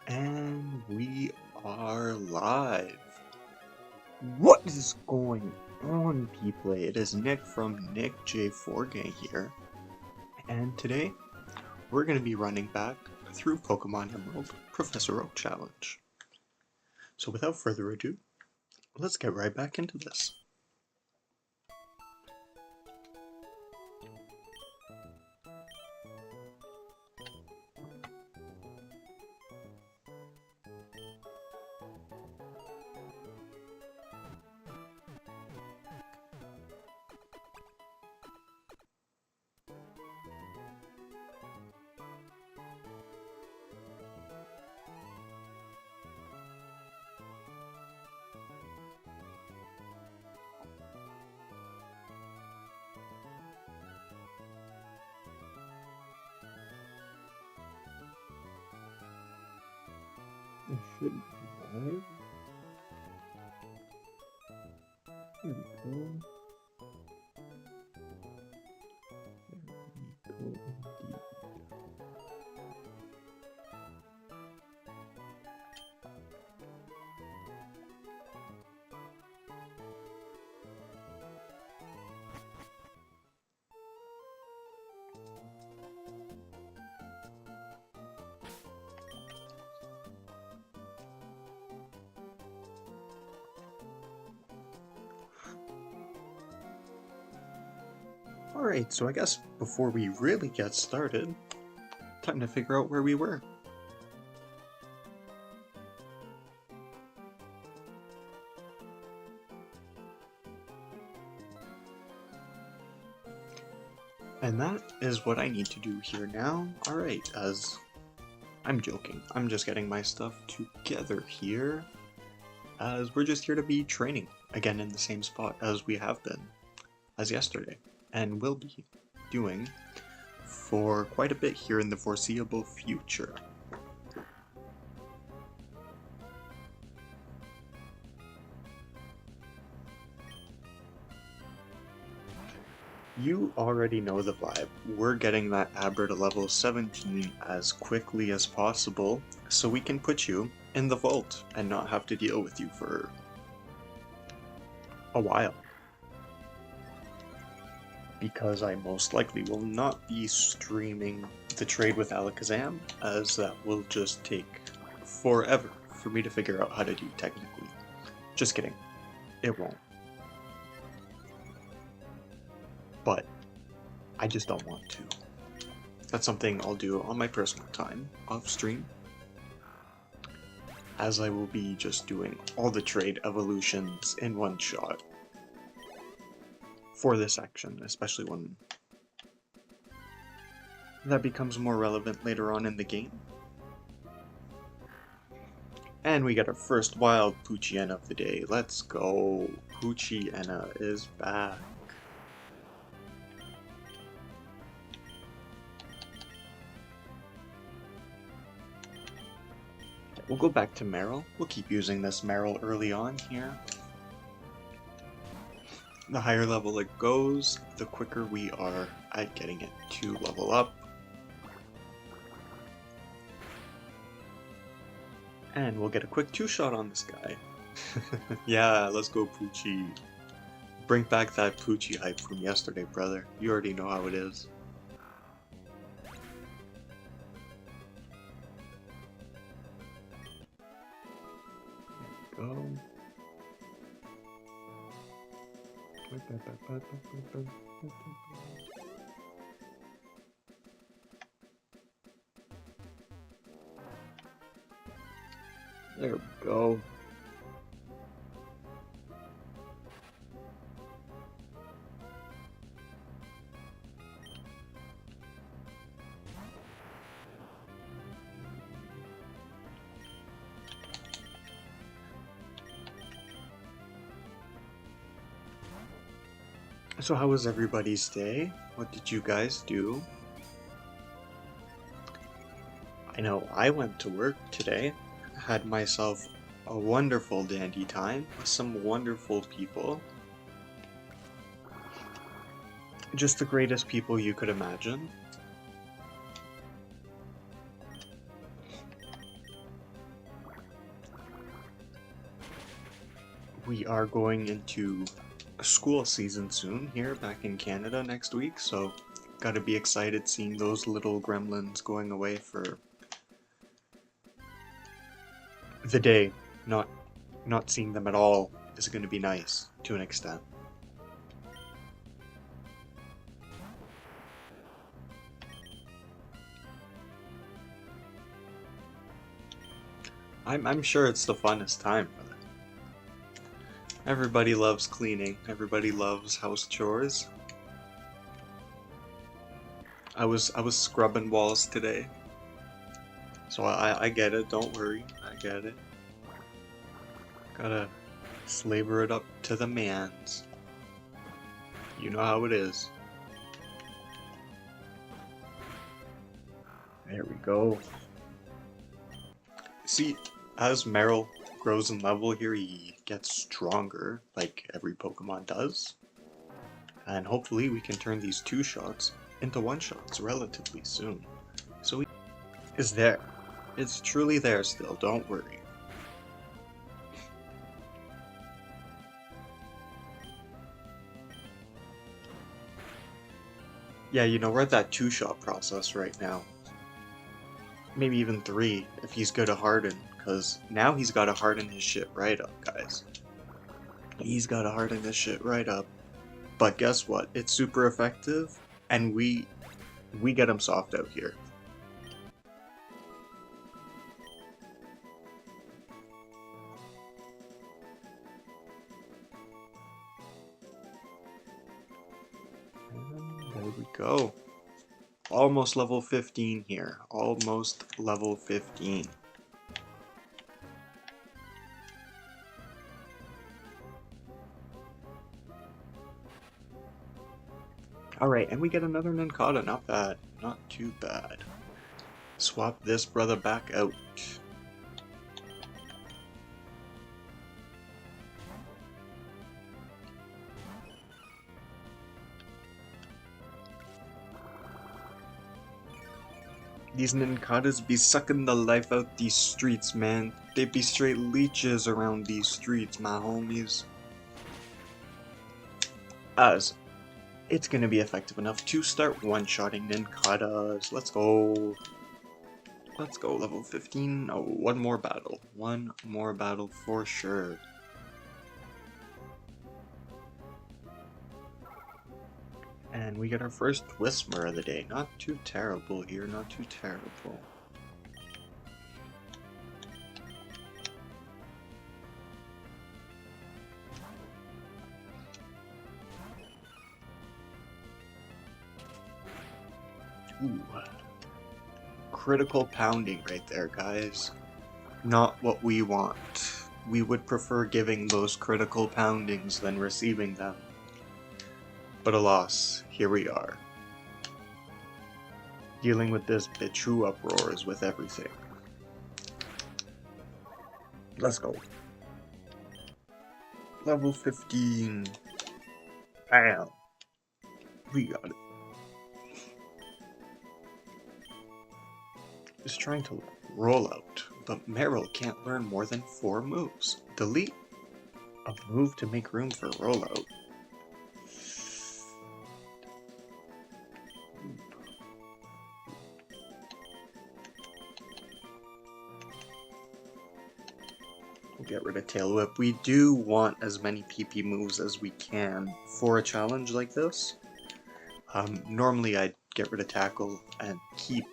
And we are live. What is going on, people? It is Nick from Nick J4Gang here, and today we're going to be running back through Pokemon Emerald Professor Oak Challenge. So without further ado, let's get right back into this. It should be live. Here we go. There we go indeed. Alright, so I guess before we really get started, time to figure out where we were. And that is what I need to do here now. Alright, as I'm joking, I'm just getting my stuff together here, as we're just here to be training again in the same spot as we have been as yesterday, and will be doing for quite a bit here in the foreseeable future. You already know the vibe. We're getting that Abra to level 17 as quickly as possible so we can put you in the vault and not have to deal with you for a while. Because I most likely will not be streaming the trade with Alakazam, as that will just take forever for me to figure out how to do technically. Just kidding. It won't. But I just don't want to. That's something I'll do on my personal time off stream, as I will be just doing all the trade evolutions in one shot for this section, especially when that becomes more relevant later on in the game. And we get our first wild Poochyena of the day. Let's go! Poochyena is back. We'll go back to Marill. We'll keep using this Marill early on here. The higher level it goes, the quicker we are at getting it to level up. And we'll get a quick two-shot on this guy. Yeah, let's go Poochie. Bring back that Poochie hype from yesterday, brother. You already know how it is. There we go. There we go. So how was everybody's day? What did you guys do? I know I went to work today, had myself a wonderful dandy time with some wonderful people. Just the greatest people you could imagine. we are going into school season soon here back in Canada next week, so gotta be excited seeing those little gremlins going away for the day. Not seeing them at all is going to be nice to an extent. I'm sure it's the funnest time. Everybody loves cleaning. Everybody loves house chores. I was scrubbing walls today, so I get it. Don't worry, I get it. Gotta flavor it up to the mans. You know how it is. There we go. See, as Meryl grows in level here, he gets stronger, like every Pokemon does. And hopefully we can turn these 2-shots into 1-shots relatively soon. So he is there. It's truly there still, don't worry. Yeah, you know, we're at that 2-shot process right now. Maybe even 3 if he's good at Harden, because now he's got to harden his shit right up, guys. He's got to harden his shit right up. But guess what? It's super effective, and we get him soft out here. And there we go. Almost level 15 here. Almost level 15. Alright, and we get another Nincada. Not bad. Not too bad. Swap this brother back out. These Nincadas be sucking the life out these streets, man. They be straight leeches around these streets, my homies. As it's gonna be effective enough to start one-shotting Nincadas. Let's go. Let's go, level 15. Oh, one more battle. One more battle for sure. And we get our first Whismur of the day. Not too terrible here, not too terrible. Ooh. Critical pounding right there, guys. Not what we want. We would prefer giving those critical poundings than receiving them. But alas, here we are. Dealing with this Bichu uproars with everything. Let's go. Level 15. Bam. We got it. Just trying to roll out, but Meryl can't learn more than 4 moves. Delete a move to make room for rollout. We'll get rid of Tail Whip. We do want as many PP moves as we can for a challenge like this. Normally I'd get rid of Tackle and keep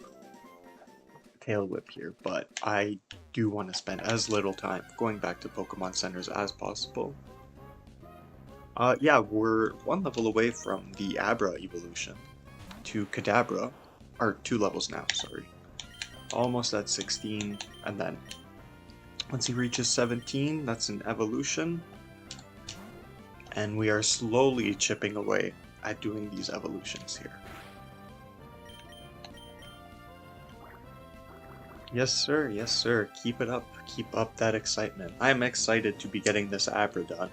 Tail Whip here, but I do want to spend as little time going back to Pokemon Centers as possible. Yeah, we're 1 level away from the Abra evolution to Kadabra, or 2 levels now, sorry. Almost at 16, and then once he reaches 17, that's an evolution. And we are slowly chipping away at doing these evolutions here. Yes sir, keep it up, keep up that excitement. I'm excited to be getting this Abra done.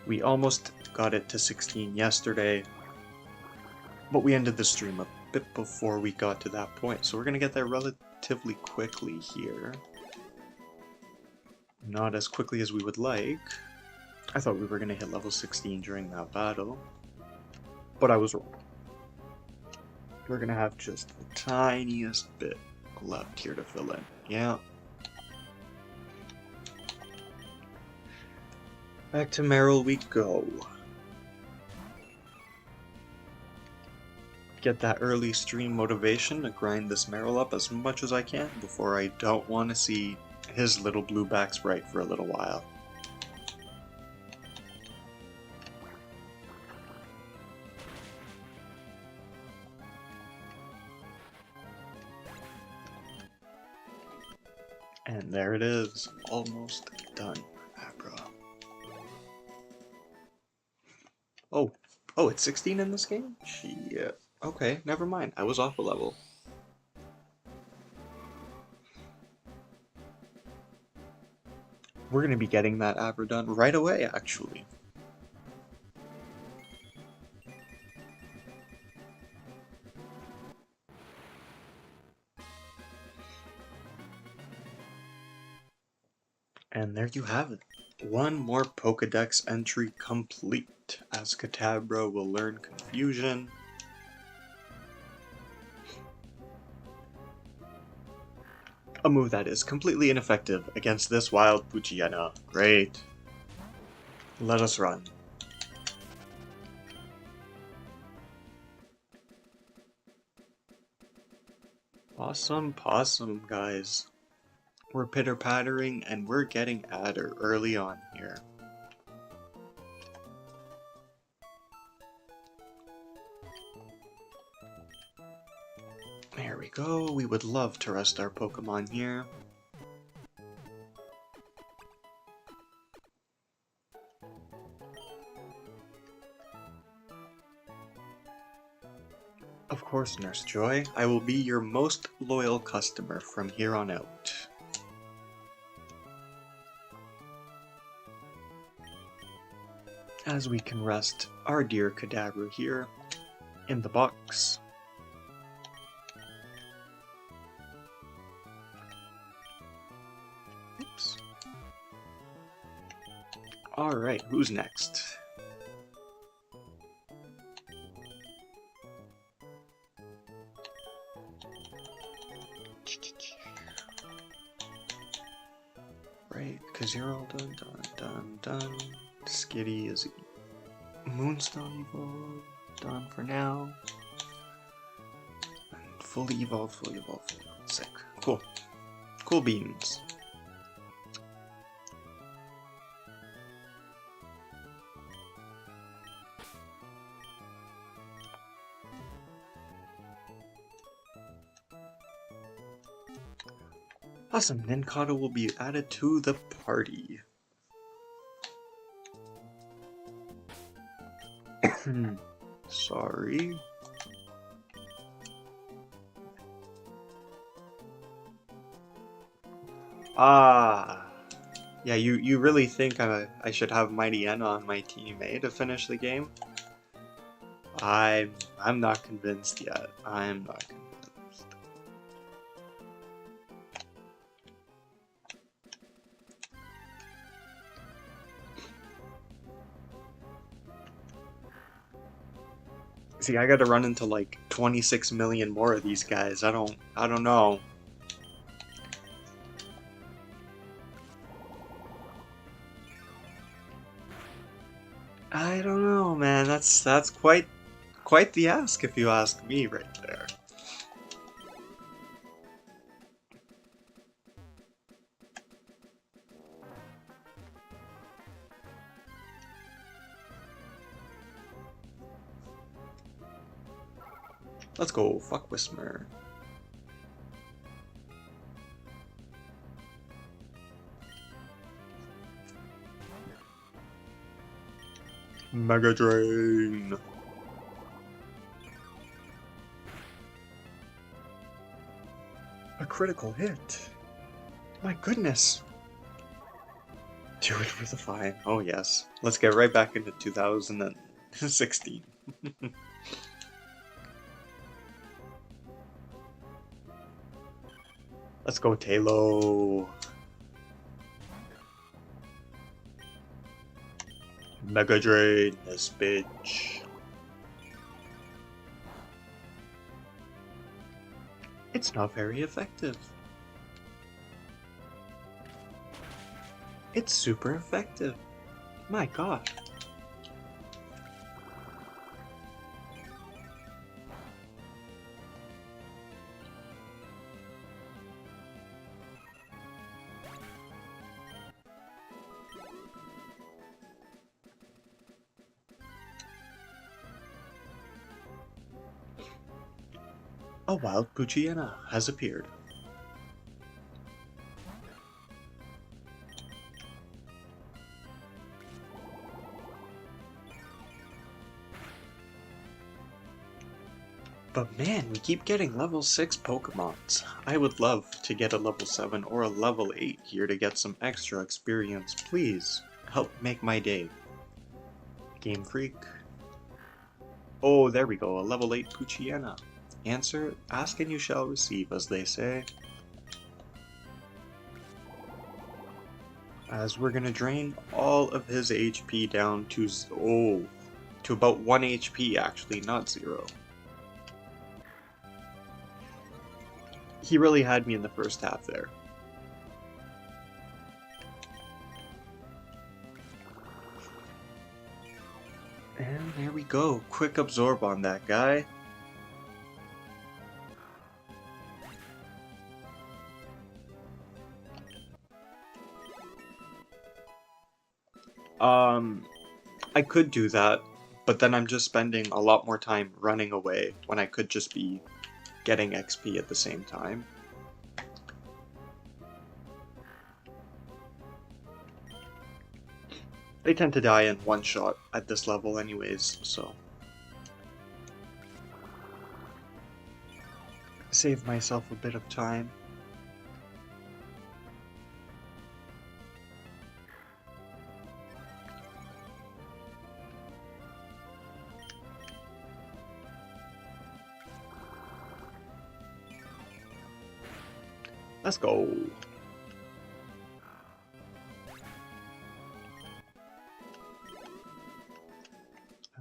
We almost got it to 16 yesterday, but we ended the stream a bit before we got to that point, so we're gonna get there relatively quickly here. Not as quickly as we would like, I thought we were going to hit level 16 during that battle, but I was wrong. We're going to have just the tiniest bit left here to fill in. Yeah. Back to Meryl we go. Get that early stream motivation to grind this Meryl up as much as I can before I don't want to see his little blue back sprite for a little while. And there it is, almost done, Abra. Oh, it's 16 in this game? Shit. Okay, never mind. I was off a level. We're gonna be getting that Abra done right away, actually. And there you have it. One more Pokedex entry complete, as Kadabra will learn Confusion. A move that is completely ineffective against this wild Poochyena. Great. Let us run. Possum, guys. We're pitter-pattering, and we're getting Adder early on here. There we go. We would love to rest our Pokemon here. Of course, Nurse Joy. I will be your most loyal customer from here on out. As we can rest our dear Kadabra here in the box. Oops. Alright, who's next? Right, Kazero, done. Skitty is Moonstone Evolve, done for now. And fully evolved. Sick. Cool. Cool beans. Awesome, Nincada will be added to the party. Sorry. Yeah, you really think I should have Mightyena on my team, eh, to finish the game? I'm not convinced yet. I'm not convinced. See, I gotta run into like 26 million more of these guys. I don't know. I don't know, man. That's quite the ask if you ask me right there. Let's go, fuck Whismer. Mega Drain. A critical hit. My goodness. Do it for the fine. Oh yes. Let's get right back into 2016. Let's go, Talo. Mega Drain this bitch. It's not very effective. It's super effective. My god. A wild Poochyena has appeared. But man, we keep getting level 6 Pokemons. I would love to get a level 7 or a level 8 here to get some extra experience. Please, help make my day. Game Freak. Oh, there we go, a level 8 Poochyena. Answer, ask and you shall receive, as they say. As we're gonna drain all of his HP down to, to about 1 HP actually, not 0. He really had me in the first half there. And there we go, quick absorb on that guy. I could do that, but then I'm just spending a lot more time running away when I could just be getting XP at the same time. They tend to die in one shot at this level anyways, so... Save myself a bit of time. Let's go.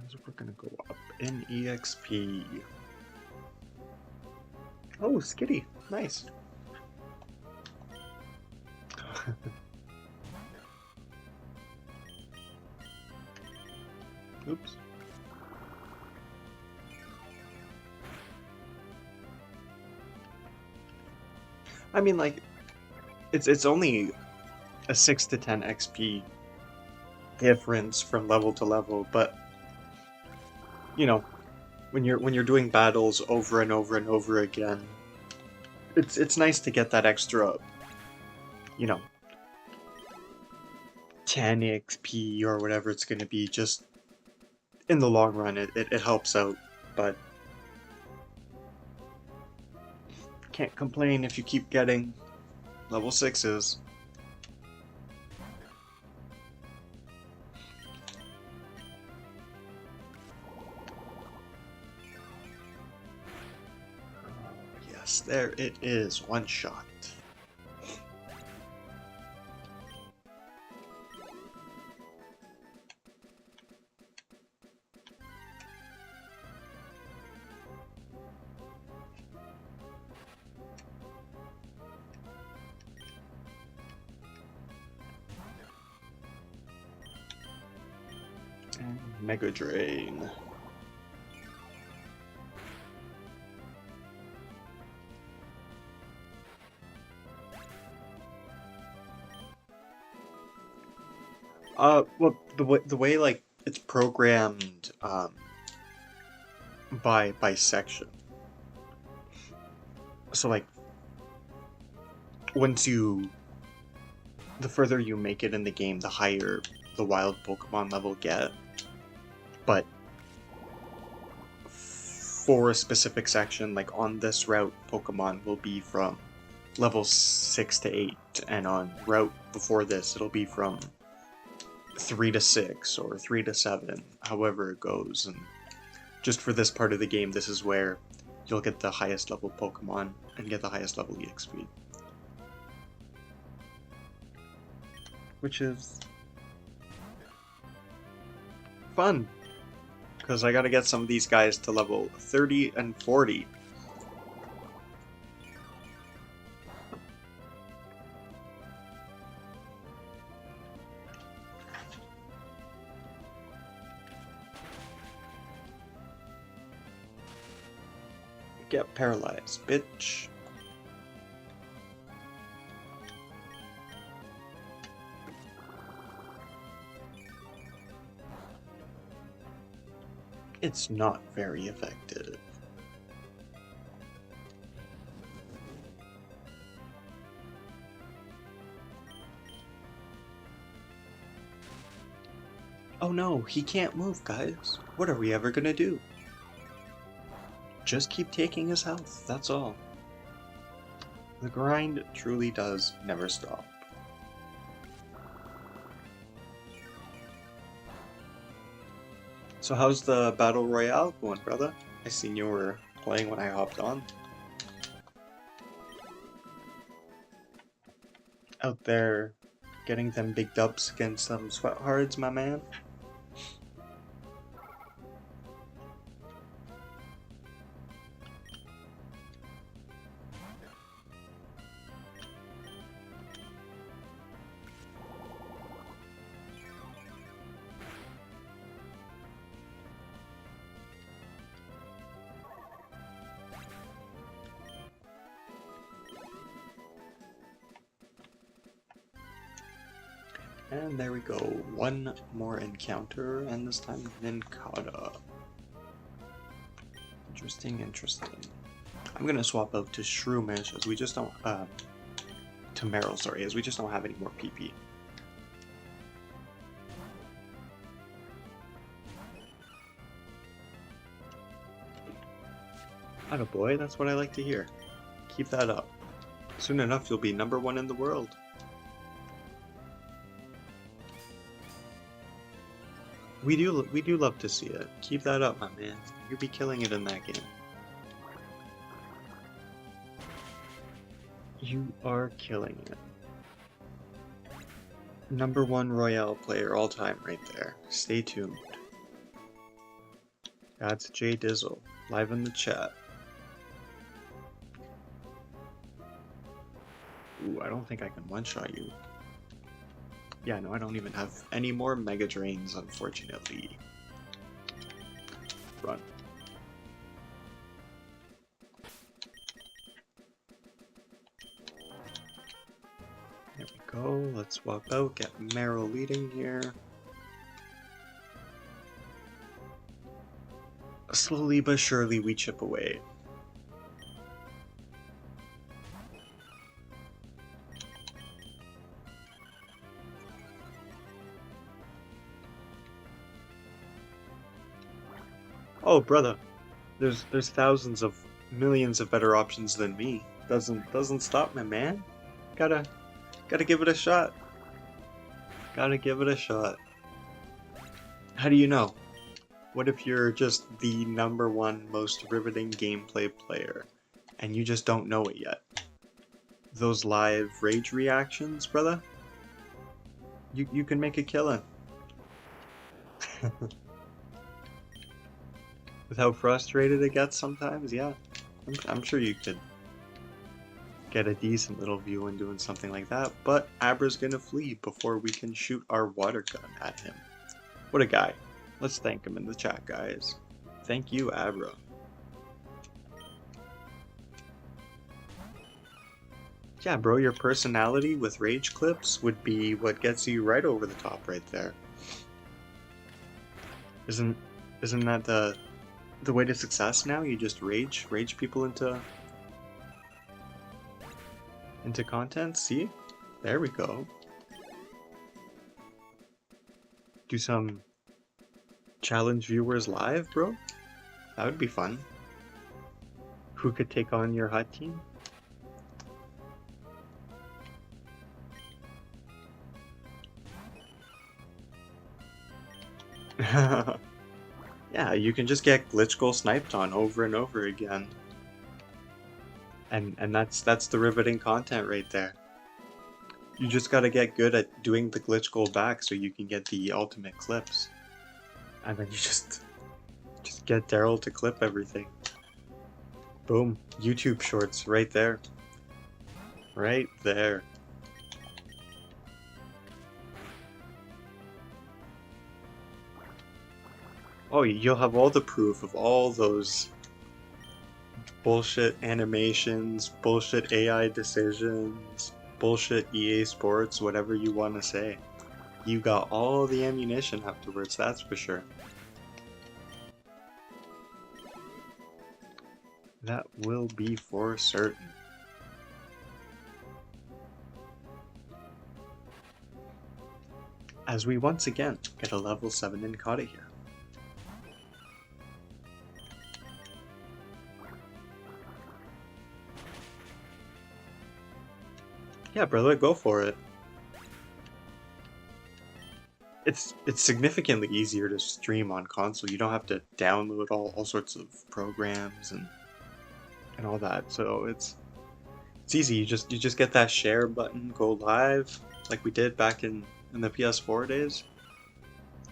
As we're gonna go up in EXP. Oh, Skitty. Nice. Oops. I mean, like, it's only a 6 to 10 XP difference from level to level, but you know, when you're doing battles over and over and over again, it's nice to get that extra, you know, 10 XP or whatever it's gonna be. Just in the long run, it helps out, but can't complain if you keep getting level 6s. Yes, there it is, one shot. And Mega Drain. Well, the way like it's programmed, by section. So like, the further you make it in the game, the higher the wild Pokemon level get. But for a specific section, like on this route, Pokemon will be from level 6 to 8, and on route before this, it'll be from 3 to 6 or 3 to 7, however it goes. And just for this part of the game, this is where you'll get the highest level Pokemon and get the highest level EXP. Which is fun. Because I gotta get some of these guys to level 30 and 40. Get paralyzed, bitch. It's not very effective. Oh no, he can't move, guys. What are we ever gonna do? Just keep taking his health, that's all. The grind truly does never stop. So how's the Battle Royale going, brother? I seen you were playing when I hopped on. Out there getting them big dubs against some sweat hards, my man. And there we go, one more encounter, and this time Nincada. Interesting, interesting. I'm gonna swap out to Shroomish as we just don't, to Meryl, sorry, as we just don't have any more PP. Attaboy, that's what I like to hear. Keep that up. Soon enough you'll be #1 in the world. We do love to see it. Keep that up, my man. You'll be killing it in that game. You are killing it. #1 Royale player all time right there. Stay tuned. That's Jay Dizzle, live in the chat. Ooh, I don't think I can one-shot you. Yeah, no, I don't even have any more Mega Drains, unfortunately. Run. There we go, let's swap out, get Meryl leading here. Slowly but surely we chip away. Oh, brother, there's thousands of millions of better options than me. Doesn't stop me, man. Gotta give it a shot. Gotta give it a shot. How do you know? What if you're just the #1 most riveting gameplay player, and you just don't know it yet? Those live rage reactions, brother? You can make a killing. With how frustrated it gets sometimes, yeah. I'm sure you could get a decent little view when doing something like that, but Abra's gonna flee before we can shoot our water gun at him. What a guy. Let's thank him in the chat, guys. Thank you, Abra. Yeah, bro, your personality with rage clips would be what gets you right over the top right there. Isn't that the way to success now? You just rage people into content? See? There we go. Do some challenge viewers live, bro? That would be fun. Who could take on your hut team? Yeah, you can just get glitch goal sniped on over and over again. And that's the riveting content right there. You just gotta get good at doing the glitch goal back so you can get the ultimate clips. And then you just get Daryl to clip everything. Boom. YouTube shorts right there. Right there. Oh, you'll have all the proof of all those bullshit animations, bullshit AI decisions, bullshit EA Sports, whatever you want to say. You got all the ammunition afterwards, that's for sure. That will be for certain. As we once again get a level 7 Incada here. Yeah, brother, go for it. It's significantly easier to stream on console. You don't have to download all sorts of programs and all that. So it's easy. You just get that share button, go live, like we did back in the PS4 days.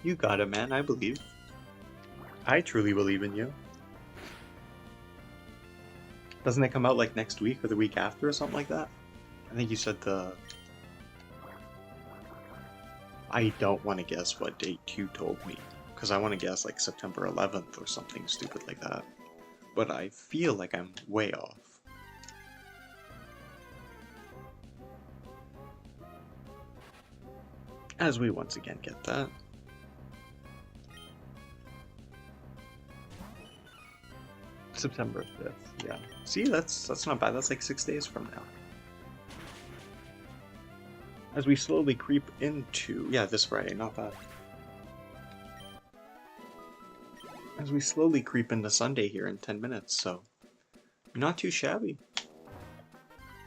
You got it, man. I believe. I truly believe in you. Doesn't it come out like next week or the week after or something like that? I think you said the... I don't want to guess what date you told me, because I want to guess like September 11th or something stupid like that. But I feel like I'm way off. As we once again get that. September 5th, yeah. See, that's not bad. That's like 6 days from now. As we slowly creep into... Yeah, this Friday, not bad. As we slowly creep into Sunday here in 10 minutes, so... Not too shabby.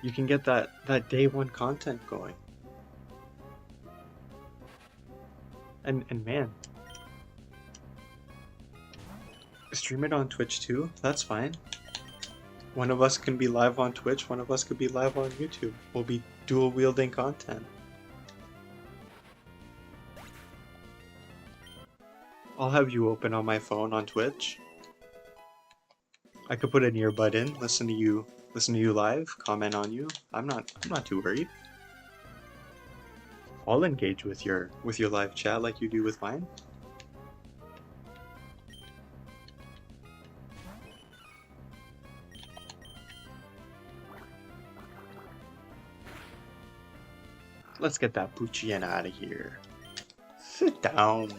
You can get that day one content going. And man... Stream it on Twitch too, that's fine. One of us can be live on Twitch, one of us could be live on YouTube. We'll be dual wielding content. I'll have you open on my phone on Twitch. I could put an earbud in, listen to you live, comment on you. I'm not too worried. I'll engage with your live chat like you do with mine. Let's get that Puchiana out of here. Sit down.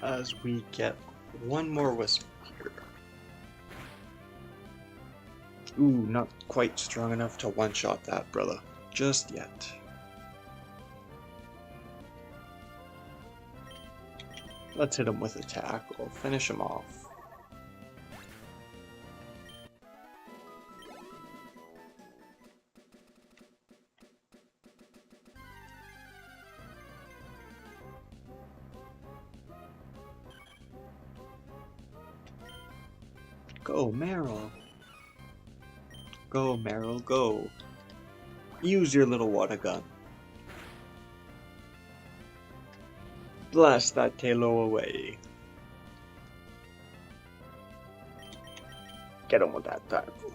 As we get one more whisper here. Ooh, not quite strong enough to one-shot that, brother. Just yet. Let's hit him with a tackle. Finish him off. Go, Meryl. Go, Meryl, go. Use your little water gun. Blast that Tailo away. Get him with that tackle.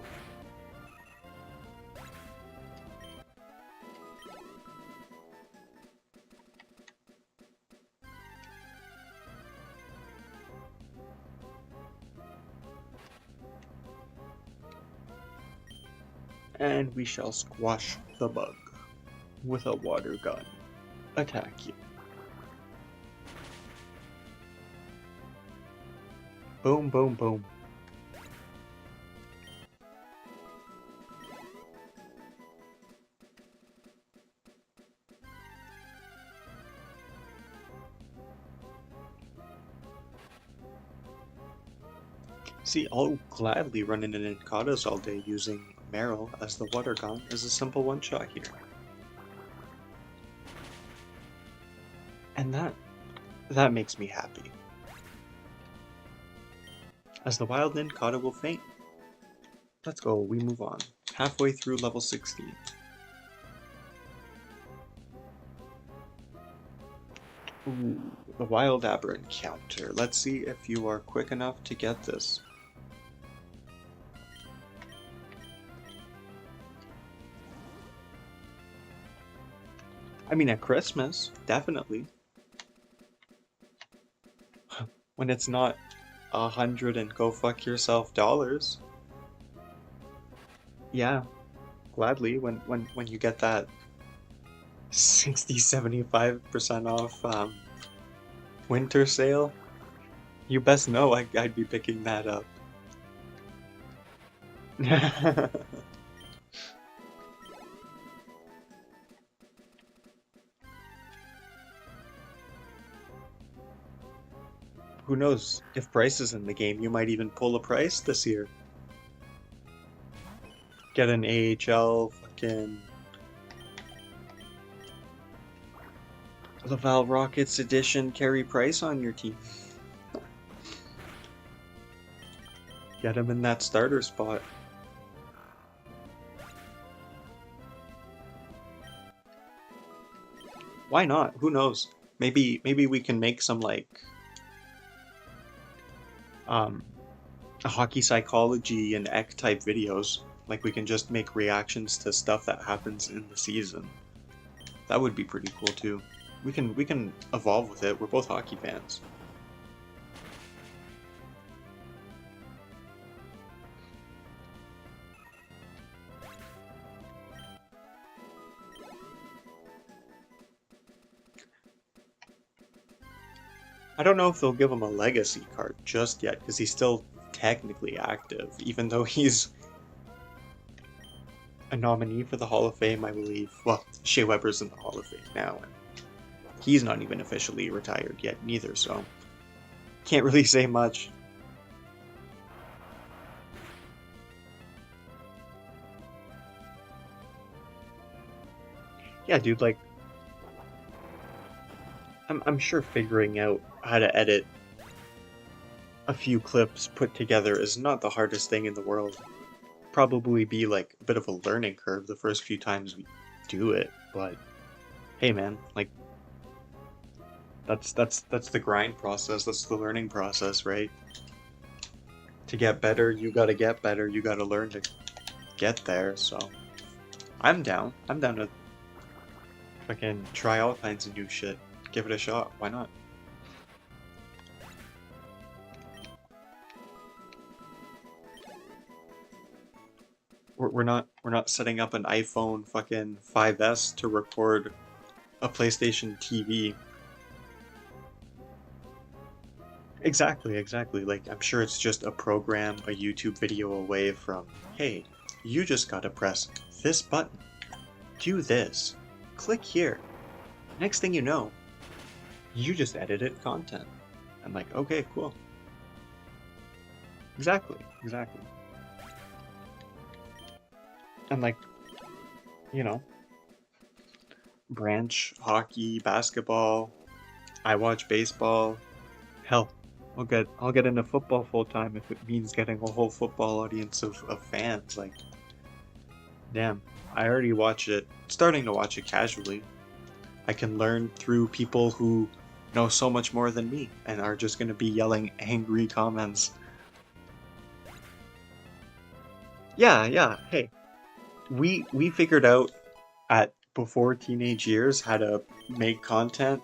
And we shall squash the bug with a water gun. Attack you. Boom, boom, boom. See, I'll gladly run in an Inkadas all day using Meryl as the water gun as a simple one-shot here. And that makes me happy. As the wild Nincada will faint. Let's go, we move on. Halfway through level 16. Ooh, the Wild Aber encounter. Let's see if you are quick enough to get this. I mean, at Christmas, definitely. When it's not 100 and go fuck yourself dollars. Yeah, gladly, when you get that 60-75% off winter sale, you best know I'd be picking that up. Who knows? If Price is in the game, you might even pull a Price this year. Get an AHL fucking Laval Rockets edition Carey Price on your team. Get him in that starter spot. Why not? Who knows? Maybe we can make some like a hockey psychology and ec type videos. Like we can just make reactions to stuff that happens in the season. That would be pretty cool too. We can evolve with it. We're both hockey fans. I don't know if they'll give him a legacy card just yet, because he's still technically active, even though he's a nominee for the Hall of Fame, I believe. Well, Shea Weber's in the Hall of Fame now, and he's not even officially retired yet neither, so can't really say much. Yeah, dude, like, I'm sure figuring out how to edit a few clips put together is not the hardest thing in the world. Probably be like a bit of a learning curve the first few times we do it, but hey man, like that's the grind process, that's the learning process, right? To get better, you gotta get better, you gotta learn to get there, so I'm down. I'm down to fucking try all kinds of new shit. Give it a shot, why not? We're not setting up an iPhone fucking 5S to record a PlayStation TV. Exactly. Like, I'm sure it's just a program, a YouTube video away from, hey, you just gotta press this button, do this, click here. Next thing you know, you just edited content. I'm like, okay, cool. Exactly. And like, you know, branch, hockey, basketball, I watch baseball. Hell, I'll get into football full time if it means getting a whole football audience of fans. Like, damn, I already watch it, starting to watch it casually. I can learn through people who know so much more than me and are just gonna be yelling angry comments. Yeah, hey. We figured out at before teenage years how to make content.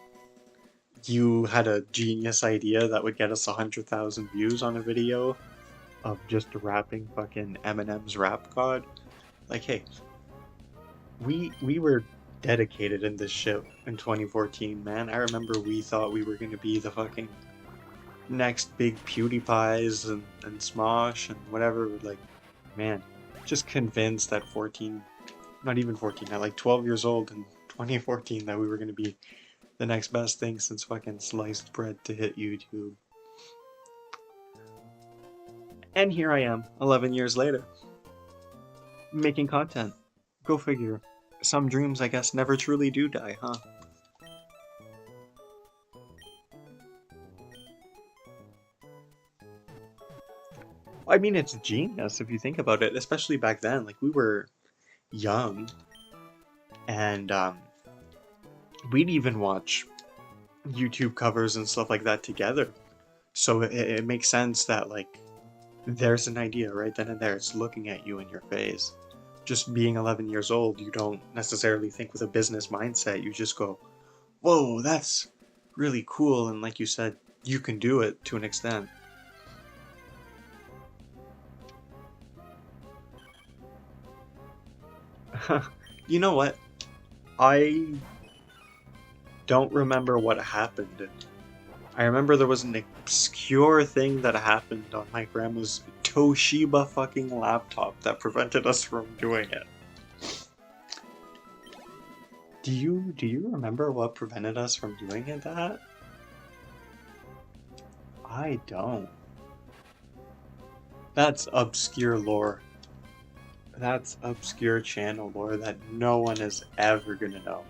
You had a genius idea that would get us 100,000 views on a video of just rapping fucking Eminem's Rap God. Like, hey, we were dedicated in this shit in 2014, man. I remember we thought we were gonna be the fucking next big PewDiePies and Smosh and whatever. Like, man, just convinced at 14, not even 14, at like 12 years old in 2014 that we were gonna be the next best thing since fucking sliced bread to hit YouTube. And here I am, 11 years later, making content. Go figure. Some dreams, I guess, never truly do die, huh? I mean, it's genius if you think about it, especially back then. Like, we were young, and we'd even watch YouTube covers and stuff like that together. So it makes sense that, like, there's an idea right then and there. It's looking at you in your face. Just being 11 years old, you don't necessarily think with a business mindset. You just go, whoa, that's really cool. And like you said, you can do it to an extent. You know what? I don't remember what happened. I remember there was an obscure thing that happened on my grandma's Toshiba fucking laptop that prevented us from doing it. Do you remember what prevented us from doing it that? I don't. That's obscure lore. That's obscure channel lore that no one is ever gonna know.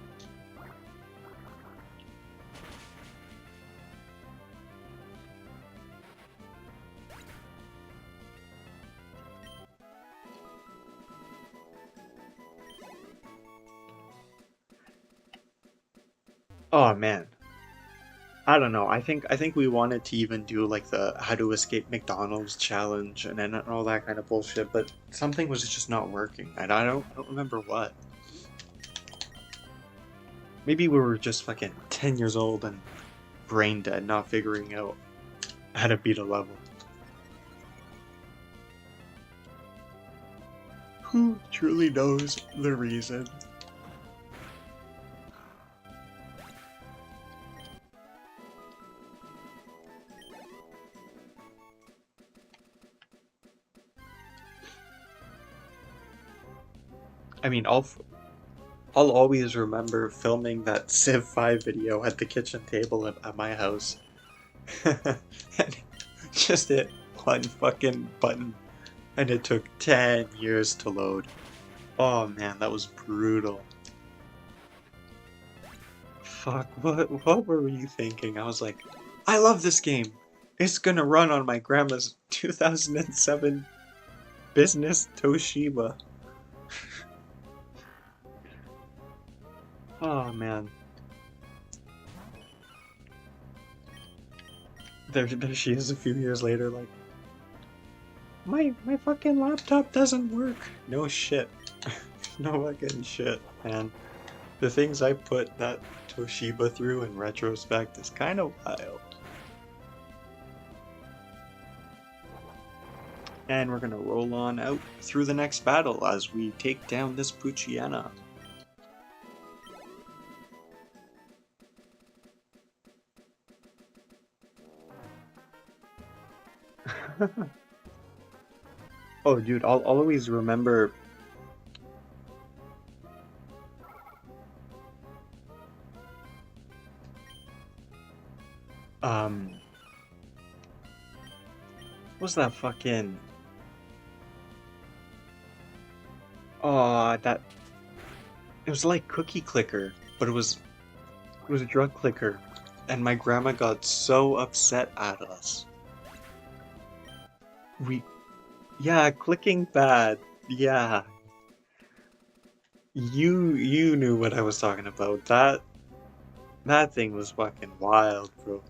Oh man. I don't know. I think we wanted to even do like the how to escape McDonald's challenge and then all that kind of bullshit, but something was just not working. And I don't remember what. Maybe we were just fucking 10 years old and brain dead, not figuring out how to beat a level. Who truly knows the reason? I mean, I'll always remember filming that Civ 5 video at the kitchen table at my house. And just hit one fucking button and it took 10 years to load. Oh man, that was brutal. Fuck, what were you thinking? I was like, I love this game. It's gonna run on my grandma's 2007 business Toshiba. Oh man. There she is a few years later, like, my fucking laptop doesn't work. No shit. No fucking shit, man. The things I put that Toshiba through in retrospect is kind of wild. And we're gonna roll on out through the next battle as we take down this Poochyena. Oh, dude, I'll always remember. Um, what's that fucking? Oh, that it was like Cookie Clicker, but it was a drug clicker, and my grandma got so upset at us. We, yeah, clicking bad. Yeah, you knew what I was talking about. That thing was fucking wild, bro.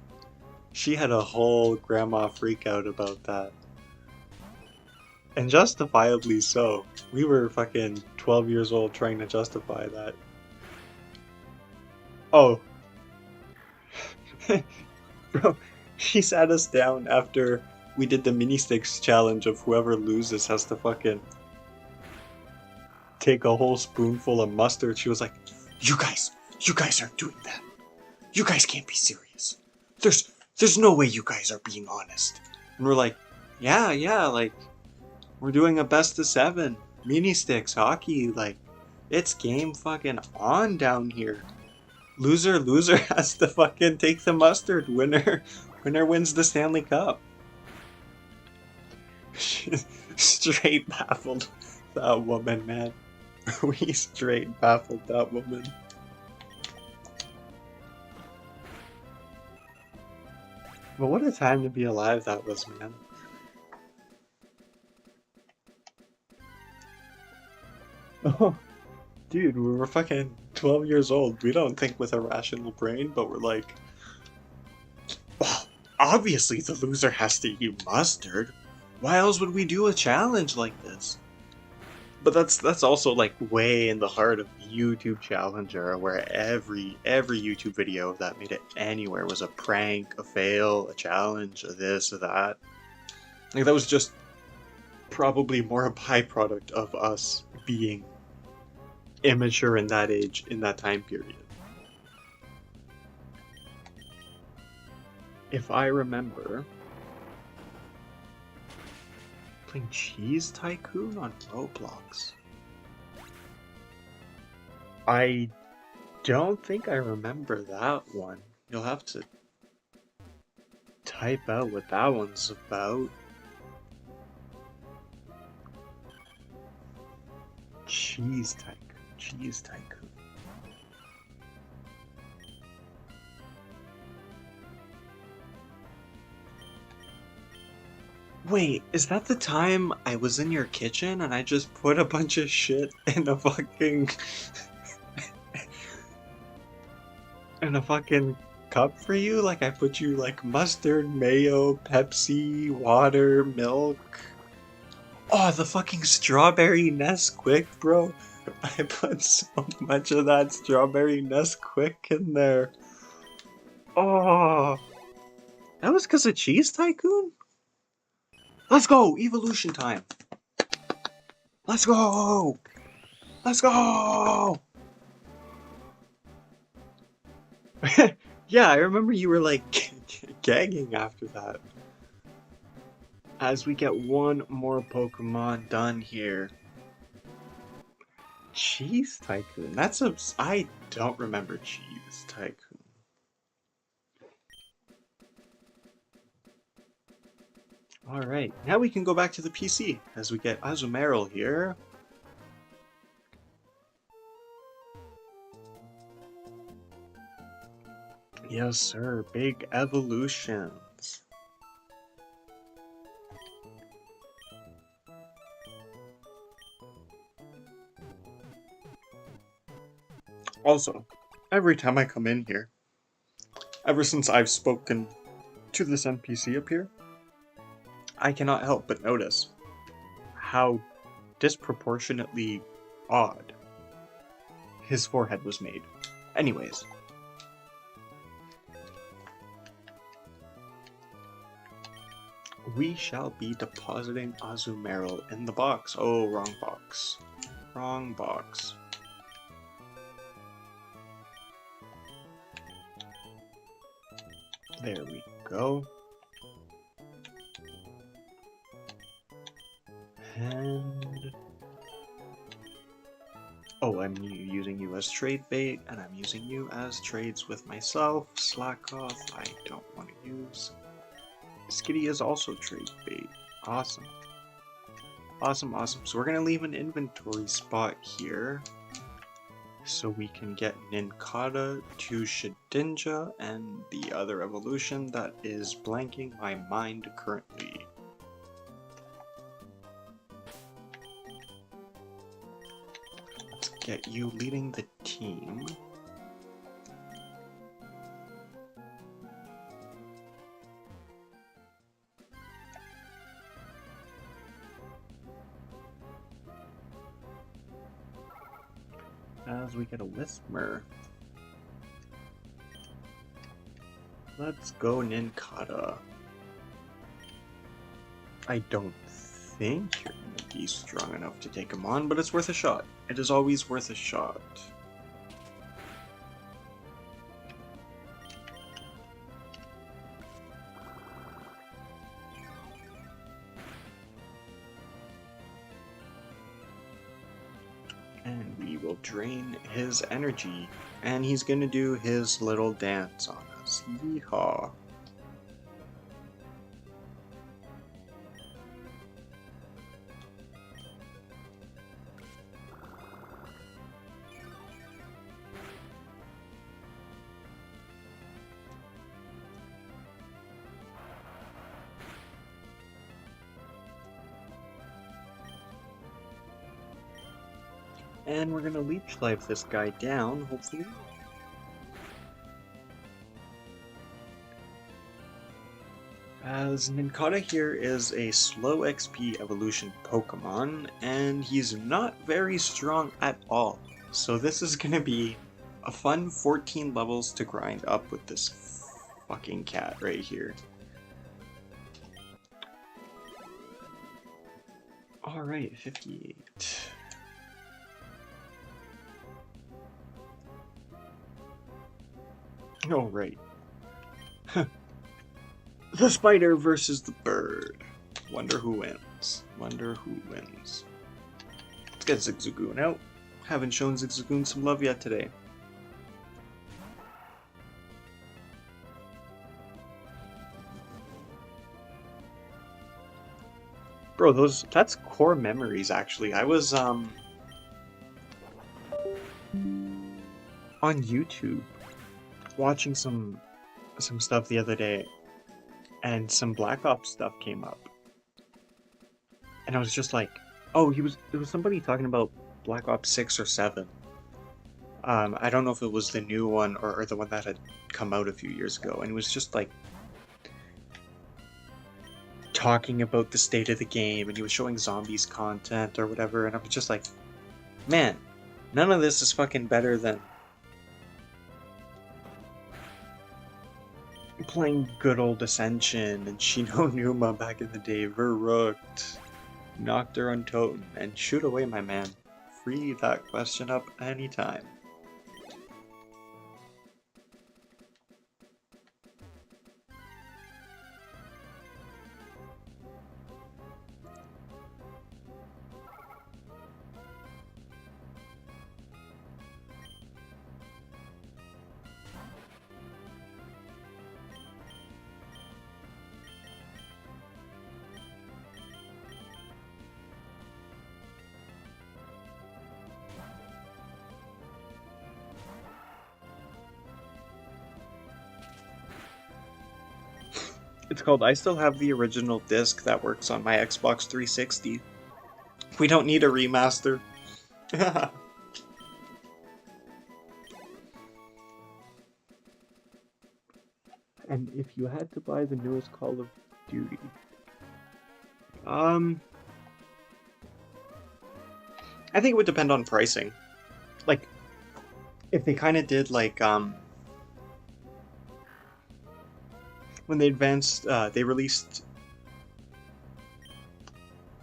She had a whole grandma freak out about that. And justifiably so. We were fucking 12 years old trying to justify that. Oh, bro, she sat us down after we did the mini sticks challenge of whoever loses has to fucking take a whole spoonful of mustard. She was like, you guys aren't doing that. You guys can't be serious. There's no way you guys are being honest. And we're like, yeah, like, we're doing a best of 7. Mini sticks, hockey, like, it's game fucking on down here. Loser has to fucking take the mustard. Winner wins the Stanley Cup. Straight baffled that woman, man. We straight baffled that woman. But what a time to be alive that was, man. Oh, dude, we were fucking 12 years old. We don't think with a rational brain, but we're like, well, obviously the loser has to eat mustard. Why else would we do a challenge like this? But that's also like way in the heart of YouTube Challenger, where every YouTube video that made it anywhere was a prank, a fail, a challenge, a this, or that. Like that was just probably more a byproduct of us being immature in that age, in that time period. If I remember playing Cheese Tycoon on Roblox, I don't think I remember that one. You'll have to type out what that one's about. Cheese Tycoon. Cheese Tycoon. Wait, is that the time I was in your kitchen and I just put a bunch of shit in a fucking in a fucking cup for you? Like I put you like mustard, mayo, Pepsi, water, milk. Oh, the fucking strawberry Nesquik, bro. I put so much of that strawberry Nesquik in there. Oh, that was because of Cheese Tycoon? Let's go! Evolution time! Let's go! Let's go! Yeah, I remember you were like gagging after that. As we get one more Pokemon done here. Cheese Tycoon? That's a... I don't remember Cheese Tycoon. Alright, now we can go back to the PC as we get Azumarill here. Yes, sir. Big evolutions. Also, every time I come in here, ever since I've spoken to this NPC up here, I cannot help but notice how disproportionately odd his forehead was made. Anyways. We shall be depositing Azumarill in the box. Oh, wrong box. Wrong box. There we go. And... oh, I'm using you as trade bait, and I'm using you as trades with myself. Slack off, I don't want to use. Skitty is also trade bait. Awesome. Awesome, awesome. So we're going to leave an inventory spot here so we can get Nincada to Shedinja and the other evolution that is blanking my mind currently. Let's get you leading the team. As we get a Whismur. Let's go Nincada. I don't think you're going to be strong enough to take him on, but it's worth a shot. It is always worth a shot. And we will drain his energy. And he's gonna do his little dance on us. Yeehaw. And we're gonna Leech Life this guy down, hopefully. As Nincada here is a slow XP evolution Pokemon, and he's not very strong at all. So this is gonna be a fun 14 levels to grind up with this fucking cat right here. Alright, 58. Alright. The spider versus the bird. Wonder who wins. Wonder who wins. Let's get Zigzagoon out. Haven't shown Zigzagoon some love yet today. Bro, that's core memories actually. I was on YouTube watching some stuff the other day, and some Black Ops stuff came up. And I was just like, oh, there was somebody talking about Black Ops 6 or 7. I don't know if it was the new one or the one that had come out a few years ago, and it was just like talking about the state of the game, and he was showing zombies content or whatever, and I was just like, man, none of this is fucking better than playing good old Ascension and Shino Numa back in the day, Verrucht, Noctur Untoten, and shoot away, my man. Free that question up anytime. It's called I Still Have the Original Disc that works on my Xbox 360. We don't need a remaster. And if you had to buy the newest Call of Duty, I think it would depend on pricing. Like, if they kind of did like when they advanced, they released.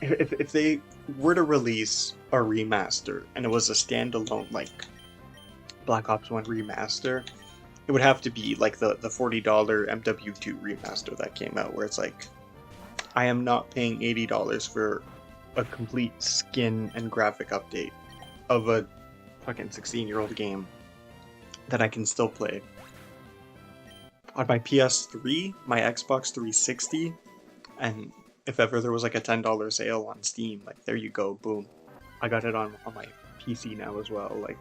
If they were to release a remaster and it was a standalone like Black Ops 1 remaster, it would have to be like the $40 MW2 remaster that came out, where it's like, I am not paying $80 for a complete skin and graphic update of a fucking 16-year-old game that I can still play on my PS3, my Xbox 360, and if ever there was like a $10 sale on Steam, like there you go, boom. I got it on my PC now as well. Like,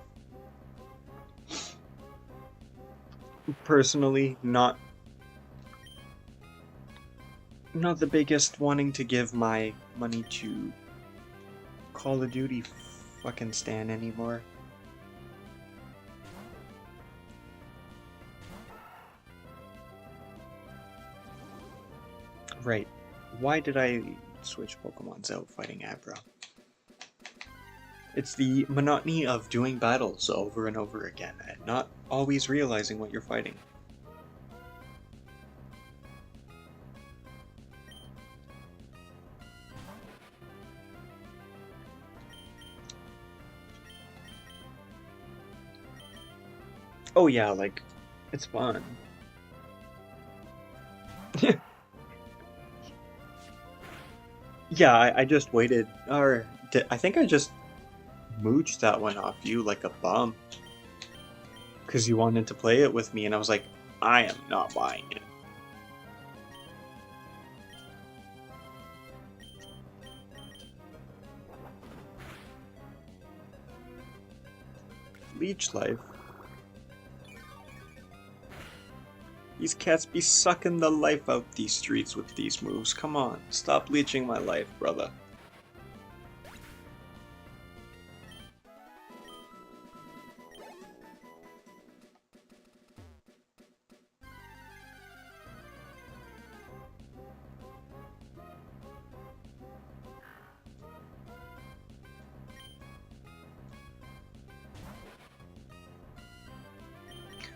personally, not the biggest wanting to give my money to Call of Duty fucking stan anymore. Right. Why did I switch Pokemons out fighting Abra? It's the monotony of doing battles over and over again, and not always realizing what you're fighting. Oh yeah, like, it's fun. Yeah, I just waited, or I think I just mooched that one off you like a bum. Because you wanted to play it with me, and I was like, I am not buying it. Leech Life. These cats be sucking the life out these streets with these moves. Come on, stop leeching my life, brother.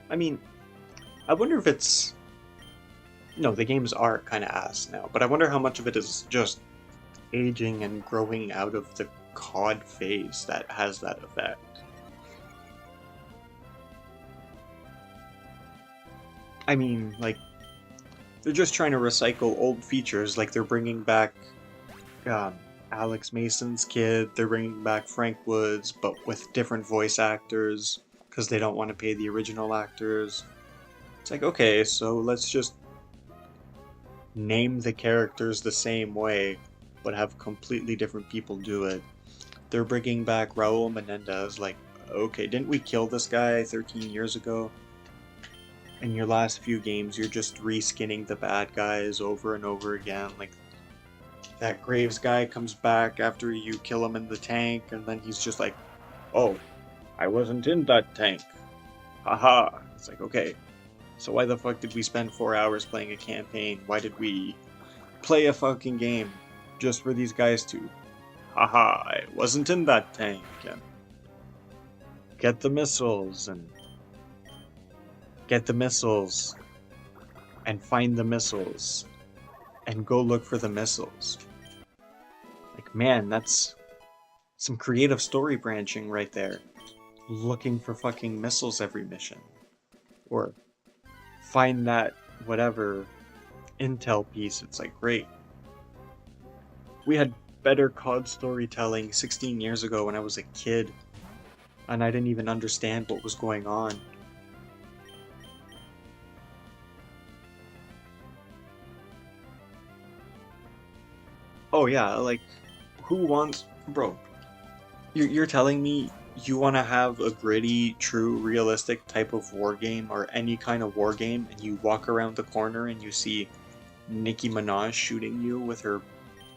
I mean, I wonder if it's... No, the games are kind of ass now, but I wonder how much of it is just aging and growing out of the COD phase that has that effect. I mean, like, they're just trying to recycle old features, like they're bringing back Alex Mason's kid, they're bringing back Frank Woods, but with different voice actors, because they don't want to pay the original actors. It's like, okay, so let's just name the characters the same way, but have completely different people do it. They're bringing back Raul Menendez, like, okay, didn't we kill this guy 13 years ago? In your last few games, you're just reskinning the bad guys over and over again. Like, that Graves guy comes back after you kill him in the tank, and then he's just like, oh, I wasn't in that tank. Haha. It's like, okay, so why the fuck did we spend 4 hours playing a campaign? Why did we play a fucking game just for these guys to, haha, I wasn't in that tank, and get the missiles, and find the missiles, and go look for the missiles. Like, man, that's some creative story branching right there. Looking for fucking missiles every mission. Or find that whatever intel piece. It's like, great. We had better COD storytelling 16 years ago when I was a kid, and I didn't even understand what was going on. Oh yeah, like, who wants... Bro, you're telling me you want to have a gritty, true, realistic type of war game, or any kind of war game, and you walk around the corner and you see Nicki Minaj shooting you with her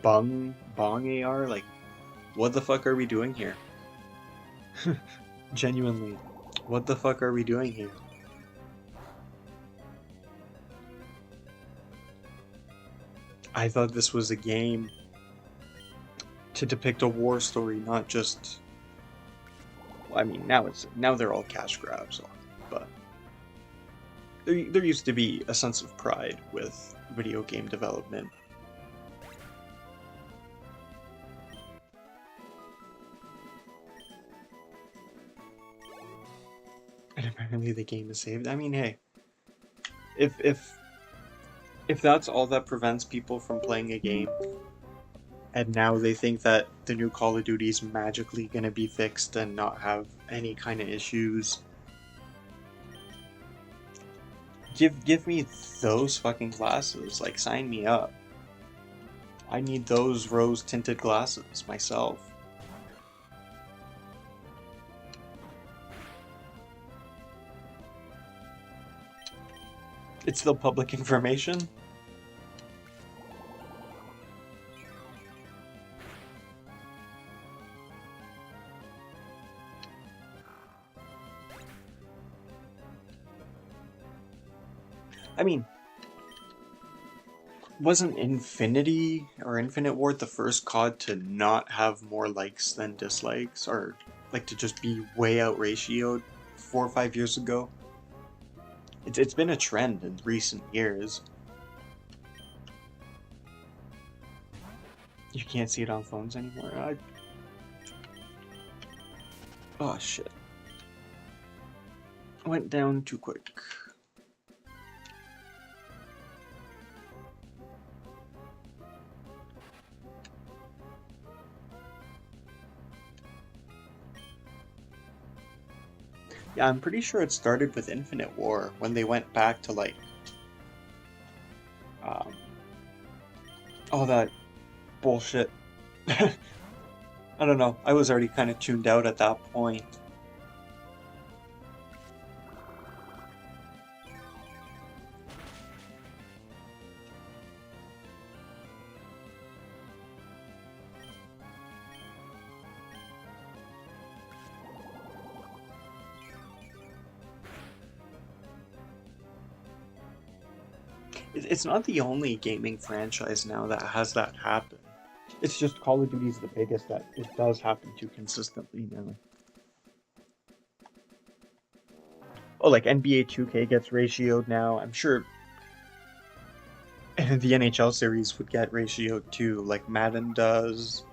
bong AR? Like, what the fuck are we doing here? Genuinely, what the fuck are we doing here? I thought this was a game to depict a war story, not just... I mean, now they're all cash grabs, but there used to be a sense of pride with video game development. And apparently the game is saved. I mean, hey, if that's all that prevents people from playing a game, and now they think that the new Call of Duty is magically gonna be fixed and not have any kind of issues, give me those fucking glasses. Like, sign me up. I need those rose tinted glasses myself. It's still public information. I mean, wasn't Infinity or Infinite Ward the first COD to not have more likes than dislikes, or like to just be way out ratioed 4 or 5 years ago? It's been a trend in recent years. You can't see it on phones anymore. Oh shit. Went down too quick. Yeah, I'm pretty sure it started with Infinite War when they went back to like all that bullshit. I don't know. I was already kind of tuned out at that point. It's not the only gaming franchise now that has that happen. It's just Call of Duty's the biggest that it does happen to consistently now. Oh, like NBA 2K gets ratioed now. I'm sure the NHL series would get ratioed too, like Madden does.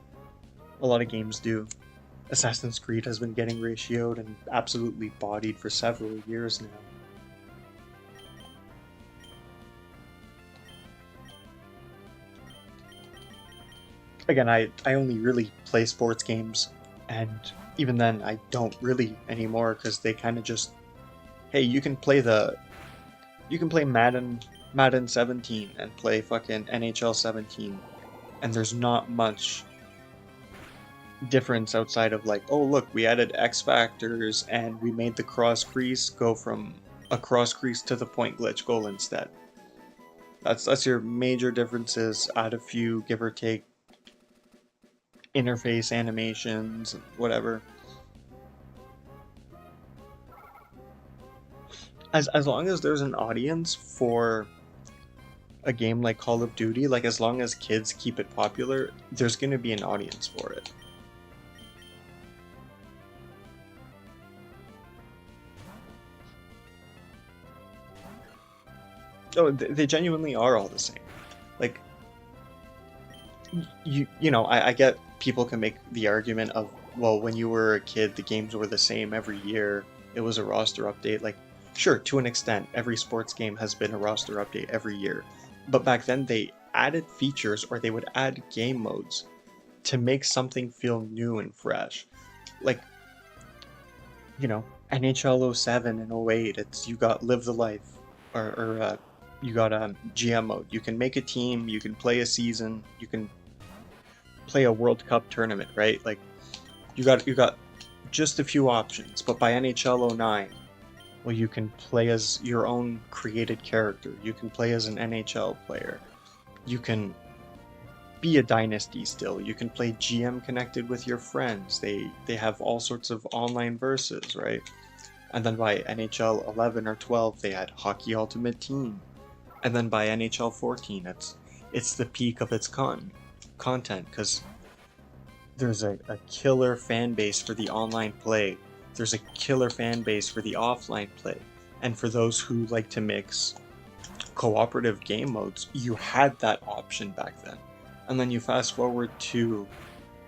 A lot of games do. Assassin's Creed has been getting ratioed and absolutely bodied for several years now. Again, I only really play sports games, and even then I don't really anymore because they kind of just, hey, you can play Madden 17 and play fucking NHL 17, and there's not much difference outside of like, oh look, we added X factors and we made the cross crease go from a cross crease to the point glitch goal instead. That's your major differences. Add a few, give or take, interface animations, whatever. As long as there's an audience for a game like Call of Duty, like as long as kids keep it popular, there's gonna be an audience for it. Oh, they genuinely are all the same. Like, I get people can make the argument of, well, when you were a kid, the games were the same every year. It was a roster update. Like, sure, to an extent, every sports game has been a roster update every year. But back then, they added features or they would add game modes to make something feel new and fresh. Like, NHL 07 and 08, it's you got Live the Life, or you got a GM mode. You can make a team, you can play a season, you can play a World Cup tournament, right? Like you got just a few options. But by NHL 09, well, you can play as your own created character. You can play as an NHL player. You can be a dynasty still. You can play GM connected with your friends. They have all sorts of online verses, right? And then by NHL 11 or 12, they had Hockey Ultimate Team. And then by NHL 14, it's the peak of its content because there's a killer fan base for the online play. There's a killer fan base for the offline play. And for those who like to mix cooperative game modes, you had that option back then. And then you fast forward to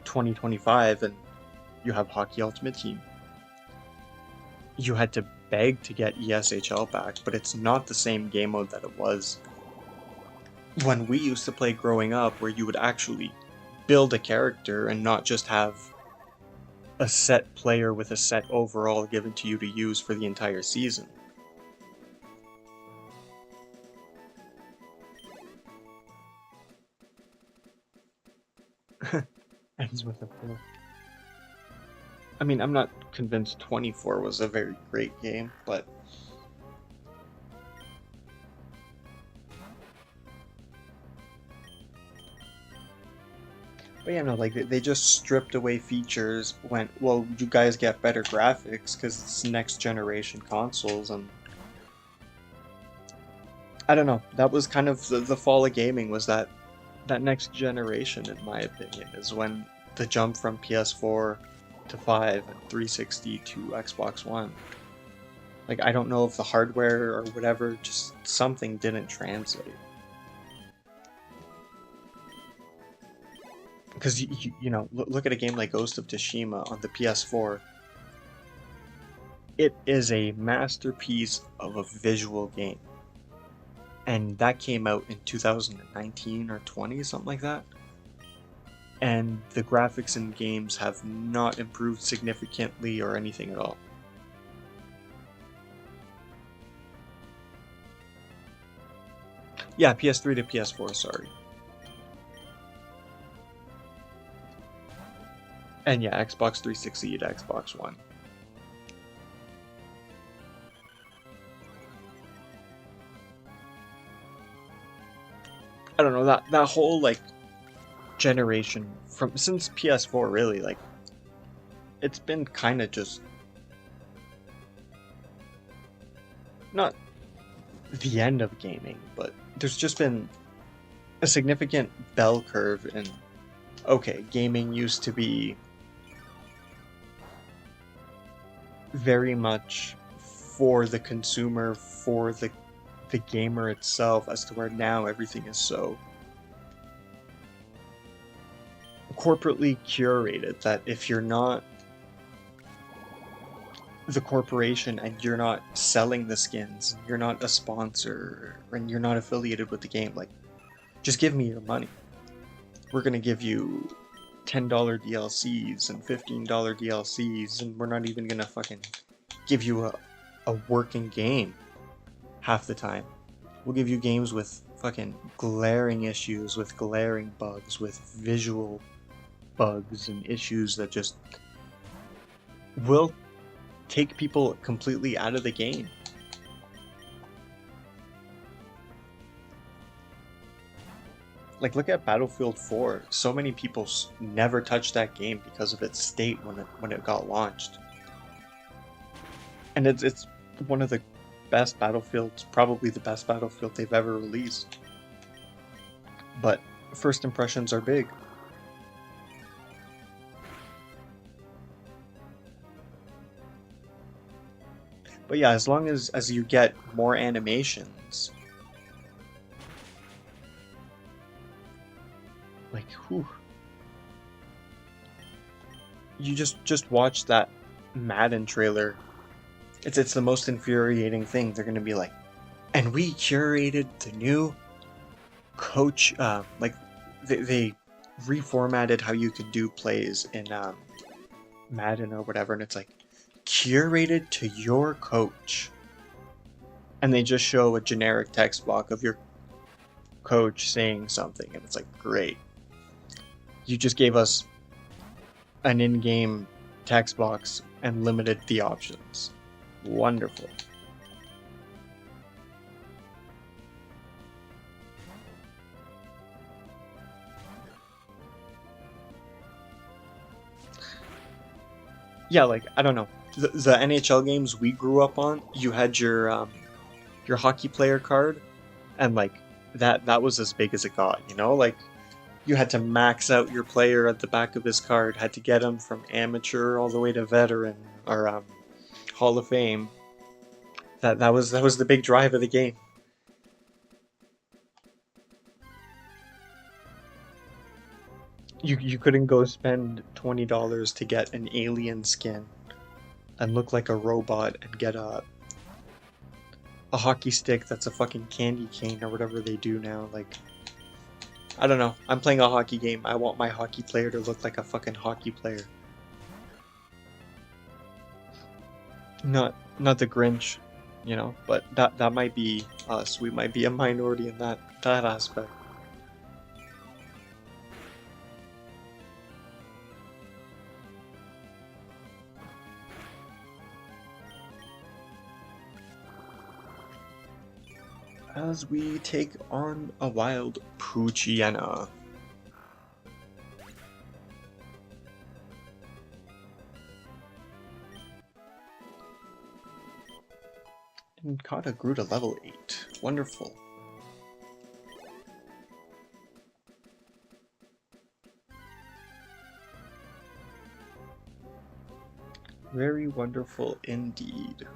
2025 and you have Hockey Ultimate Team. You had to beg to get ESHL back, but it's not the same game mode that it was when we used to play growing up, where you would actually build a character and not just have a set player with a set overall given to you to use for the entire season. Ends with a 4. I mean, I'm not convinced 24 was a very great game, but yeah, no, like they just stripped away features. Went, well, you guys get better graphics because it's next generation consoles, and I don't know. That was kind of the fall of gaming. Was that next generation, in my opinion, is when the jump from PS4 to 5 and 360 to Xbox One. Like, I don't know if the hardware or whatever, just something didn't translate. Because look at a game like Ghost of Tsushima on the PS4. It is a masterpiece of a visual game, and that came out in 2019 or 20, something like that. And the graphics in games have not improved significantly or anything at all. Yeah, PS3 to PS4, sorry. And yeah, Xbox 360 to Xbox One. I don't know, that whole like generation from since PS4 really, like it's been kind of just not the end of gaming, but there's just been a significant bell curve in, okay, gaming used to be very much for the consumer, for the gamer itself, as to where now everything is so corporately curated that if you're not the corporation and you're not selling the skins, you're not a sponsor, and you're not affiliated with the game, like, just give me your money. We're gonna give you $10 DLCs and $15 DLCs, and we're not even gonna fucking give you a working game half the time. We'll give you games with fucking glaring issues, with glaring bugs, with visual bugs and issues that just will take people completely out of the game. Like, look at Battlefield 4. So many people never touched that game because of its state when it got launched. And it's one of the best Battlefields, probably the best Battlefield they've ever released. But first impressions are big. But yeah, as long as you get more animations, like, whew. You just watch that Madden trailer. It's the most infuriating thing. They're gonna be like, and we curated the new coach, like they reformatted how you could do plays in Madden or whatever, and it's like, curated to your coach. And they just show a generic text block of your coach saying something, and it's like, great. You just gave us an in-game text box and limited the options. Wonderful. Yeah, like, I don't know. The NHL games we grew up on, you had your hockey player card, and like that was as big as it got, you know? Like, you had to max out your player at the back of his card, had to get him from amateur all the way to veteran or Hall of Fame. That was the big drive of the game. You couldn't go spend $20 to get an alien skin and look like a robot and get a hockey stick that's a fucking candy cane or whatever they do now. Like, I don't know. I'm playing a hockey game. I want my hockey player to look like a fucking hockey player. Not the Grinch, you know, but that might be us. We might be a minority in that aspect. As we take on a wild Poochyena. And Kata grew to level 8. Wonderful. Very wonderful indeed.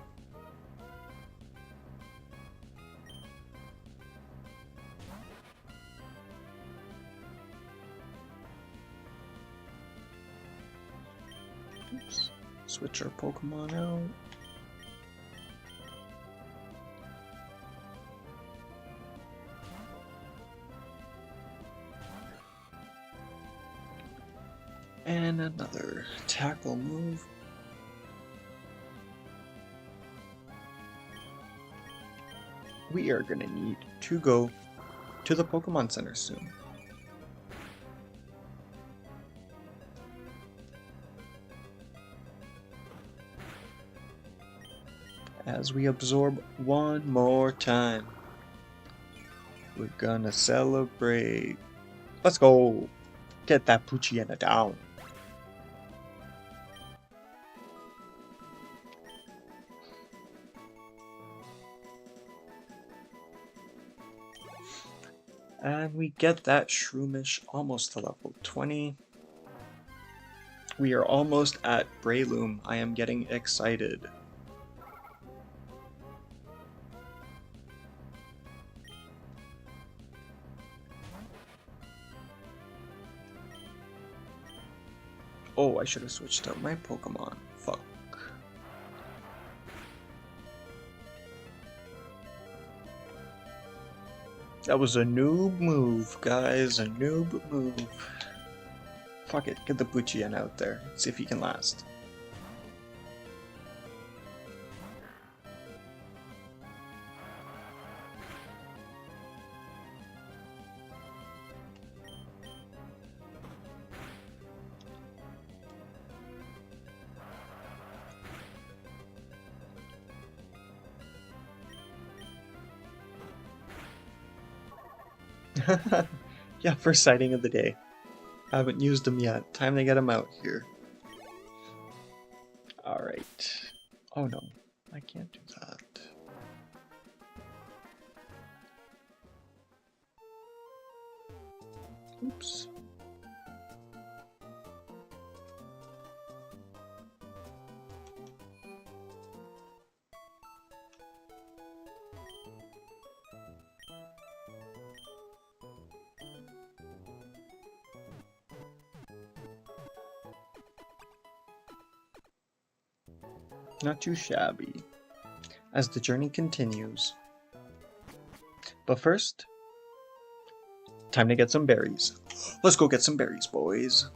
Oops. Switch our Pokemon out. And another tackle move. We are gonna need to go to the Pokemon Center soon. As we absorb one more time, we're gonna celebrate. Let's go! Get that Poochyena down. And we get that Shroomish almost to level 20. We are almost at Breloom. I am getting excited. Oh, I should have switched out my Pokemon. Fuck. That was a noob move, guys. A noob move. Fuck it. Get the Buchian out there. See if he can last. Yeah, first sighting of the day. I haven't used them yet. Time to get them out here. Alright. Oh no, I can't do that. Oops. Not too shabby, as the journey continues. But first, time to get some berries. Let's go get some berries, boys.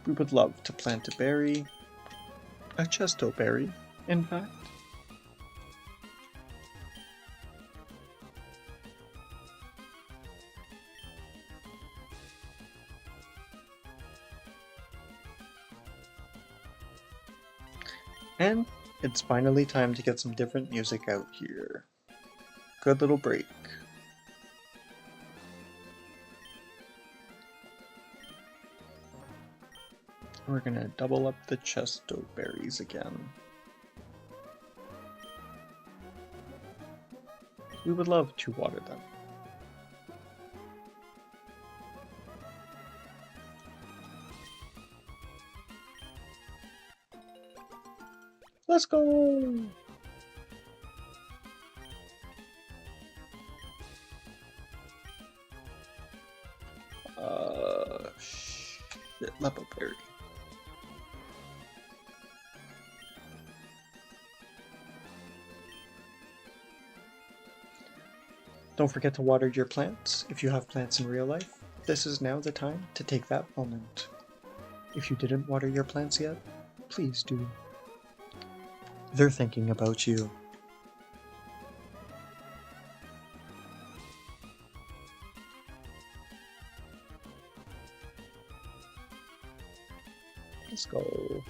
We would love to plant a berry, a chesto berry, in fact. And it's finally time to get some different music out here. Good little break. We're gonna double up the chesto berries again. We would love to water them. Let's go! Shit, Leppo berry. Don't forget to water your plants if you have plants in real life. This is now the time to take that moment. If you didn't water your plants yet, please do. They're thinking about you. Let's go.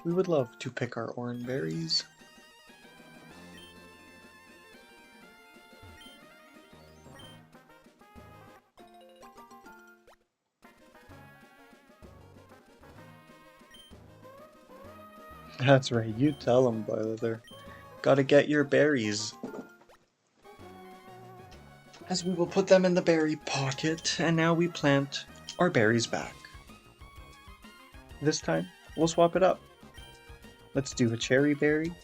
We would love to pick our orange berries. That's right, you tell them, brother. Gotta get your berries. As we will put them in the berry pocket, and now we plant our berries back. This time, we'll swap it up. Let's do a cherry berry.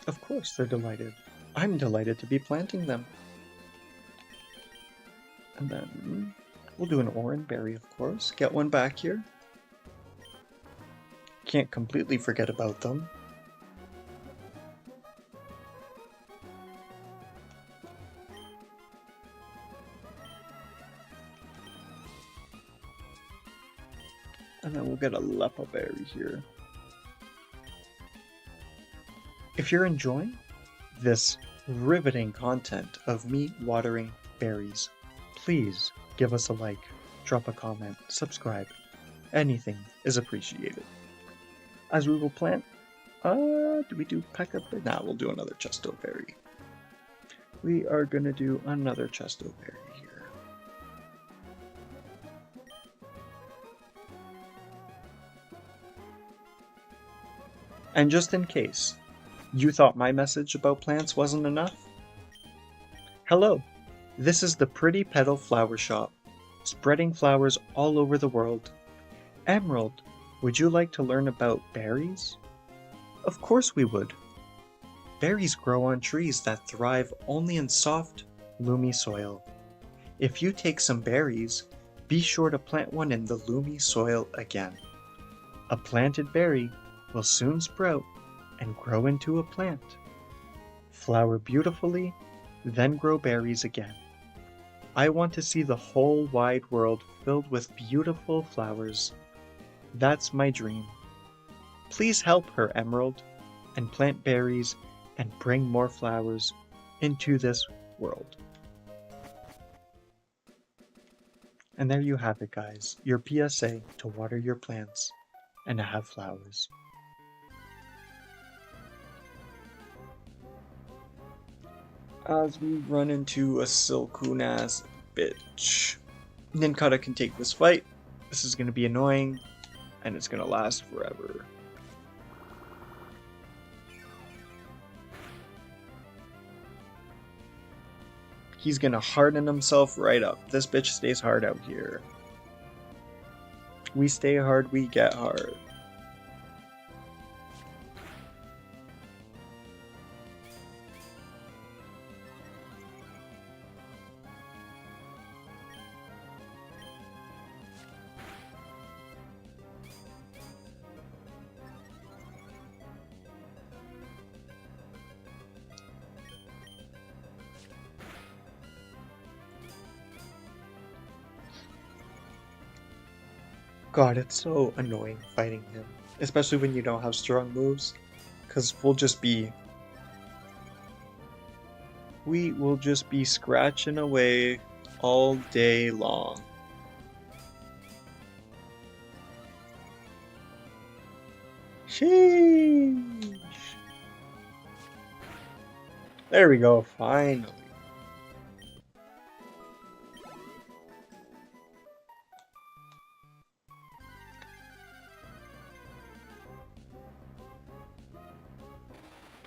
Of course they're delighted. I'm delighted to be planting them. And then we'll do an orange berry, of course. Get one back here. Can't completely forget about them. And then we'll get a Leppo berry here. If you're enjoying this riveting content of me watering berries, please give us a like, drop a comment, subscribe. Anything is appreciated. As we will plant Do we do Pekka? Nah, we'll do another Chesto Berry. We are gonna do another Chesto Berry here. And just in case you thought my message about plants wasn't enough, hello, this is the Pretty Petal Flower Shop, spreading flowers all over the world. Emerald, would you like to learn about berries? Of course we would. Berries grow on trees that thrive only in soft, loomy soil. If you take some berries, be sure to plant one in the loomy soil again. A planted berry will soon sprout and grow into a plant. Flower beautifully, then grow berries again. I want to see the whole wide world filled with beautiful flowers. That's my dream. Please help her, Emerald, and plant berries and bring more flowers into this world. And there you have it, guys, your PSA to water your plants and to have flowers. As we run into a Silcoon ass bitch. Nincada can take this fight. This is going to be annoying, and it's going to last forever. He's going to harden himself right up. This bitch stays hard out here. We stay hard, we get hard. God, it's so annoying fighting him. Especially when you don't have strong moves. Because we will just be scratching away all day long. Sheesh. There we go, finally.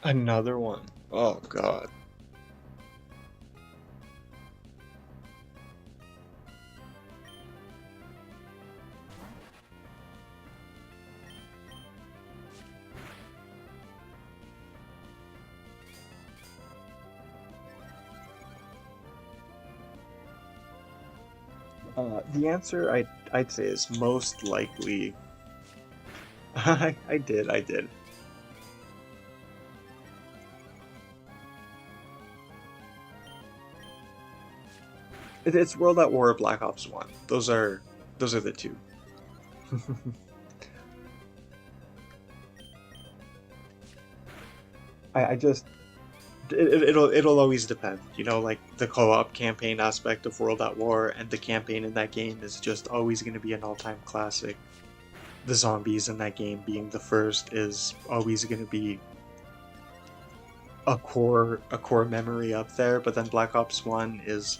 Another one. Oh god. The answer I'd say is most likely. I did. It's World at War or Black Ops 1. Those are the two. I just it'll always depend, you know, like the co-op campaign aspect of World at War and the campaign in that game is just always going to be an all-time classic. The zombies in that game being the first is always going to be a core memory up there, but then Black Ops 1 is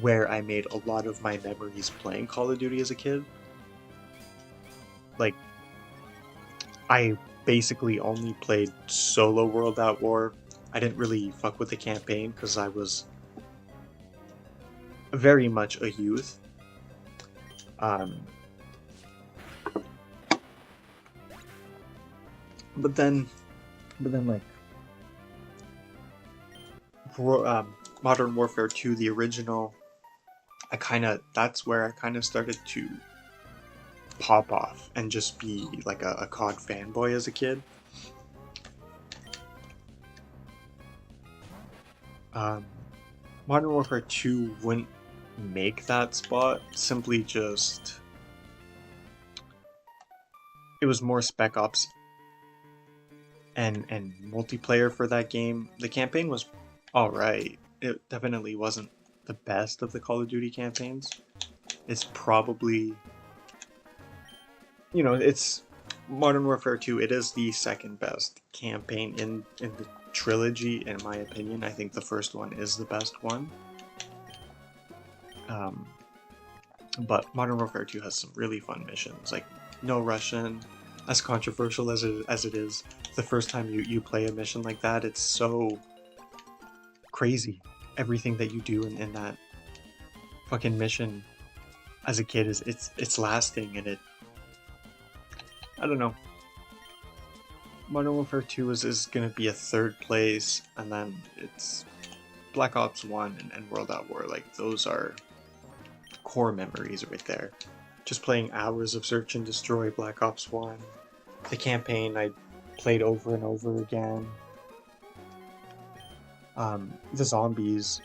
where I made a lot of my memories playing Call of Duty as a kid. Like, I basically only played solo World at War. I didn't really fuck with the campaign because I was very much a youth. But then like Modern Warfare 2, the original, that's where I kind of started to pop off and just be like a COD fanboy as a kid. Modern Warfare 2 wouldn't make that spot, simply just it was more Spec Ops and multiplayer for that game. The campaign was alright. It definitely wasn't the best of the Call of Duty campaigns. It's probably, you know, it's Modern Warfare 2, it is the second best campaign in the trilogy, in my opinion. I think the first one is the best one. But Modern Warfare 2 has some really fun missions, like No Russian. As controversial as it is, the first time you play a mission like that, it's so crazy. Everything that you do in that fucking mission as a kid it's lasting, and I don't know. Modern Warfare 2 is gonna be a third place, and then it's Black Ops 1 and World at War. Like, those are core memories right there. Just playing hours of Search and Destroy, Black Ops 1. The campaign I played over and over again. The zombies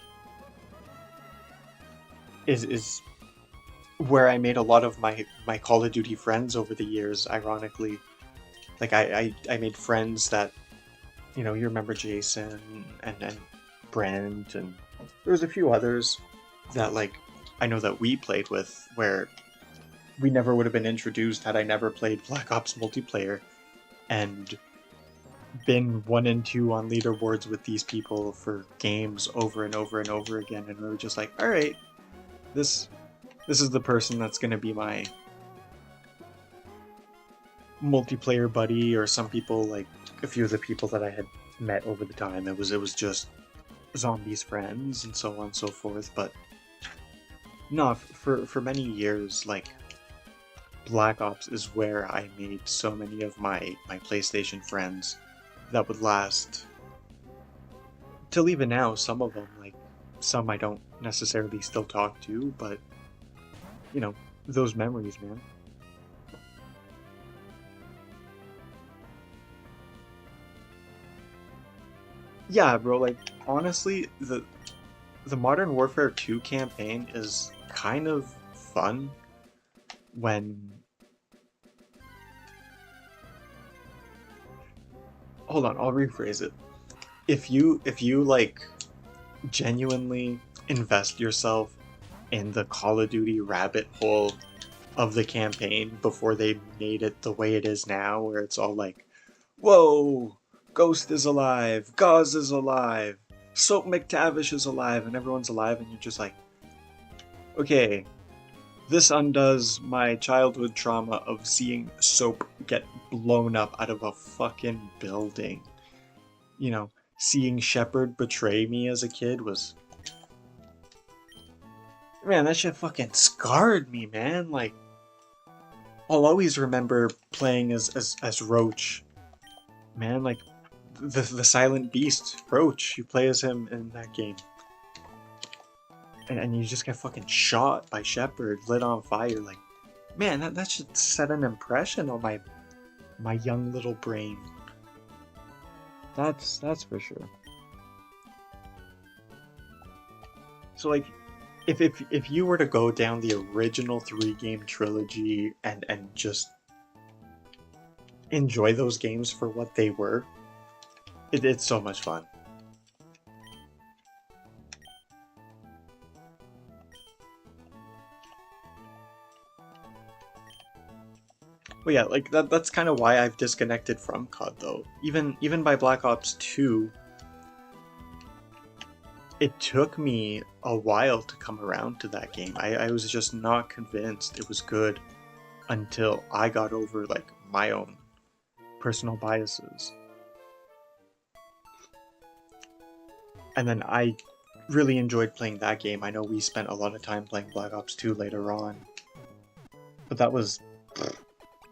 is where I made a lot of my Call of Duty friends over the years, ironically. Like, I made friends that, you remember Jason and Brent, and there was a few others that, like, I know that we played with, where we never would have been introduced had I never played Black Ops multiplayer and been 1 and 2 on leaderboards with these people for games over and over and over again, and we were just like, alright, this is the person that's gonna be my multiplayer buddy. Or some people, like a few of the people that I had met over the time, it was just zombies friends and so on and so forth. But no, for many years, like, Black Ops is where I made so many of my PlayStation friends that would last till even now. Some of them, like, some I don't necessarily still talk to, but those memories, man. Yeah, bro, like, honestly, the Modern Warfare 2 campaign is kind of fun when... Hold on, I'll rephrase it. If you like genuinely invest yourself in the Call of Duty rabbit hole of the campaign before they made it the way it is now, where it's all like, whoa, Ghost is alive, Gauze is alive, Soap McTavish is alive, and everyone's alive, and you're just like, okay, this undoes my childhood trauma of seeing Soap get blown up out of a fucking building. Seeing Shepard betray me as a kid was... Man, that shit fucking scarred me, man. Like, I'll always remember playing as Roach. Man, like, the silent beast, Roach. You play as him in that game. And you just get fucking shot by Shepard, lit on fire. Like, man, that should set an impression on my young little brain. That's for sure. So, like, if you were to go down the original 3-game trilogy and just enjoy those games for what they were, it's so much fun. Well, yeah, like, that's kind of why I've disconnected from COD, though. Even by Black Ops 2, it took me a while to come around to that game. I was just not convinced it was good until I got over, like, my own personal biases. And then I really enjoyed playing that game. I know we spent a lot of time playing Black Ops 2 later on, but that was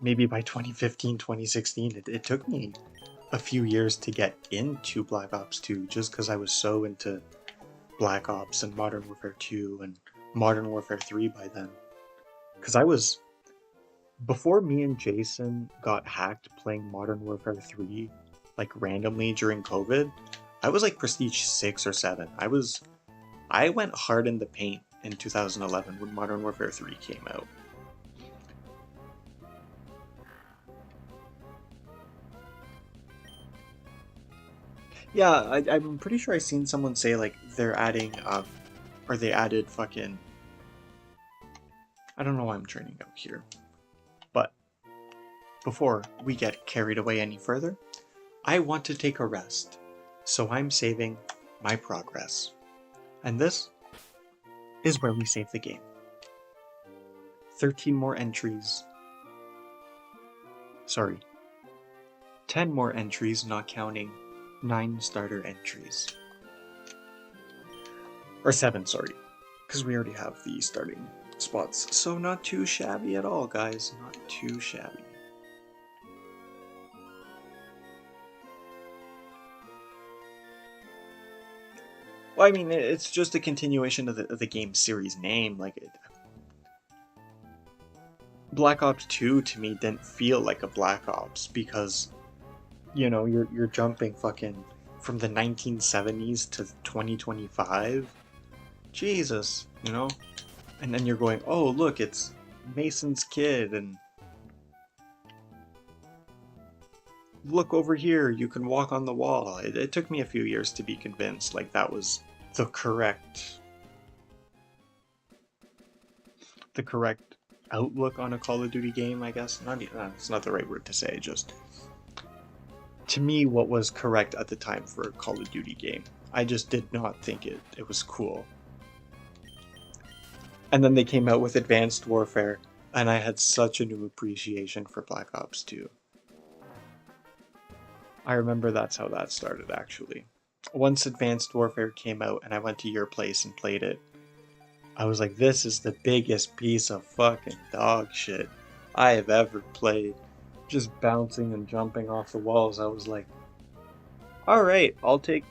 maybe by 2015, 2016. It took me a few years to get into Black Ops 2 just because I was so into Black Ops and Modern Warfare 2 and Modern Warfare 3 by then. Because before me and Jason got hacked playing Modern Warfare 3, like, randomly during COVID, I was like Prestige 6 or 7. I went hard in the paint in 2011 when Modern Warfare 3 came out. Yeah, I'm pretty sure I seen someone say, like, they're adding, or they added fucking... I don't know why I'm turning out here, but before we get carried away any further, I want to take a rest, so I'm saving my progress. And this is where we save the game. 13 more entries. Sorry. 10 more entries, not counting 9 starter entries. Or 7, sorry. Because we already have the starting spots. So not too shabby at all, guys. Not too shabby. Well, I mean, it's just a continuation of the game series name. Like, Black Ops 2 to me didn't feel like a Black Ops because, you know, you're jumping fucking from the 1970s to 2025. Jesus, you know? And then you're going, oh, look, it's Mason's kid, and look over here, you can walk on the wall. It took me a few years to be convinced, like, that was the correct outlook on a Call of Duty game, I guess. It's not the right word to say, just to me what was correct at the time for a Call of Duty game. I just did not think it was cool. And then they came out with Advanced Warfare, and I had such a new appreciation for Black Ops 2. I remember that's how that started, actually. Once Advanced Warfare came out and I went to your place and played it, I was like, this is the biggest piece of fucking dog shit I have ever played. Just bouncing and jumping off the walls. I was like, alright, I'll take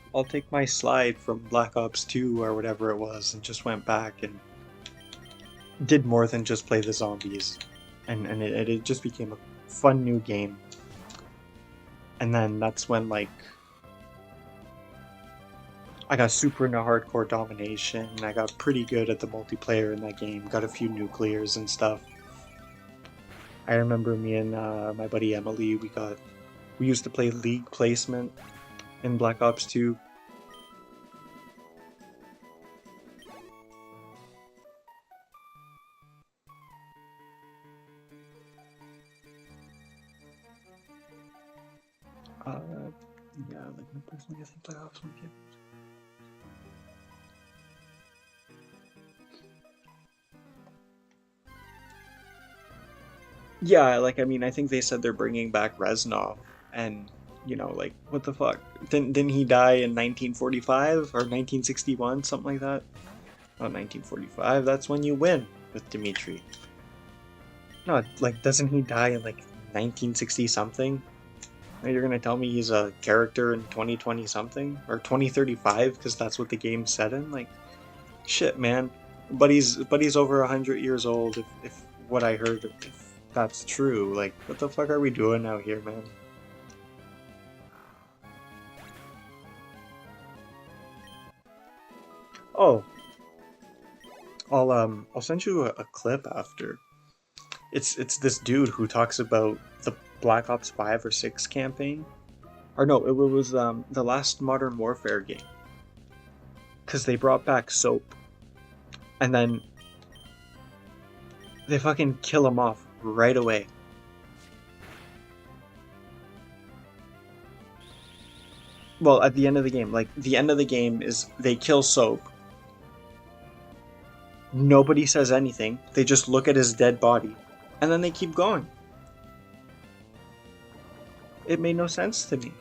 my slide from Black Ops 2 or whatever it was, and just went back and did more than just play the zombies. And it just became a fun new game. And then that's when, like, I got super into hardcore domination. I got pretty good at the multiplayer in that game. Got a few nuclears and stuff. I remember me and my buddy Emily, we used to play League Placement in Black Ops 2. Yeah, like my personal guess in Black Ops 1 game. Yeah, like, I mean, I think they said they're bringing back Reznov, and, you know, like, what the fuck? Didn't he die in 1945 or 1961, something like that? Oh, 1945, that's when you win with Dimitri. No, like, doesn't he die in, like, 1960 something? You're gonna tell me he's a character in 2020 something? Or 2035, because that's what the game's set in? Like, shit, man. But he's over 100 years old, if what I heard, if that's true. Like, what the fuck are we doing out here, man? Oh, I'll send you a clip after. It's this dude who talks about the Black Ops 5 or 6 campaign. Or no, it was the last Modern Warfare game. Because they brought back Soap. And then they fucking kill him off right away. Well, at the end of the game, like, the end of the game is they kill Soap. Nobody says anything. They just look at his dead body. And then they keep going. It made no sense to me.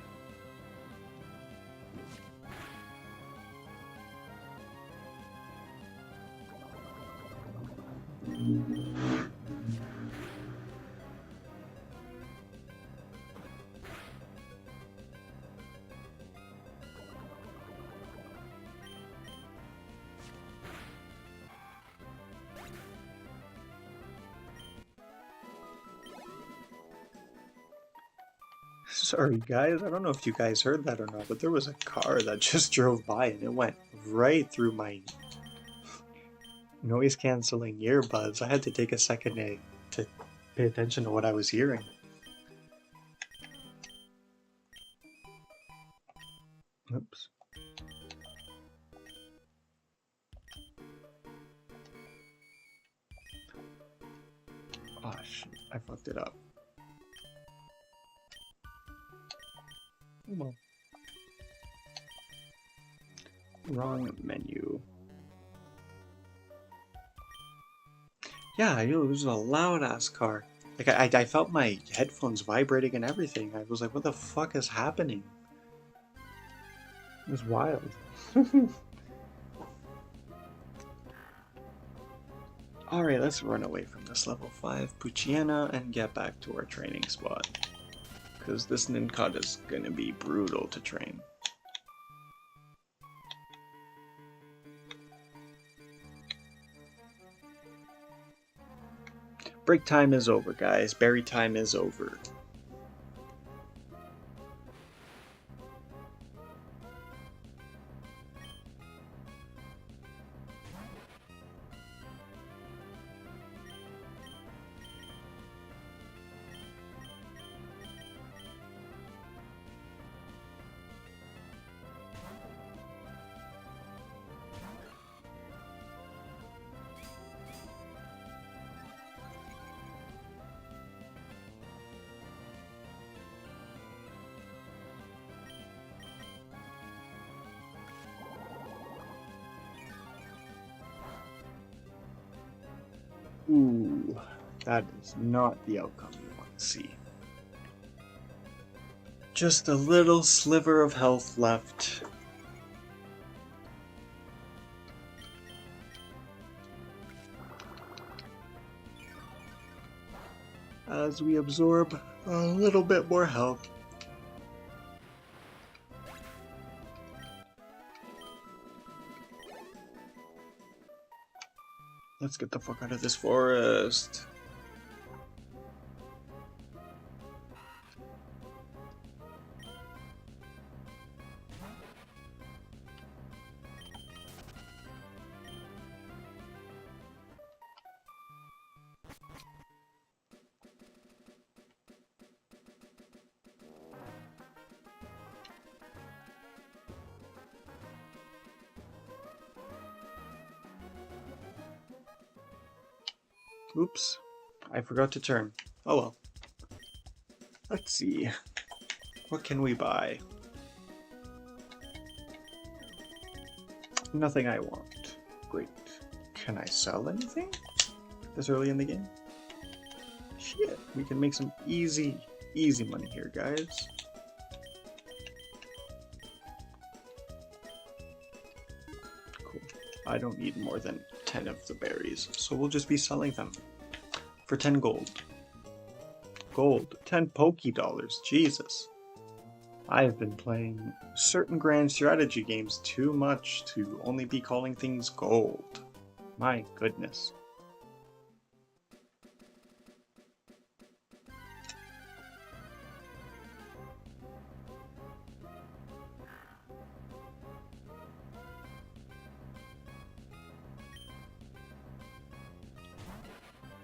Sorry, guys. I don't know if you guys heard that or not, but there was a car that just drove by and it went right through my noise canceling earbuds. I had to take a second to pay attention to what I was hearing. Oops. Oh shit, I fucked it up. Well, wrong menu. Yeah, it was a loud ass car. Like I felt my headphones vibrating and everything. I was like, what the fuck is happening? It was wild. Alright, let's run away from this level 5 Poochyena and get back to our training spot. Because this Nincada is gonna be brutal to train. Break time is over, guys. Berry time is over. Ooh, that is not the outcome you want to see. Just a little sliver of health left. As we absorb a little bit more health. Let's get the fuck out of this forest. Oops, I forgot to turn. Oh well. Let's see. What can we buy? Nothing I want. Great. Can I sell anything this early in the game? Shit, we can make some easy money here, guys. Cool. I don't need more than 10 of the berries, so we'll just be selling them for 10 gold. Gold, 10 Poke Dollars, Jesus. I have been playing certain grand strategy games too much to only be calling things gold. My goodness.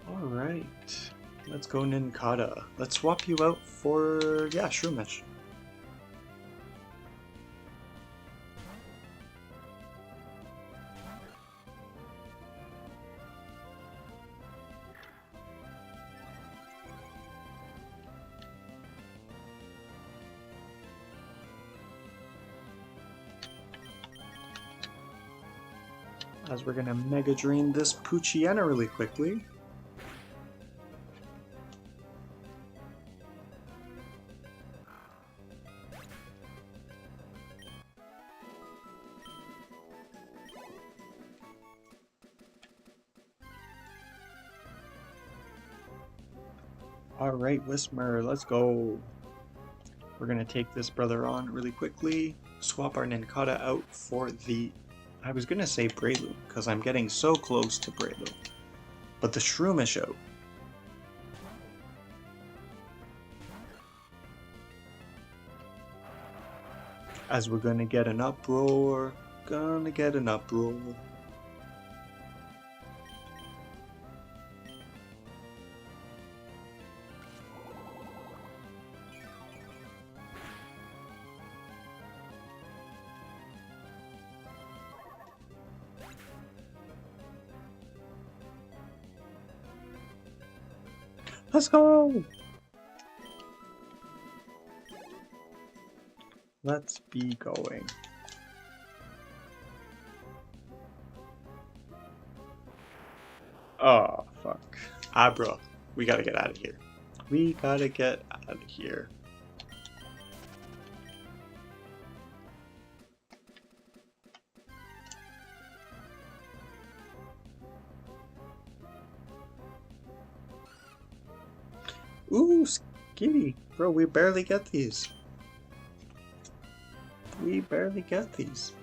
Alright, let's go Nincada. Let's swap you out for, yeah, Shroomish. As we're gonna Mega Drain this Poochyena really quickly. Alright, Whismur, let's go. We're gonna take this brother on really quickly, swap our Nincada out for the... I was gonna say Breloom, because I'm getting so close to Breloom. But the Shroomish out. As we're gonna get an Uproar. Gonna get an Uproar. Let's go! Let's be going. Oh, fuck. Abra, we gotta get out of here. We gotta get out of here. Ooh, Skitty. Bro, we barely get these. We barely get these.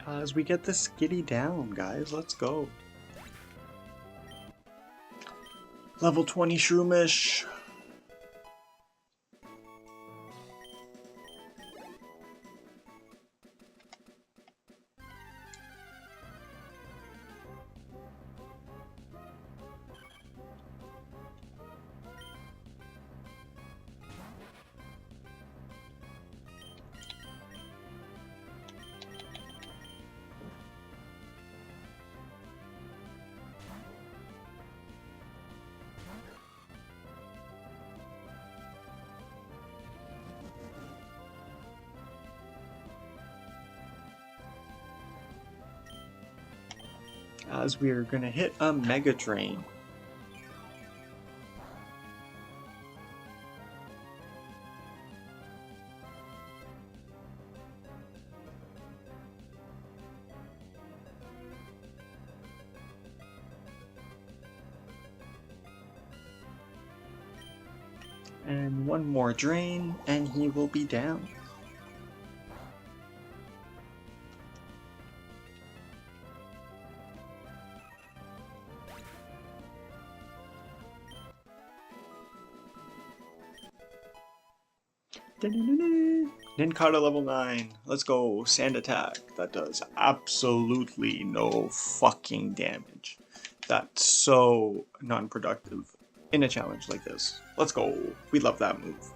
As we get the Skitty down, guys, let's go. Level 20 Shroomish. As we are gonna hit a Mega Drain. And one more drain, and he will be down. Nincada level 9. Let's go. Sand attack. That does absolutely no fucking damage. That's so non-productive in a challenge like this. Let's go. We love that move.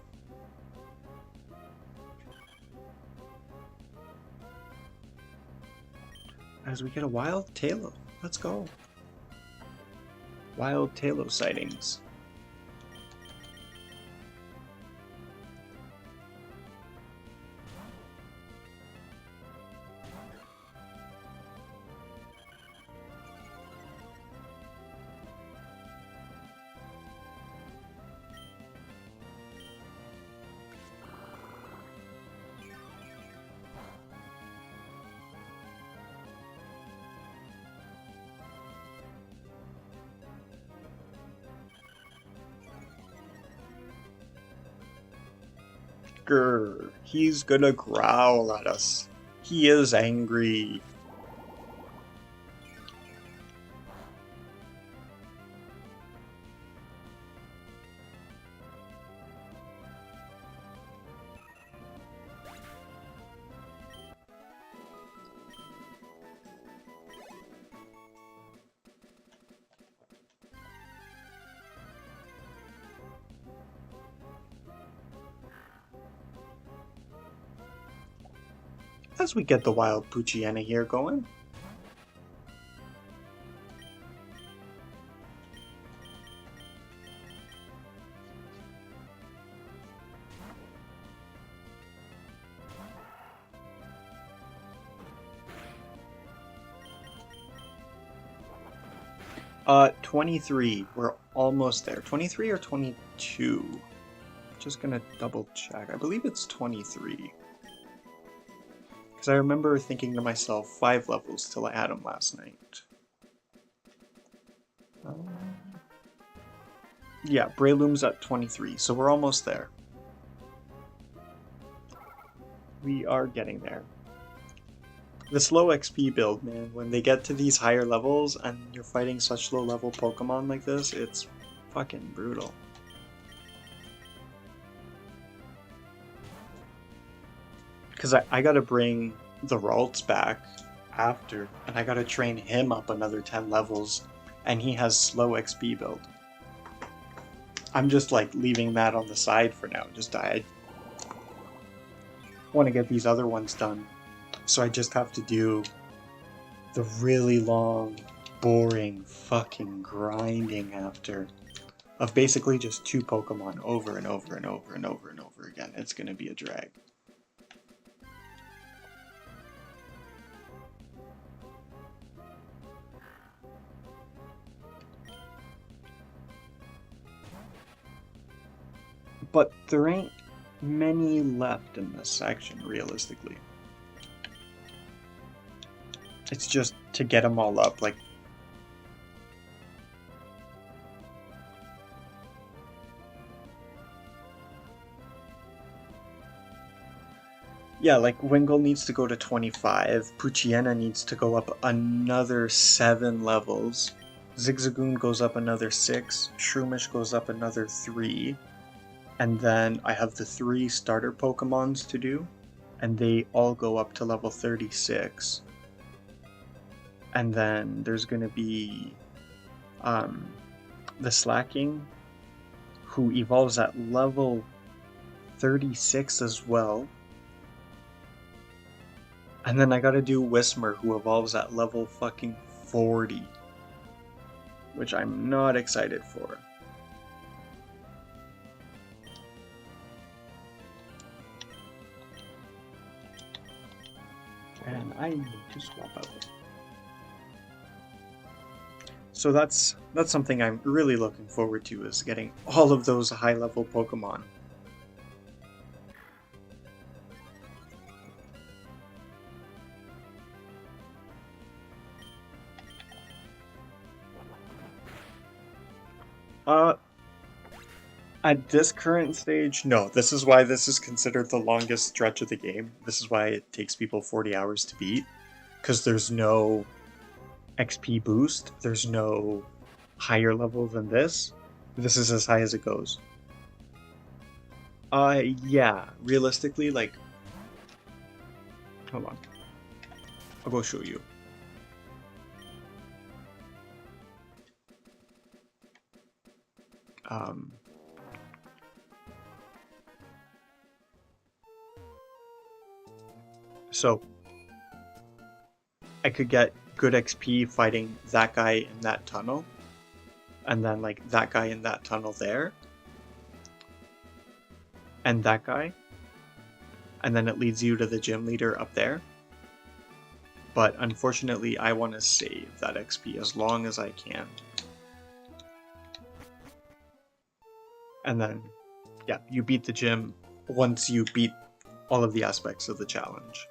As we get a Wild Tailo. Let's go. Wild Tailo sightings. Grr, he's gonna growl at us. He is angry. As we get the Wild Poochyena here going. Uh, 23. We're almost there. 23 or 22? Just gonna double check. I believe it's 23. Because I remember thinking to myself, 5 levels till I had him last night. Yeah, Breloom's at 23, so we're almost there. We are getting there. The slow XP build, man, when they get to these higher levels and you're fighting such low level Pokemon like this, it's fucking brutal. Because I gotta bring the Ralts back after, and I gotta train him up another 10 levels, and he has slow XP build. I'm just like leaving that on the side for now. I want to get these other ones done. So I just have to do the really long, boring, fucking grinding after of basically just 2 Pokemon over and over and over and over and over again. It's gonna be a drag. But there ain't many left in this section, realistically. It's just to get them all up, like... Yeah, like Wingull needs to go to 25, Poochyena needs to go up another 7 levels, Zigzagoon goes up another 6, Shroomish goes up another 3, and then I have the 3 starter Pokemons to do, and they all go up to level 36. And then there's gonna be the Slacking, who evolves at level 36 as well. And then I gotta do Whismur, who evolves at level fucking 40. Which I'm not excited for. And I need to swap out. So that's something I'm really looking forward to, is getting all of those high-level Pokemon. At this current stage, no. This is why this is considered the longest stretch of the game. This is why it takes people 40 hours to beat. Because there's no XP boost. There's no higher level than this. This is as high as it goes. Yeah. Realistically, like... Hold on. I'll go show you. So, I could get good XP fighting that guy in that tunnel, and then like that guy in that tunnel there, and that guy, and then it leads you to the gym leader up there. But unfortunately, I want to save that XP as long as I can. And then, yeah, you beat the gym once you beat all of the aspects of the challenge.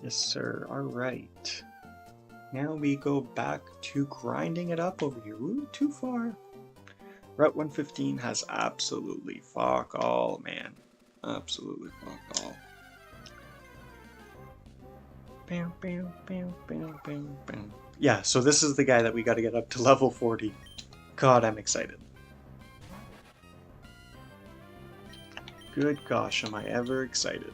Yes, sir. Alright. Now we go back to grinding it up over here. Ooh, too far. Route 115 has absolutely fuck all, man. Absolutely fuck all. Bam, bam, bam, bam, bam, bam. Yeah, so this is the guy that we gotta get up to level 40. God, I'm excited. Good gosh, am I ever excited.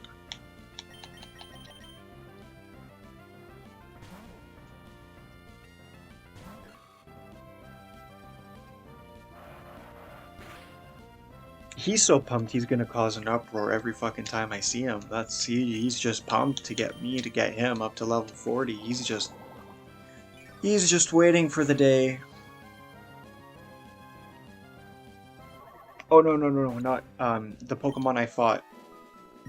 He's so pumped he's gonna cause an uproar every fucking time I see him. He's just pumped to get me to get him up to level 40. He's just waiting for the day. Oh no, not the Pokemon I fought,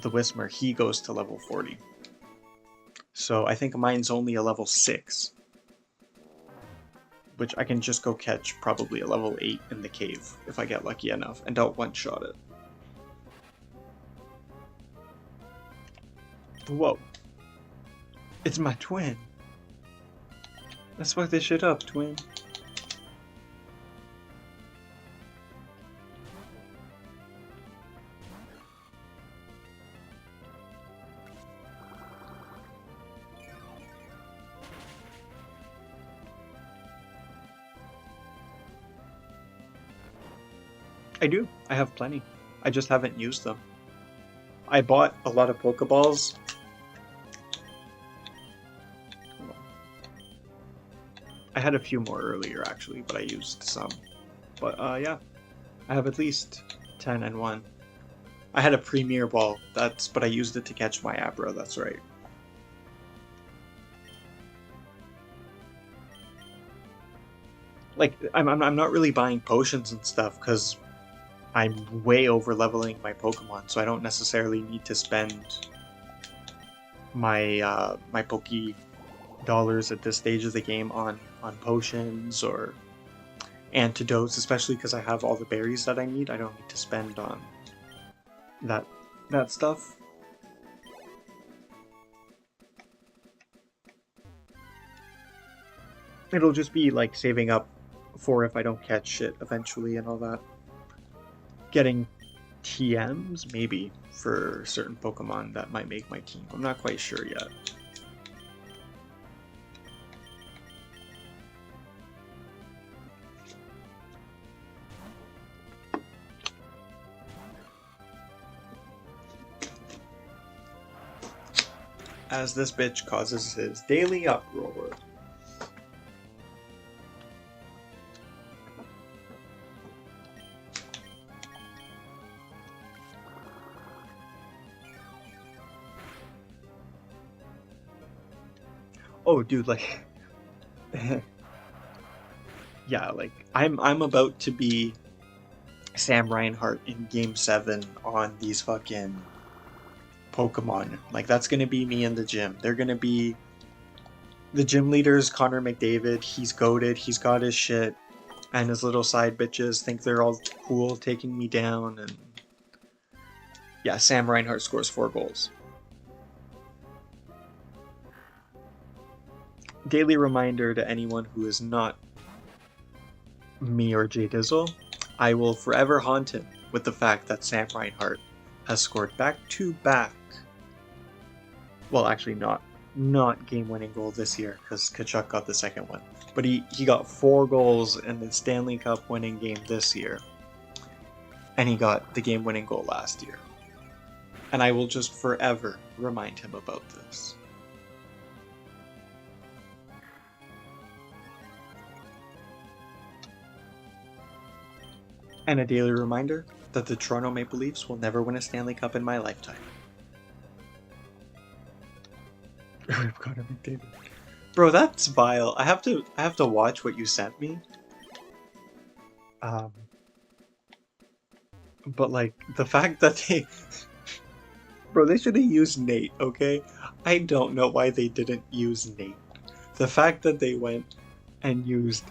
the Whismur, he goes to level 40. So I think mine's only a level 6. Which I can just go catch probably a level 8 in the cave if I get lucky enough and don't one-shot it. Whoa. It's my twin. Let's fuck this shit up, twin. I do. I have plenty. I just haven't used them. I bought a lot of Pokeballs. I had a few more earlier actually, but I used some. But yeah, I have at least 10 and 1. I had a Premier Ball, but I used it to catch my Abra, that's right. Like, I'm not really buying potions and stuff, because I'm way over leveling my Pokemon, so I don't necessarily need to spend my my Poke dollars at this stage of the game on potions or antidotes, especially because I have all the berries that I need. I don't need to spend on that stuff. It'll just be like saving up for if I don't catch shit eventually and all that. Getting TMs, maybe, for certain Pokemon that might make my team. I'm not quite sure yet. As this bitch causes his daily uproar. Oh, dude, like, yeah, like I'm about to be Sam Reinhart in Game 7 on these fucking Pokemon. Like, that's gonna be me in the gym. They're gonna be the gym leaders. Connor McDavid. He's goated. He's got his shit, and his little side bitches think they're all cool, taking me down. And yeah, Sam Reinhart scores 4 goals. Daily reminder to anyone who is not me or Jay Dizzle, I will forever haunt him with the fact that Sam Reinhart has scored back-to-back. Well, actually not game-winning goal this year, because Tkachuk got the second one. But he got 4 goals in the Stanley Cup winning game this year. And he got the game-winning goal last year. And I will just forever remind him about this. And a daily reminder that the Toronto Maple Leafs will never win a Stanley Cup in my lifetime. I've got to be David. Bro, that's vile. I have to watch what you sent me. But like the fact that they bro, they should have used Nate, okay? I don't know why they didn't use Nate. The fact that they went and used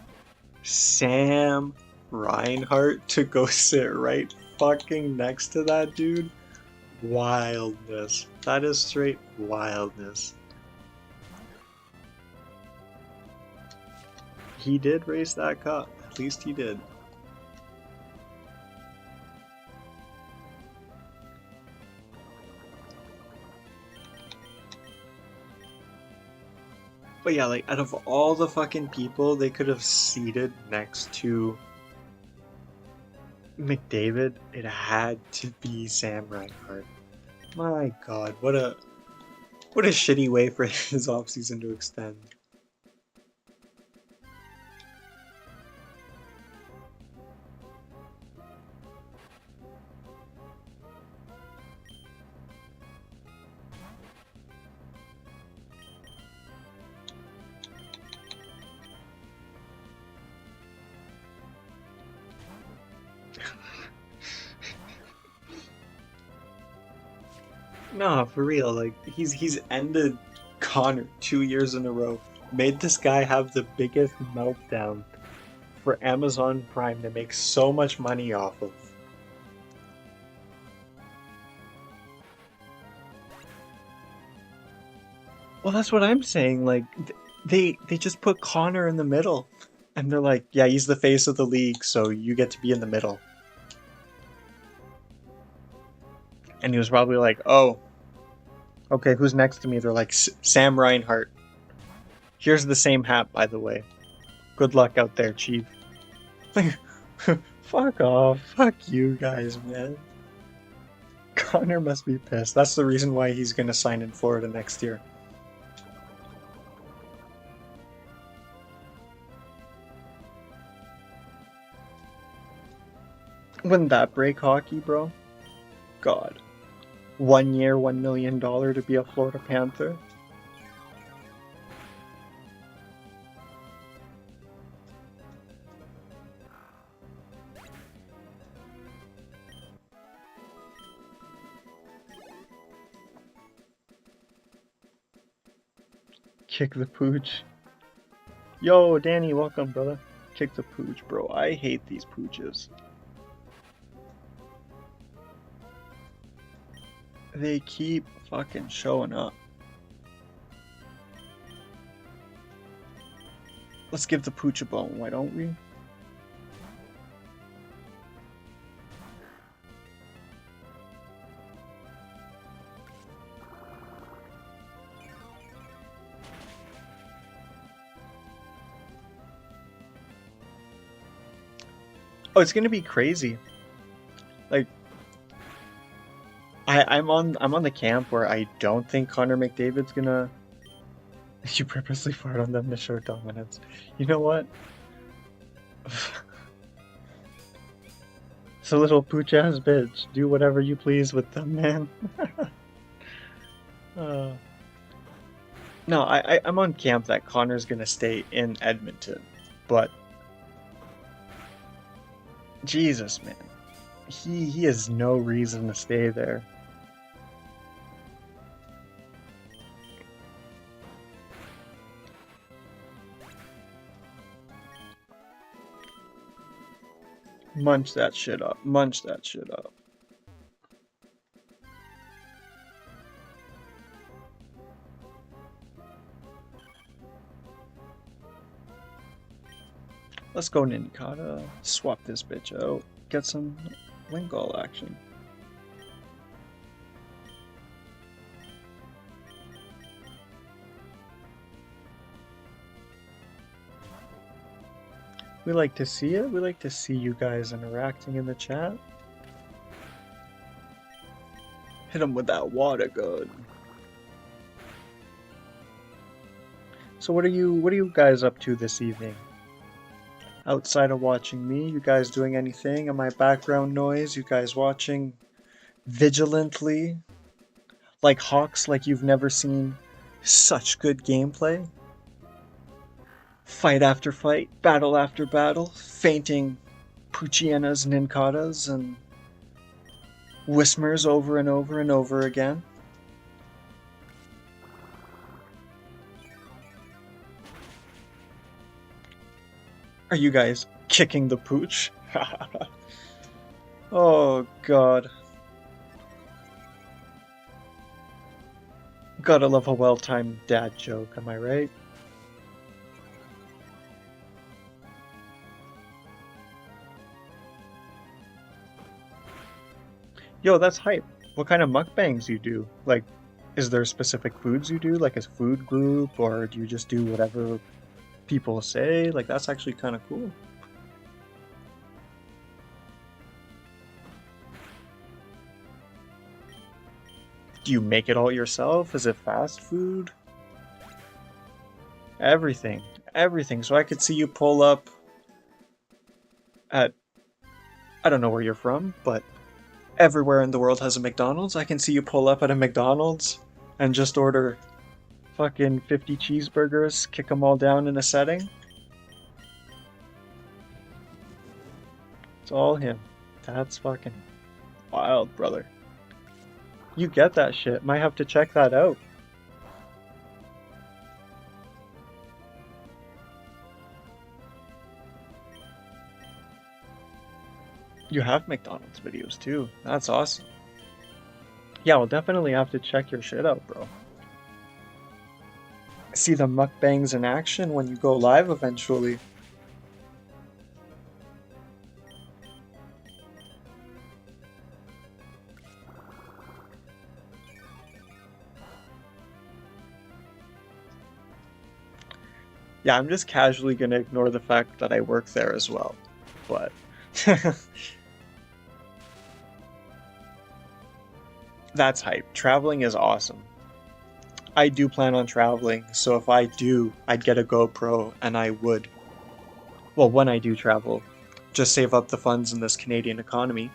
Sam Reinhart to go sit right fucking next to that dude. Wildness. That is straight wildness. He did raise that cup. At least he did. But yeah, like, out of all the fucking people they could have seated next to McDavid, it had to be Sam Reinhart. My god, what a shitty way for his offseason to extend. No, for real. Like he's ended Connor 2 years in a row. Made this guy have the biggest meltdown for Amazon Prime to make so much money off of. Well, that's what I'm saying. Like they just put Connor in the middle, and they're like, yeah, he's the face of the league, so you get to be in the middle. And he was probably like, oh, okay, who's next to me? They're like, Sam Reinhart. Here's the same hat, by the way. Good luck out there, Chief. Fuck off. Fuck you guys, man. Connor must be pissed. That's the reason why he's going to sign in Florida next year. Wouldn't that break hockey, bro? God. 1 year, $1 million to be a Florida Panther? Kick the pooch. Yo, Danny, welcome, brother. Kick the pooch, bro. I hate these pooches. They keep fucking showing up. Let's give the pooch a bone, why don't we? Oh, it's gonna be crazy. Like, I'm on the camp where I don't think Connor McDavid's gonna. You purposely fart on them to show dominance. You know what? It's a little pooch ass bitch. Do whatever you please with them, man. uh, no, I'm on camp that Connor's gonna stay in Edmonton, but Jesus, man, he has no reason to stay there. Munch that shit up. Munch that shit up. Let's go Ninkata. Swap this bitch out. Get some wing goal action. We like to see it. We like to see you guys interacting in the chat. Hit him with that water gun. So what are you guys up to this evening? Outside of watching me, you guys doing anything? Am I background noise? You guys watching vigilantly? Like hawks, like you've never seen such good gameplay? Fight after fight, battle after battle, fainting Puchienas and Ninkatas and Whismers over and over and over again. Are you guys kicking the pooch? Oh god. Gotta love a well-timed dad joke, am I right? Yo, that's hype. What kind of mukbangs you do? Like, is there specific foods you do, like a food group, or do you just do whatever people say? Like, that's actually kind of cool. Do you make it all yourself? Is it fast food? Everything. Everything. So I could see you pull up at, I don't know where you're from, but everywhere in the world has a McDonald's. I can see you pull up at a McDonald's and just order fucking 50 cheeseburgers, kick them all down in a setting. It's all him. That's fucking wild, brother. You get that shit. Might have to check that out. You have McDonald's videos too. That's awesome. Yeah, we'll definitely have to check your shit out, bro. See the mukbangs in action when you go live eventually. Yeah, I'm just casually gonna ignore the fact that I work there as well. But that's hype. Traveling is awesome. I do plan on traveling, so if I do, I'd get a GoPro and I would, well, when I do travel, just save up the funds in this Canadian economy.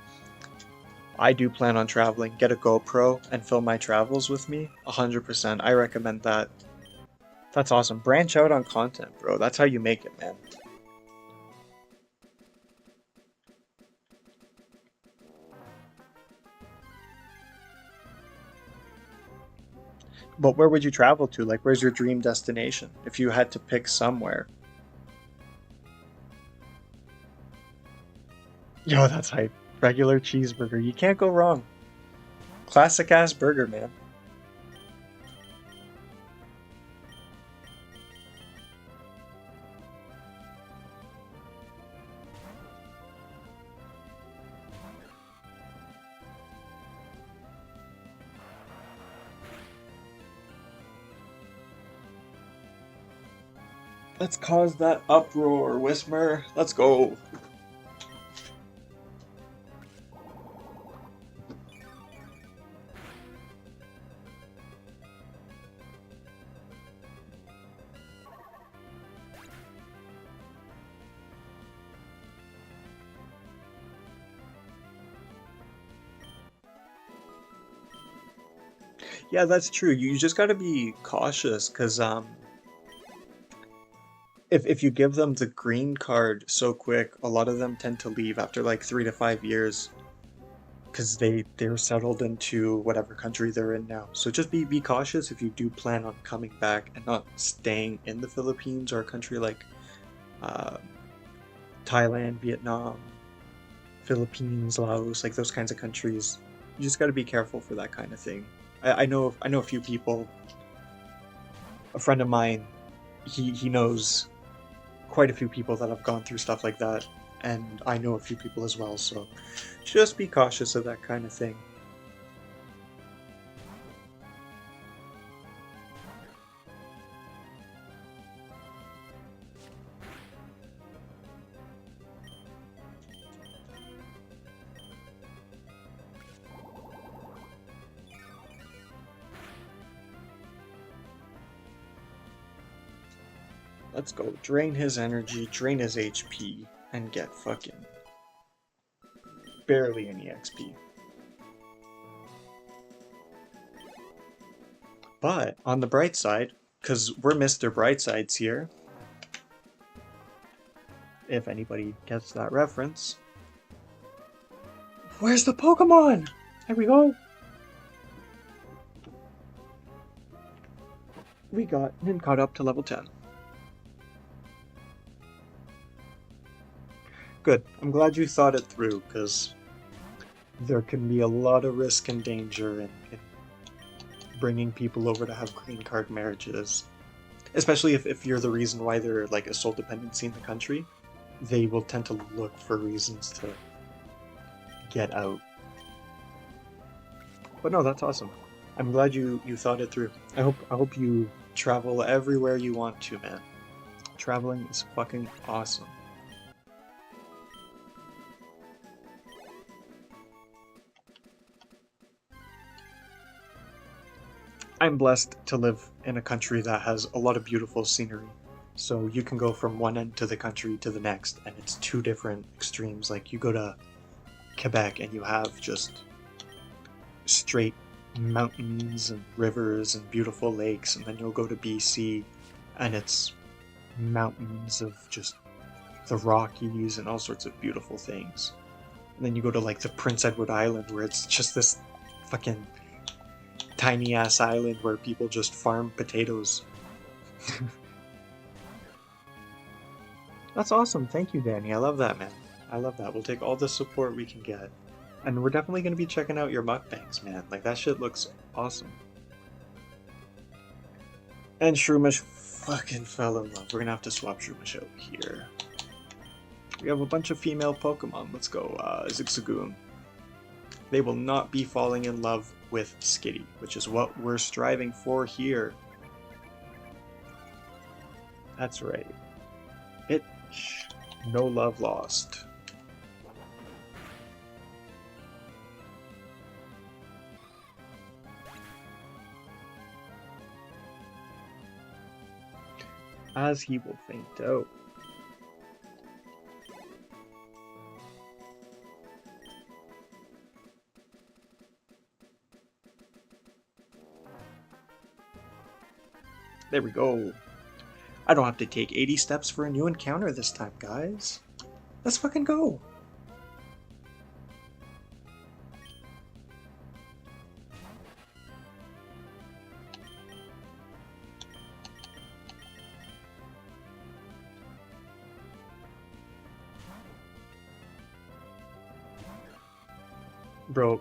I do plan on traveling, get a GoPro and film my travels with me. 100%. I recommend that. That's awesome. Branch out on content, bro. That's how you make it, man. But where would you travel to? Like, where's your dream destination if you had to pick somewhere? Yo, that's hype. Regular cheeseburger. You can't go wrong. Classic ass burger, man. Let's cause that uproar, Wismer. Let's go. Yeah, that's true. You just got to be cautious because if you give them the green card so quick, a lot of them tend to leave after like 3 to 5 years because they're settled into whatever country they're in now. So just be cautious if you do plan on coming back and not staying in the Philippines or a country like uh, Thailand, Vietnam, Philippines, Laos, like those kinds of countries. You just got to be careful for that kind of thing. I know a few people. A friend of mine, he knows quite a few people that have gone through stuff like that, and I know a few people as well. So just be cautious of that kind of thing. Let's go drain his energy, drain his HP, and get fucking barely any XP. But on the bright side, because we're Mr. Brightsides here, if anybody gets that reference, where's the Pokemon? There we go. We got him caught up to level 10. Good. I'm glad you thought it through, because there can be a lot of risk and danger in bringing people over to have green card marriages. Especially if you're the reason why they're like a sole dependency in the country, they will tend to look for reasons to get out. But no, that's awesome. I'm glad you thought it through. I hope you travel everywhere you want to, man. Traveling is fucking awesome. I'm blessed to live in a country that has a lot of beautiful scenery. So you can go from one end to the country to the next, and it's two different extremes. Like you go to Quebec and you have just straight mountains and rivers and beautiful lakes, and then you'll go to BC and it's mountains of just the Rockies and all sorts of beautiful things. And then you go to like the Prince Edward Island where it's just this fucking tiny ass island where people just farm potatoes. That's awesome. Thank you, Danny. I love that, man. I love that. We'll take all the support we can get. And we're definitely going to be checking out your mukbangs, man. Like, that shit looks awesome. And Shroomish fucking fell in love. We're going to have to swap Shroomish out here. We have a bunch of female Pokemon. Let's go, Zigzagoon. They will not be falling in love with Skitty, which is what we're striving for here. That's right. No love lost. As he will faint out. There we go. I don't have to take 80 steps for a new encounter this time, guys. Let's fucking go. Bro,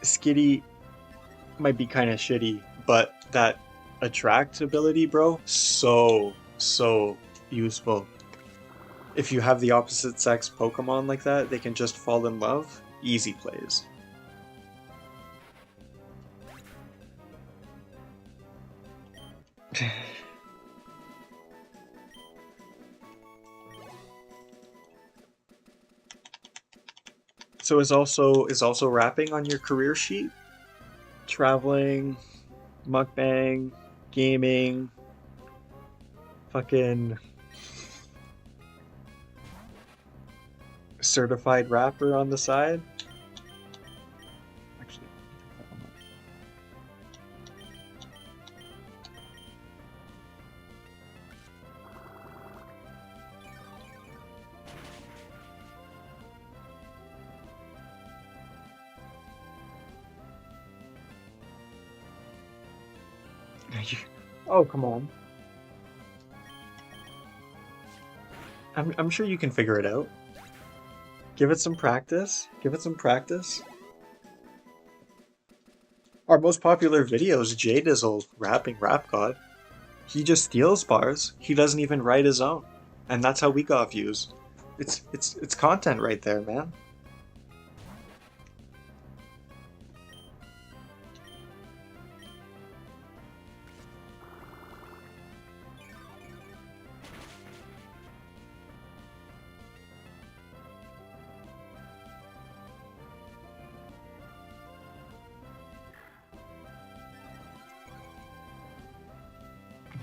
Skitty might be kind of shitty, but that attract ability, bro, so useful. If you have the opposite sex Pokemon like that, they can just fall in love. Easy plays. So is also rapping on your career sheet? Traveling, mukbang, gaming, fucking certified rapper on the side. Actually, oh, come on. I'm sure you can figure it out. Give it some practice. Give it some practice. Our most popular video is J-Dizzle rapping Rap God. He just steals bars. He doesn't even write his own. And that's how we got views. It's content right there, man.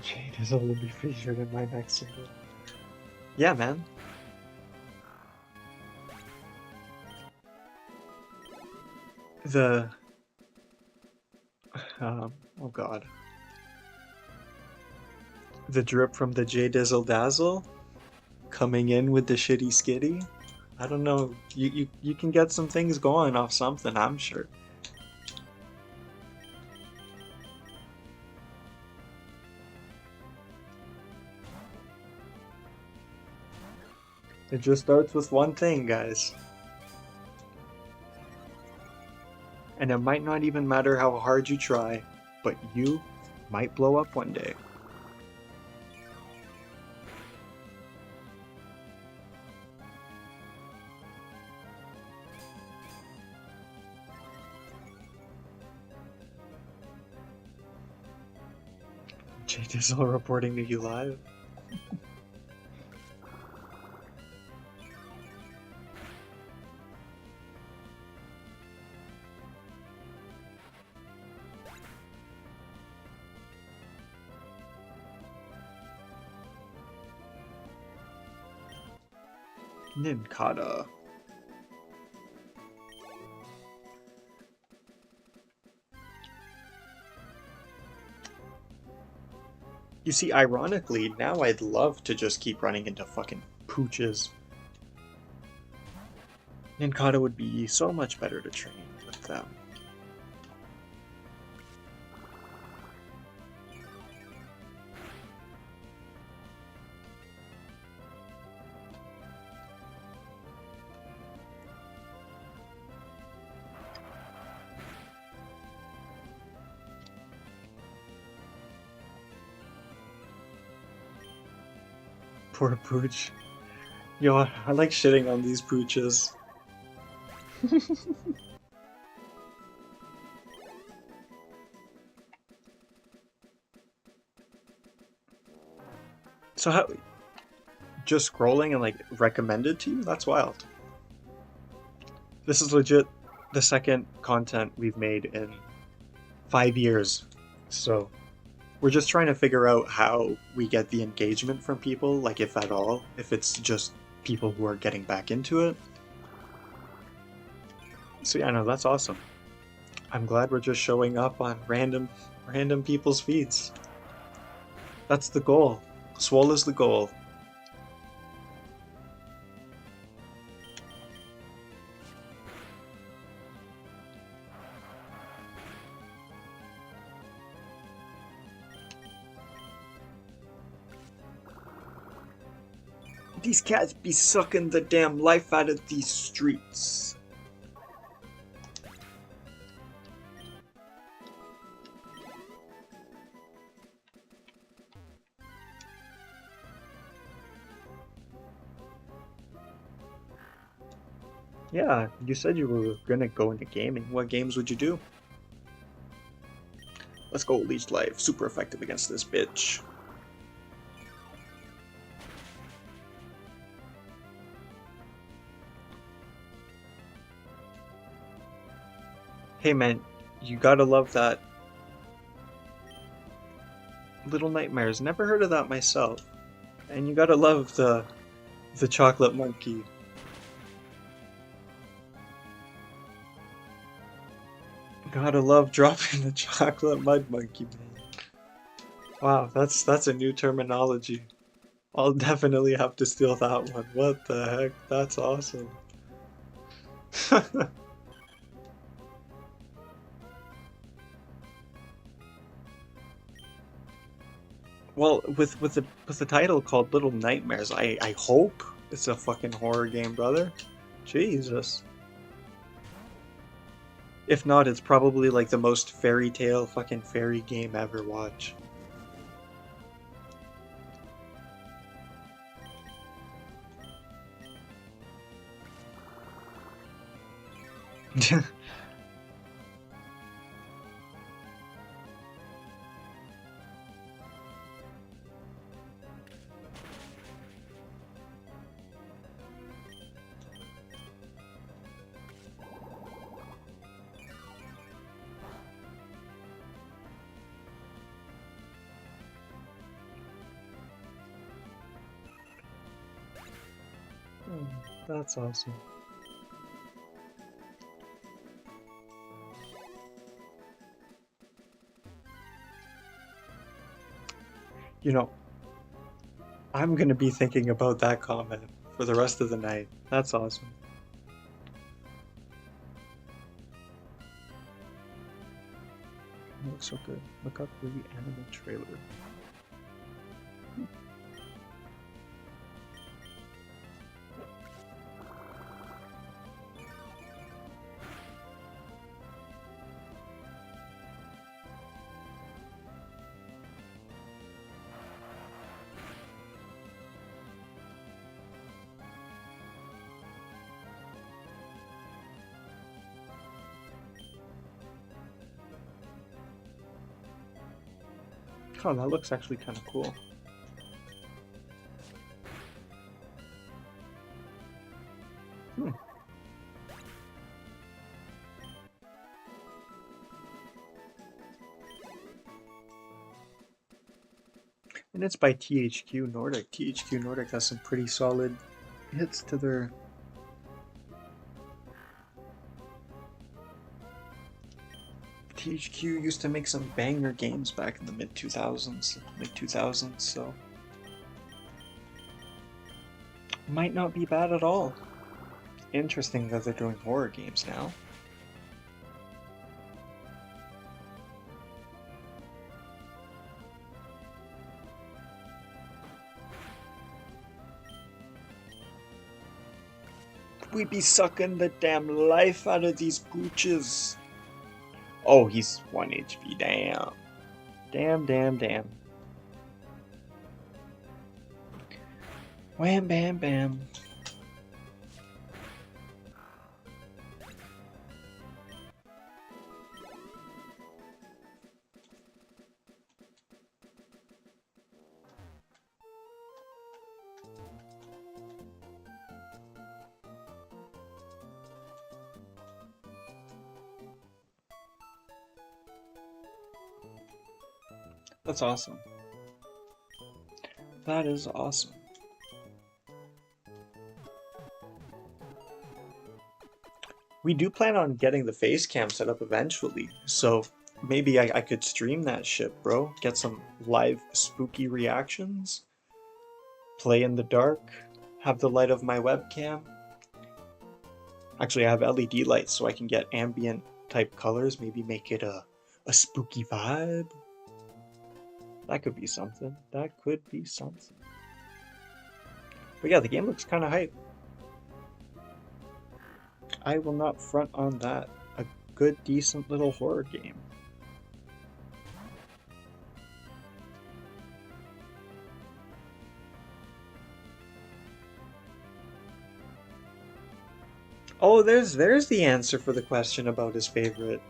J-Dizzle will be featured in my next single. Yeah, man. The... oh god. The drip from the J-Dizzle Dazzle coming in with the shitty Skitty. I don't know. You can get some things going off something, I'm sure. It just starts with one thing, guys. And it might not even matter how hard you try, but you might blow up one day. J-Dizzle reporting to you live. Nincada. You see, ironically, now I'd love to just keep running into fucking pooches. Nincada would be so much better to train with them. Poor Pooch. Yo, I like shitting on these Pooches. So how... Just scrolling and like recommended to you? That's wild. This is legit the second content we've made in 5 years. So we're just trying to figure out how we get the engagement from people, like if at all, if it's just people who are getting back into it. So yeah, no, that's awesome. I'm glad we're just showing up on random people's feeds. That's the goal. Swole is the goal. These cats be sucking the damn life out of these streets. Yeah, you said you were gonna go into gaming. What games would you do? Let's go, Leech Life. Super effective against this bitch. Hey man, you gotta love that. Little Nightmares. Never heard of that myself. And you gotta love the chocolate monkey. Gotta love dropping the chocolate mud monkey, man. Wow, that's a new terminology. I'll definitely have to steal that one. What the heck? That's awesome. Well, with the title called Little Nightmares, I hope it's a fucking horror game, brother. Jesus. If not, it's probably like the most fairy tale fucking fairy game ever. Watch. That's awesome. You know, I'm gonna be thinking about that comment for the rest of the night. That's awesome. It looks so good. Look up the anime trailer. Oh, that looks actually kind of cool. And it's by THQ Nordic. THQ Nordic has some pretty solid hits to their... THQ used to make some banger games back in the mid-2000s, so... Might not be bad at all. Interesting that they're doing horror games now. We be sucking the damn life out of these pooches. Oh, he's 1 HP. Damn. Damn. Wham bam bam. That's awesome. That is awesome. We do plan on getting the face cam set up eventually, so maybe I could stream that shit, bro. Get some live spooky reactions. Play in the dark. Have the light of my webcam. Actually, I have LED lights so I can get ambient type colors. Maybe make it a spooky vibe. That could be something. That could be something. But yeah, the game looks kind of hype. I will not front on that. A good, decent little horror game. Oh, there's the answer for the question about his favorite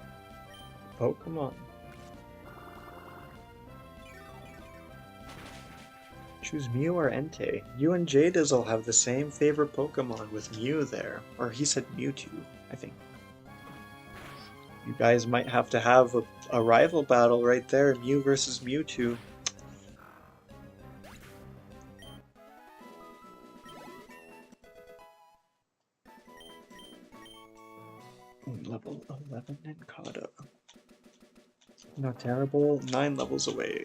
Pokemon. Choose Mew or Entei. You and Jadizzle have the same favorite Pokemon with Mew there. Or he said Mewtwo, I think. You guys might have to have a rival battle right there, Mew versus Mewtwo. Level 11 Nincada. Not terrible, 9 levels away.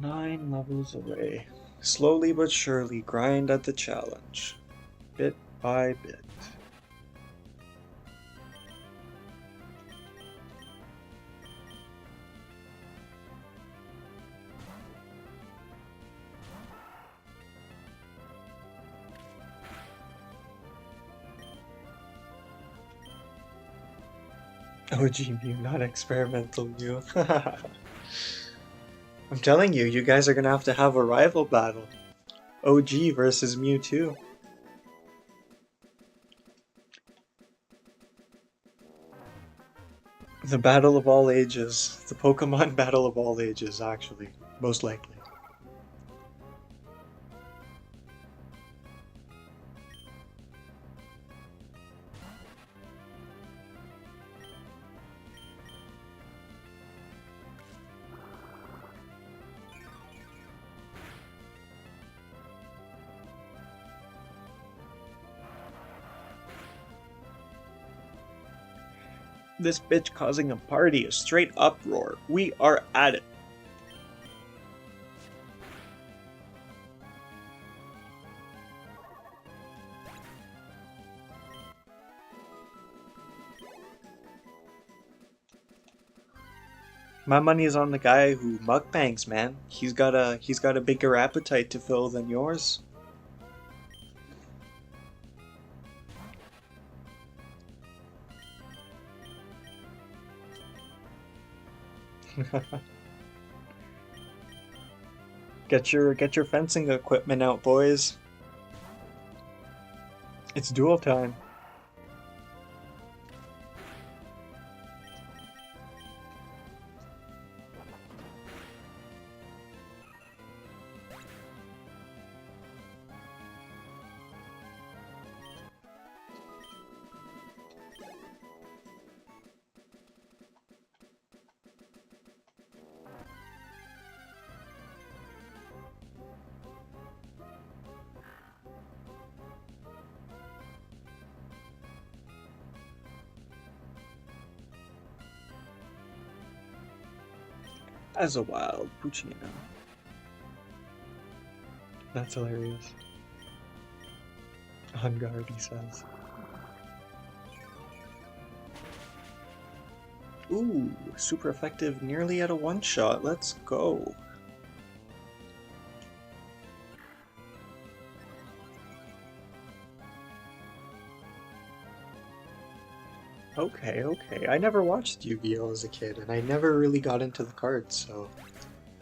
9 levels away. Slowly but surely grind at the challenge. Bit by bit. OG Mew, not experimental Mew. I'm telling you, you guys are gonna have to have a rival battle. OG versus Mewtwo. The battle of all ages. The Pokemon battle of all ages, actually. Most likely. This bitch causing a party, a straight uproar. We are at it. My money is on the guy who mukbangs, man. He's got a bigger appetite to fill than yours. Get your fencing equipment out, boys. It's duel time. As a wild Puccino. That's hilarious. On guard, he says. Ooh, super effective, nearly at a one-shot. Let's go. Okay. I never watched Yu-Gi-Oh! As a kid, and I never really got into the cards, so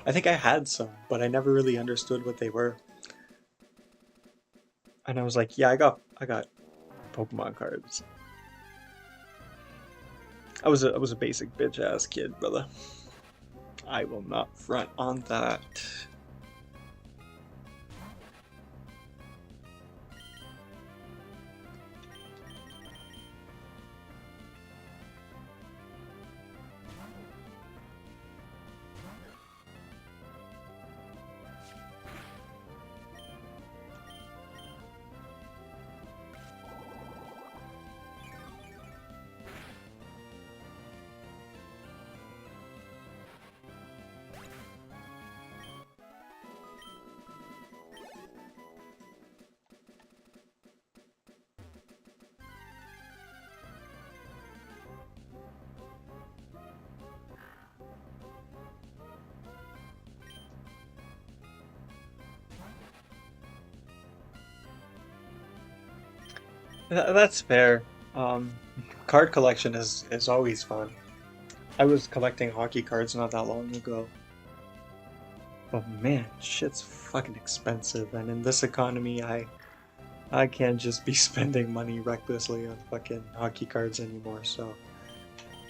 I think I had some, but I never really understood what they were. And I was like, yeah, I got Pokemon cards. I was a basic bitch ass kid, brother. I will not front on that. That's fair. Um, Card collection is always fun. I was collecting hockey cards not that long ago. But man, shit's fucking expensive, and in this economy, I can't just be spending money recklessly on fucking hockey cards anymore. So,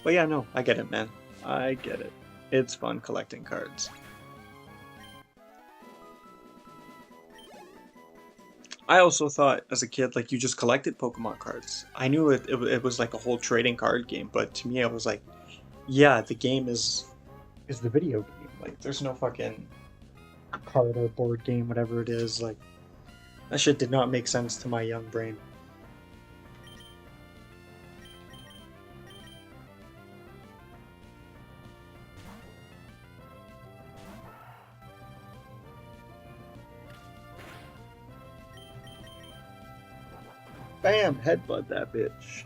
but yeah, no, I get it, man. I get it. It's fun collecting cards. I also thought as a kid, like you just collected Pokemon cards. I knew it was like a whole trading card game, but to me, I was like, yeah, the game is the video game. Like, there's no fucking card or board game, whatever it is. Like, that shit did not make sense to my young brain. Bam! Headbutt that bitch.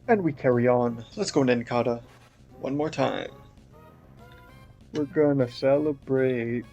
And we carry on. Let's go Ninkata. One more time. We're gonna celebrate.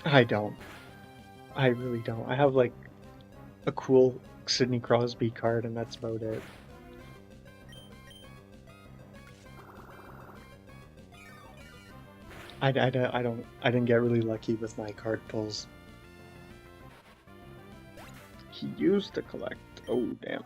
I don't. I really don't. I have like a cool Sidney Crosby card, and that's about it. I didn't get really lucky with my card pulls. He used to collect. Oh, damn.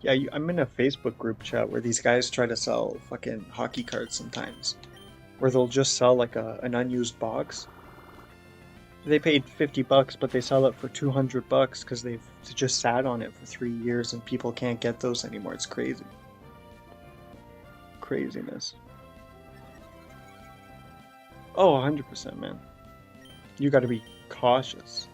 Yeah, I'm in a Facebook group chat where these guys try to sell fucking hockey cards sometimes. Where they'll just sell like an unused box. They paid $50, but they sell it for $200 because they've just sat on it for 3 years and people can't get those anymore. It's crazy. Craziness. Oh, 100%, man. You gotta be cautious.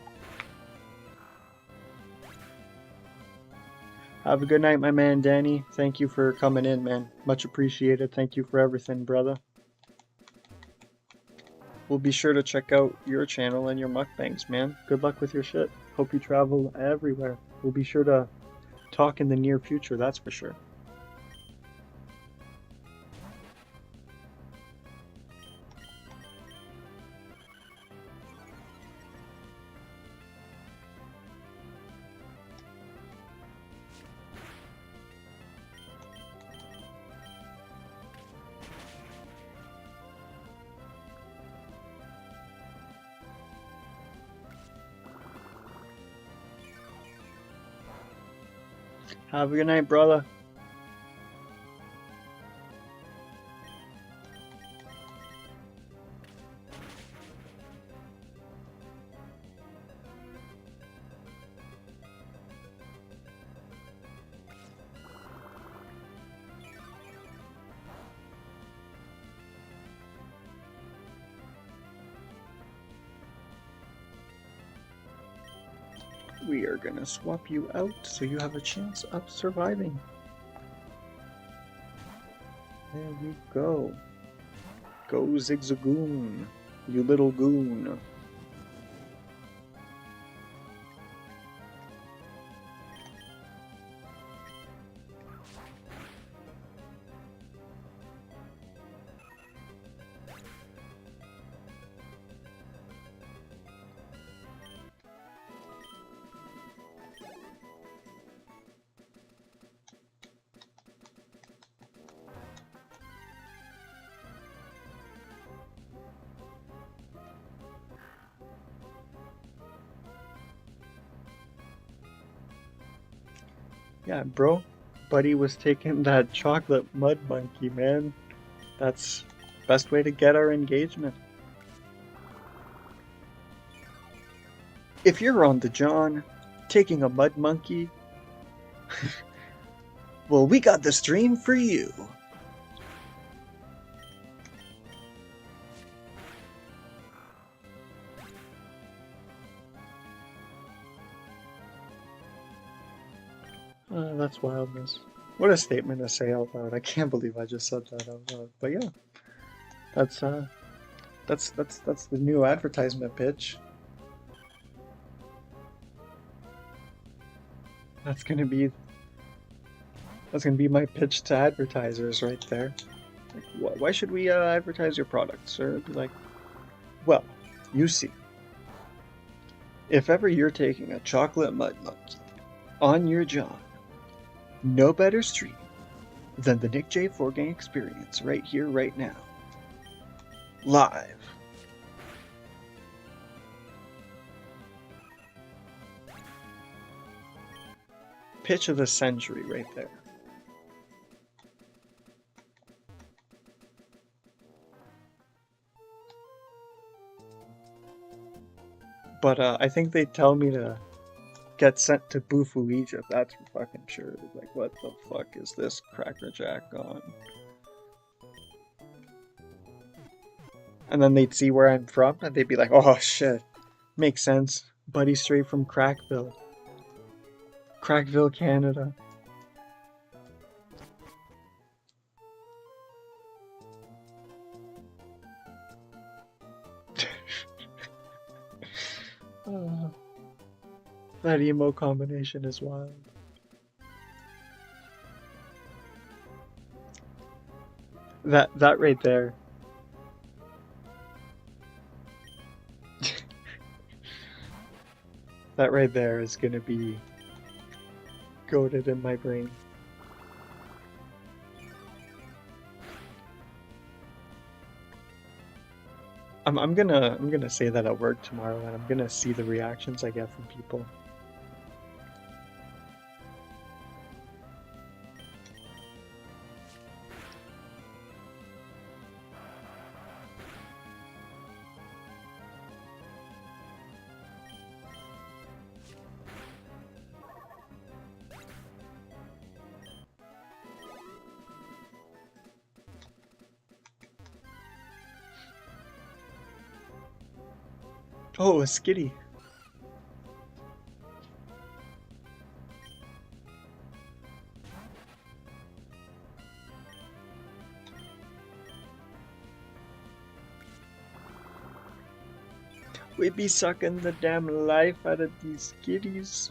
Have a good night, my man, Danny. Thank you for coming in, man. Much appreciated. Thank you for everything, brother. We'll be sure to check out your channel and your mukbangs, man. Good luck with your shit. Hope you travel everywhere. We'll be sure to talk in the near future, that's for sure. Have a good night, brother. We are gonna swap you out so you have a chance of surviving. There we go. Go Zigzagoon, you little goon. Yeah, bro. Buddy was taking that chocolate mud monkey, man. That's best way to get our engagement. If you're on the John, taking a mud monkey, well, we got the stream for you. That's wildness. What a statement to say out loud. I can't believe I just said that out loud. But yeah, that's the new advertisement pitch. That's gonna be my pitch to advertisers right there. Like, why should we advertise your products? Or be like, well, you see, if ever you're taking a chocolate mud monkey on your John, no better stream than the Nick J 4 Gang experience right here, right now. Live. Pitch of the century right there. But I think they tell me to get sent to Bufu, Egypt. That's for fucking sure. Like, what the fuck is this Cracker Jack on? And then they'd see where I'm from, and they'd be like, oh shit, makes sense. Buddy straight from Crackville. Crackville, Canada. That emo combination is wild. That right there. That right there is gonna be goated in my brain. I'm gonna say that at work tomorrow, and I'm gonna see the reactions I get from people. Oh, a skitty. We be sucking the damn life out of these skitties.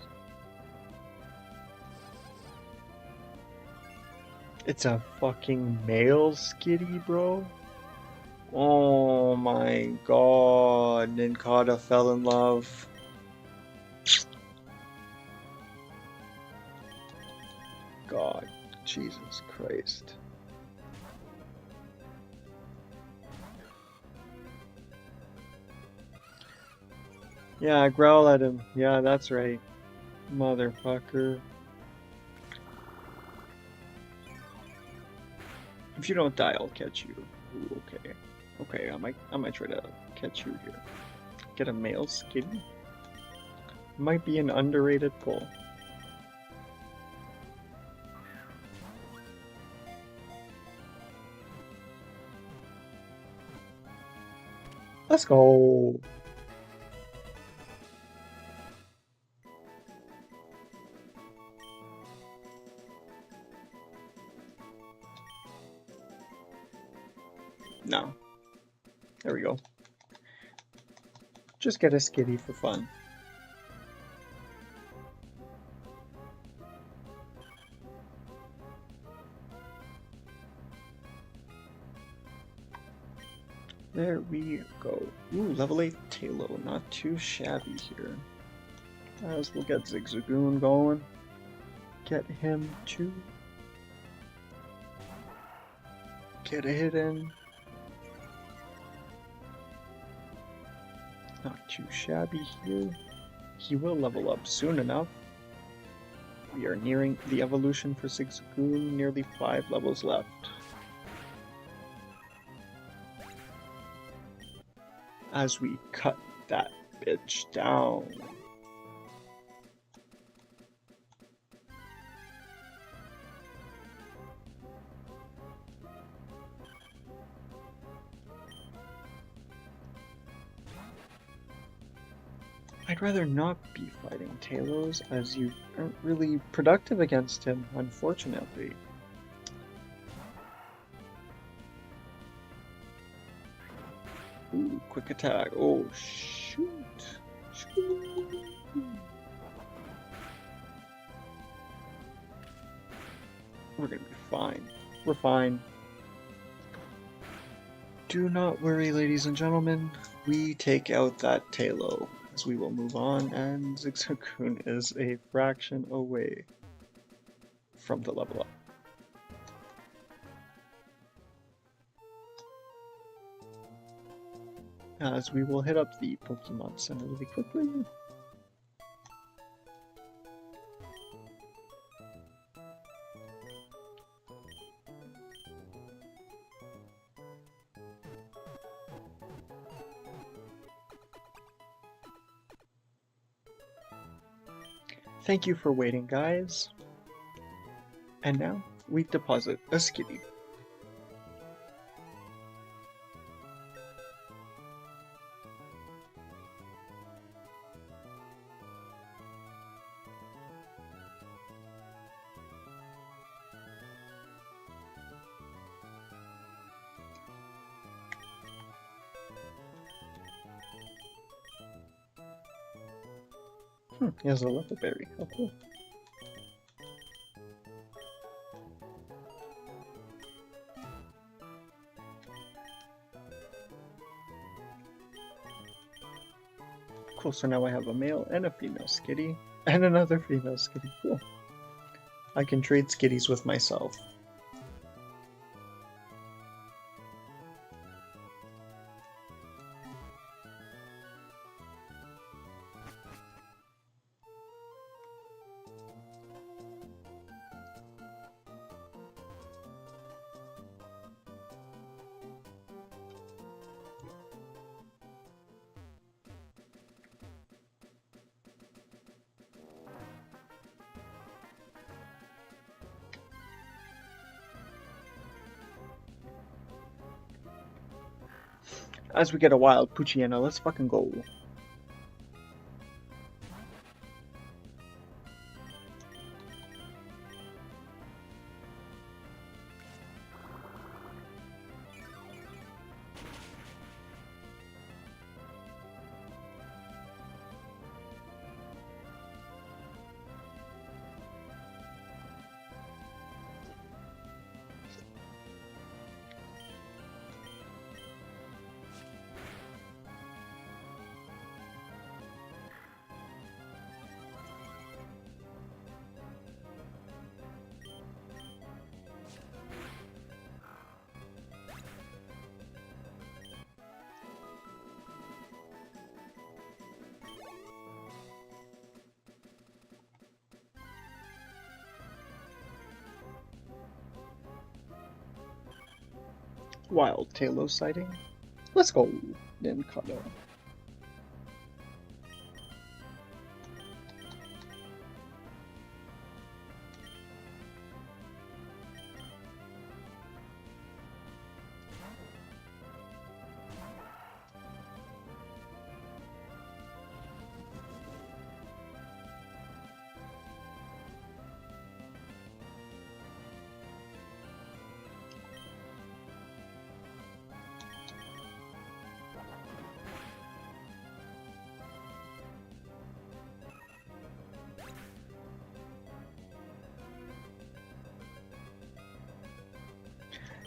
It's a fucking male skitty, bro. Oh my god, Ninkata fell in love. God, Jesus Christ. Yeah, growl at him. Yeah, that's right. Motherfucker. If you don't die, I'll catch you. Ooh, okay. Okay, I might try to catch you here. Get a male skitty? Might be an underrated pull. Let's go. There we go. Just get a Skitty for fun. There we go. Ooh, level 8 Talo. Not too shabby here. As we'll get Zigzagoon going. Get him to get a hit in. Not too shabby here. He will level up soon enough. We are nearing the evolution for Zigzagoon, nearly 5 levels left. As we cut that bitch down. I'd rather not be fighting Talos, as you aren't really productive against him, unfortunately. Ooh, quick attack. Oh, shoot. Shoot. We're gonna be fine. We're fine. Do not worry, ladies and gentlemen. We take out that Talo, as we will move on, and Zigzagoon is a fraction away from the level up. As we will hit up the Pokemon Center really quickly. Thank you for waiting, guys. And now we deposit a Skitty. He has a level berry. Oh, cool. Cool, so now I have a male and a female Skitty, and another female Skitty. Cool. I can trade Skitties with myself. As we get a wild Poochyena, let's fucking go. Wild Talos sighting. Let's go, Nincada.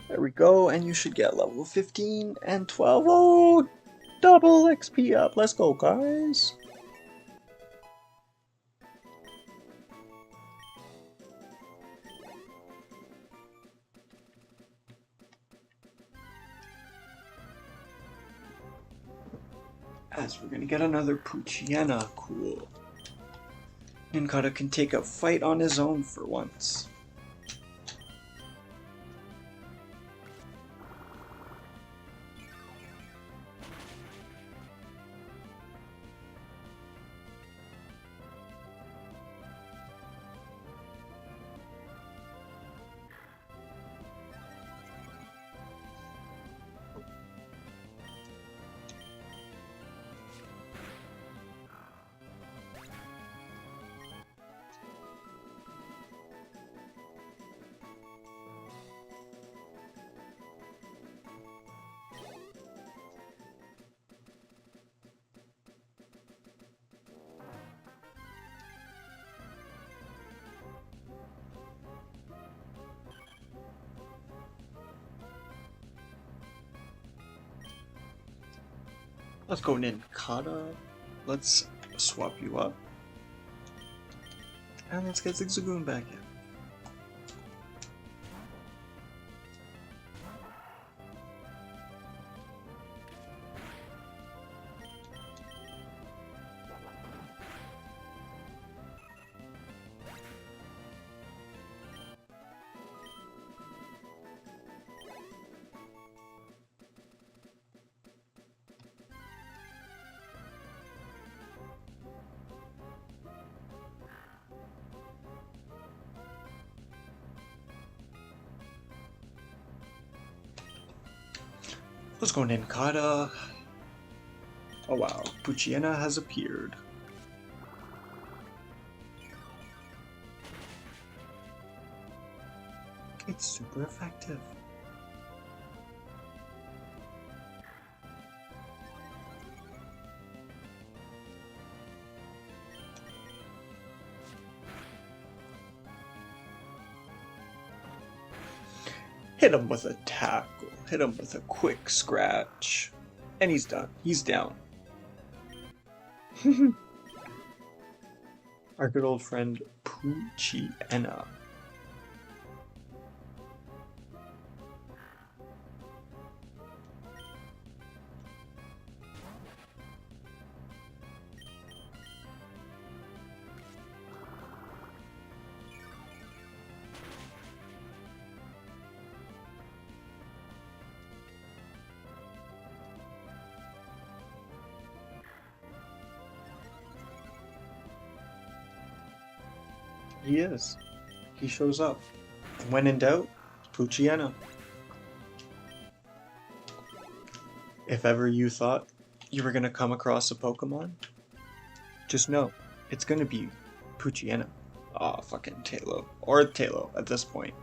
There we go, and you should get level 15 and 12. Oh, double XP up. Let's go, guys. As we're gonna get another Poochyena. Cool. Nincada can take a fight on his own for once. Let's go Nincada. Let's swap you up. And let's get Zigzagoon back in. Let's go Nincada. Oh wow, Poochyena has appeared. It's super effective. Hit him with a tackle. Hit him with a quick scratch. And he's done. He's down. Our good old friend Poochyena. He is. He shows up. When in doubt, Poochyena. If ever you thought you were gonna come across a Pokemon, just know it's gonna be Poochyena. Aw, fucking Tailo. Or Tailo at this point.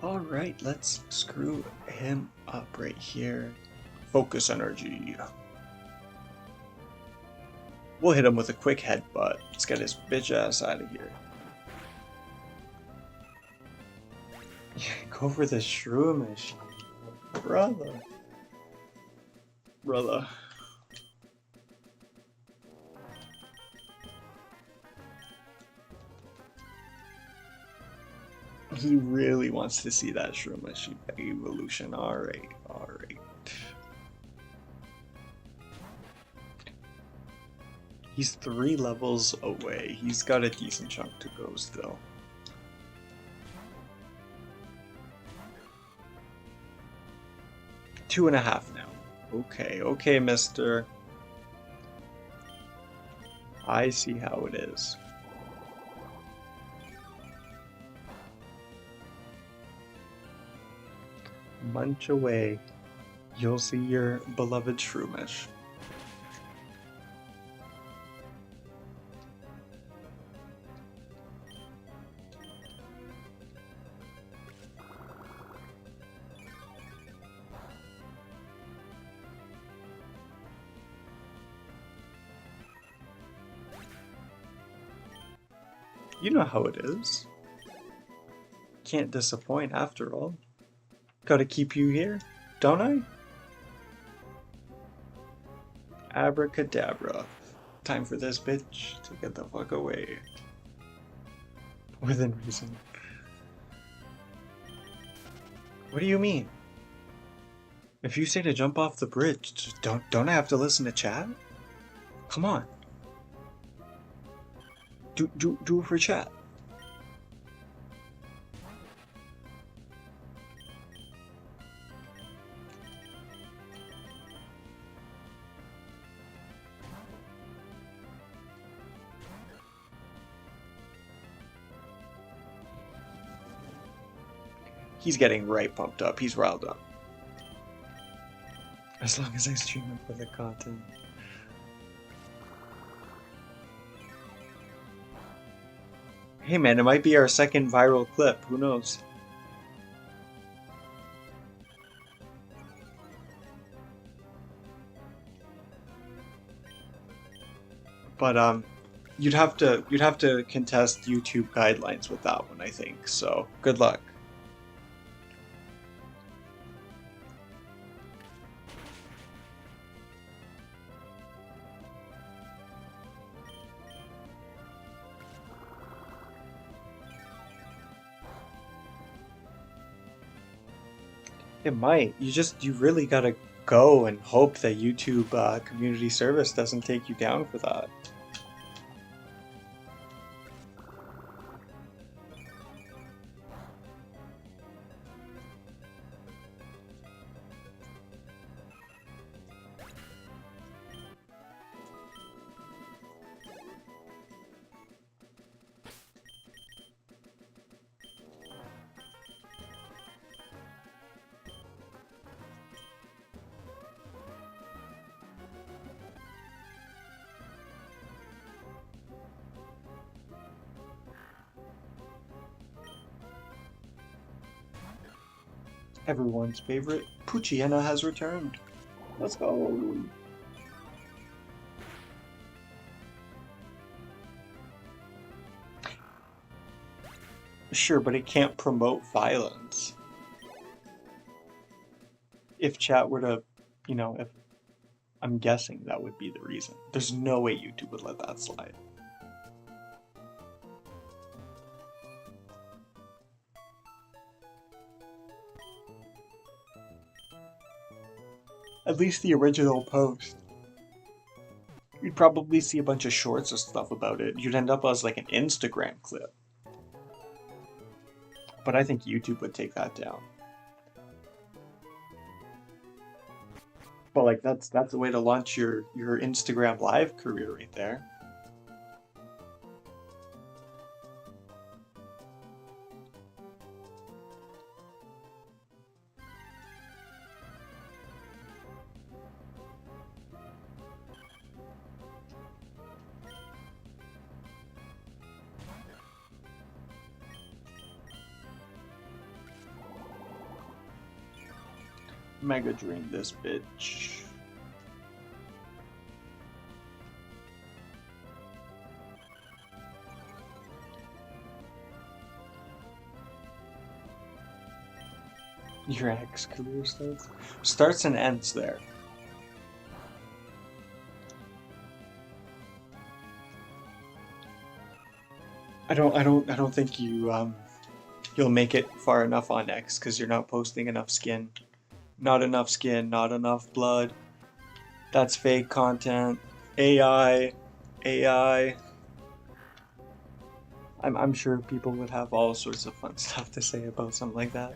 Alright, let's screw him up right here. Focus energy. We'll hit him with a quick headbutt. Let's get his bitch ass out of here. Go for the Shroomish. Brother. Brother. He really wants to see that Shroomish evolution. Alright, alright. He's 3 levels away. He's got a decent chunk to go still. Two and a half now. Okay, okay, mister. I see how it is. Munch away. You'll see your beloved Shroomish. You know how it is. Can't disappoint after all. Gotta keep you here, don't I? Abracadabra. Time for this bitch to get the fuck away. Within reason. What do you mean? If you say to jump off the bridge, just don't I have to listen to chat? Come on. Do it for chat. He's getting right pumped up. He's riled up. As long as I stream it for the content. Hey man, it might be our second viral clip. Who knows? But you'd have to contest YouTube guidelines with that one, I think. So good luck. It might. You really gotta go and hope that YouTube community service doesn't take you down for that. Everyone's favorite Poochyena has returned. Let's go. Sure, but it can't promote violence. If chat were to, if I'm guessing that would be the reason. There's no way YouTube would let that slide. At least the original post. You'd probably see a bunch of shorts or stuff about it. You'd end up as like an Instagram clip. But I think YouTube would take that down. But like that's the way to launch your Instagram live career right there. Mega Drain this bitch. Your ex career starts and ends there. I don't think you'll make it far enough on X because you're not posting enough skin. Not enough skin, not enough blood. That's fake content. AI. I'm sure people would have all sorts of fun stuff to say about something like that.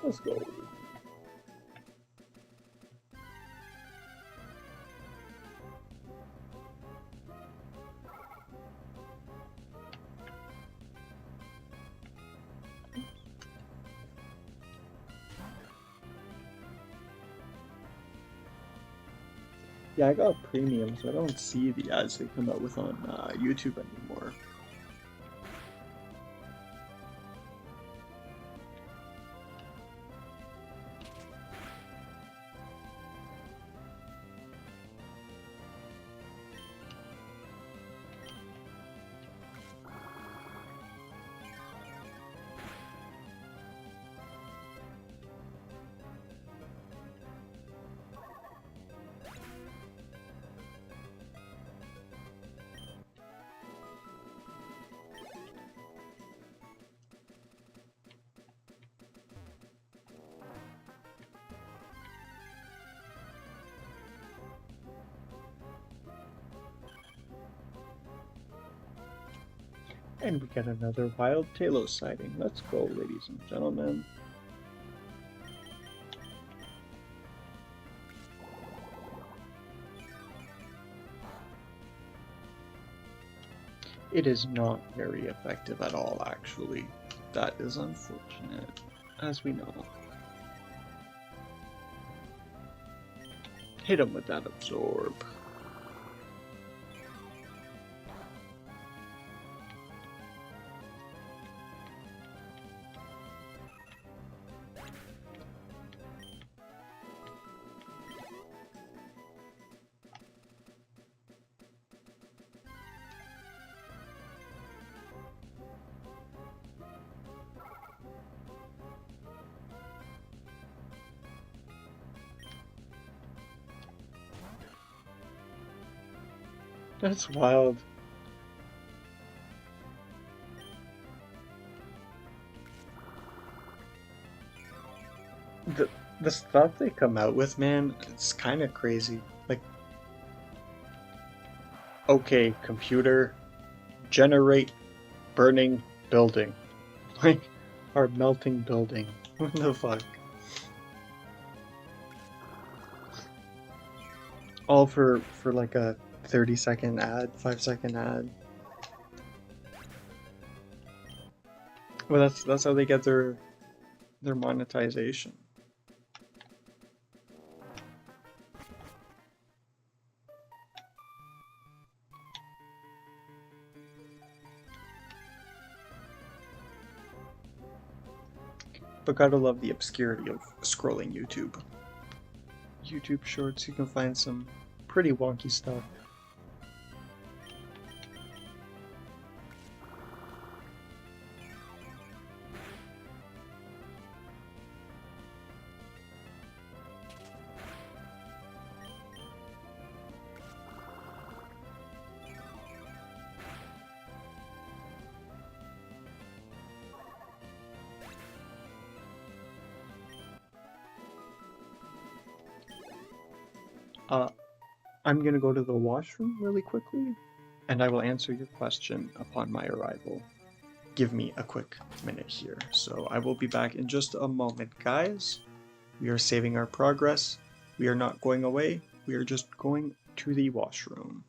Let's go. Yeah, I got premium, so I don't see the ads they come out with on YouTube anymore. And we get another wild Talos sighting. Let's go, ladies and gentlemen. It is not very effective at all, actually. That is unfortunate, as we know. Hit him with that absorb. That's wild. The stuff they come out with, man, it's kind of crazy. Like, okay, computer, generate burning building. Like, our melting building. What the fuck? All for like a 30-second ad, 5-second ad. Well, that's how they get their monetization. But gotta love the obscurity of scrolling YouTube. YouTube Shorts, you can find some pretty wonky stuff. I'm gonna go to the washroom really quickly, and I will answer your question upon my arrival. Give me a quick minute here. So I will be back in just a moment, guys. We are saving our progress. We are not going away. We are just going to the washroom.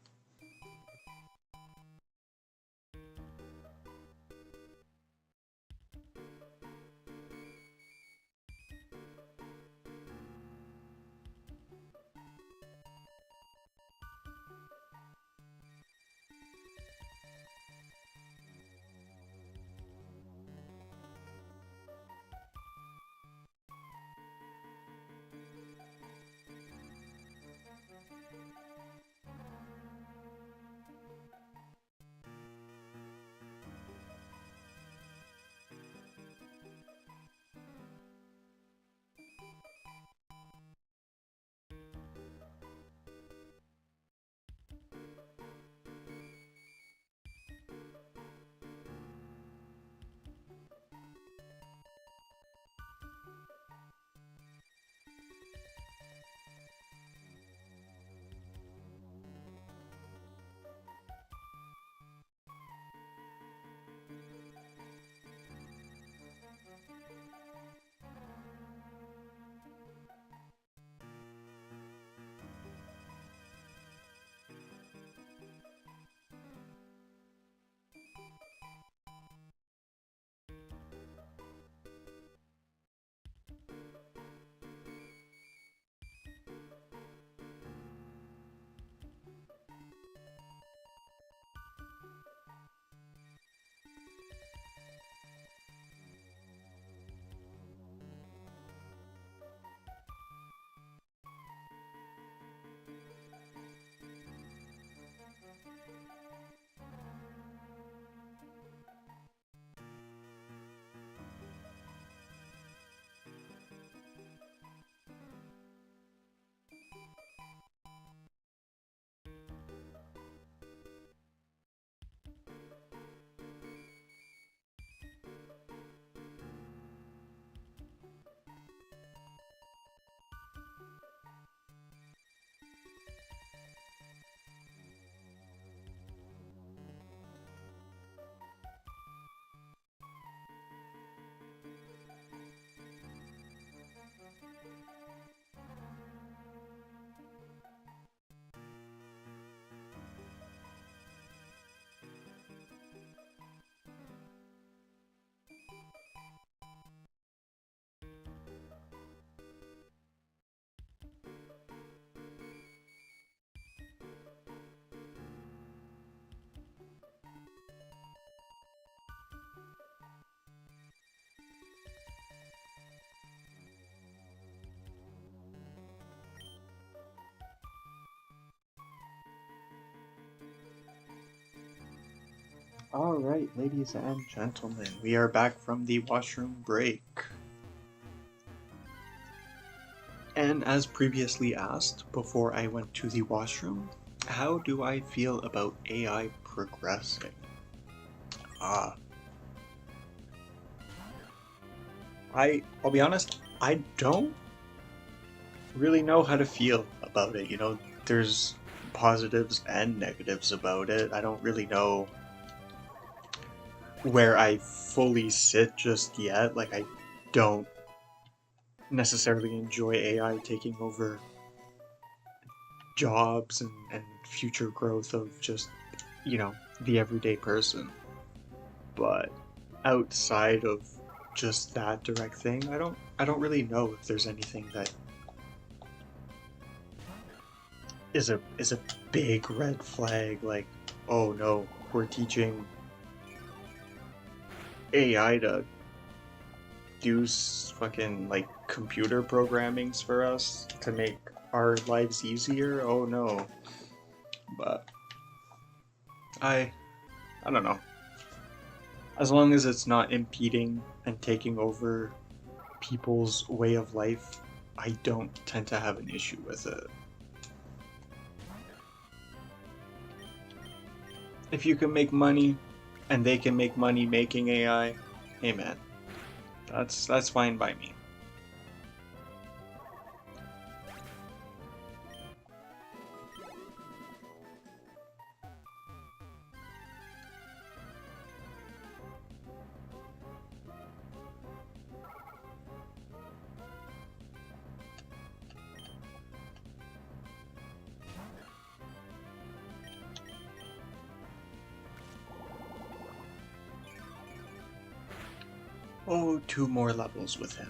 Alright, ladies and gentlemen, we are back from the washroom break. And as previously asked, before I went to the washroom, how do I feel about AI progressing? I'll be honest, I don't really know how to feel about it. You know, there's positives and negatives about it. I don't really know where I fully sit just yet. Like, I don't necessarily enjoy AI taking over jobs and future growth of just, you know, the everyday person. But outside of just that direct thing, I don't really know if there's anything that is a big red flag, like, oh no, we're teaching AI to do fucking like computer programmings for us to make our lives easier. Oh no. But I don't know. As long as it's not impeding and taking over people's way of life, I don't tend to have an issue with it. If you can make money and they can make money making AI, hey man, that's fine by me. Oh, 2 more levels with him.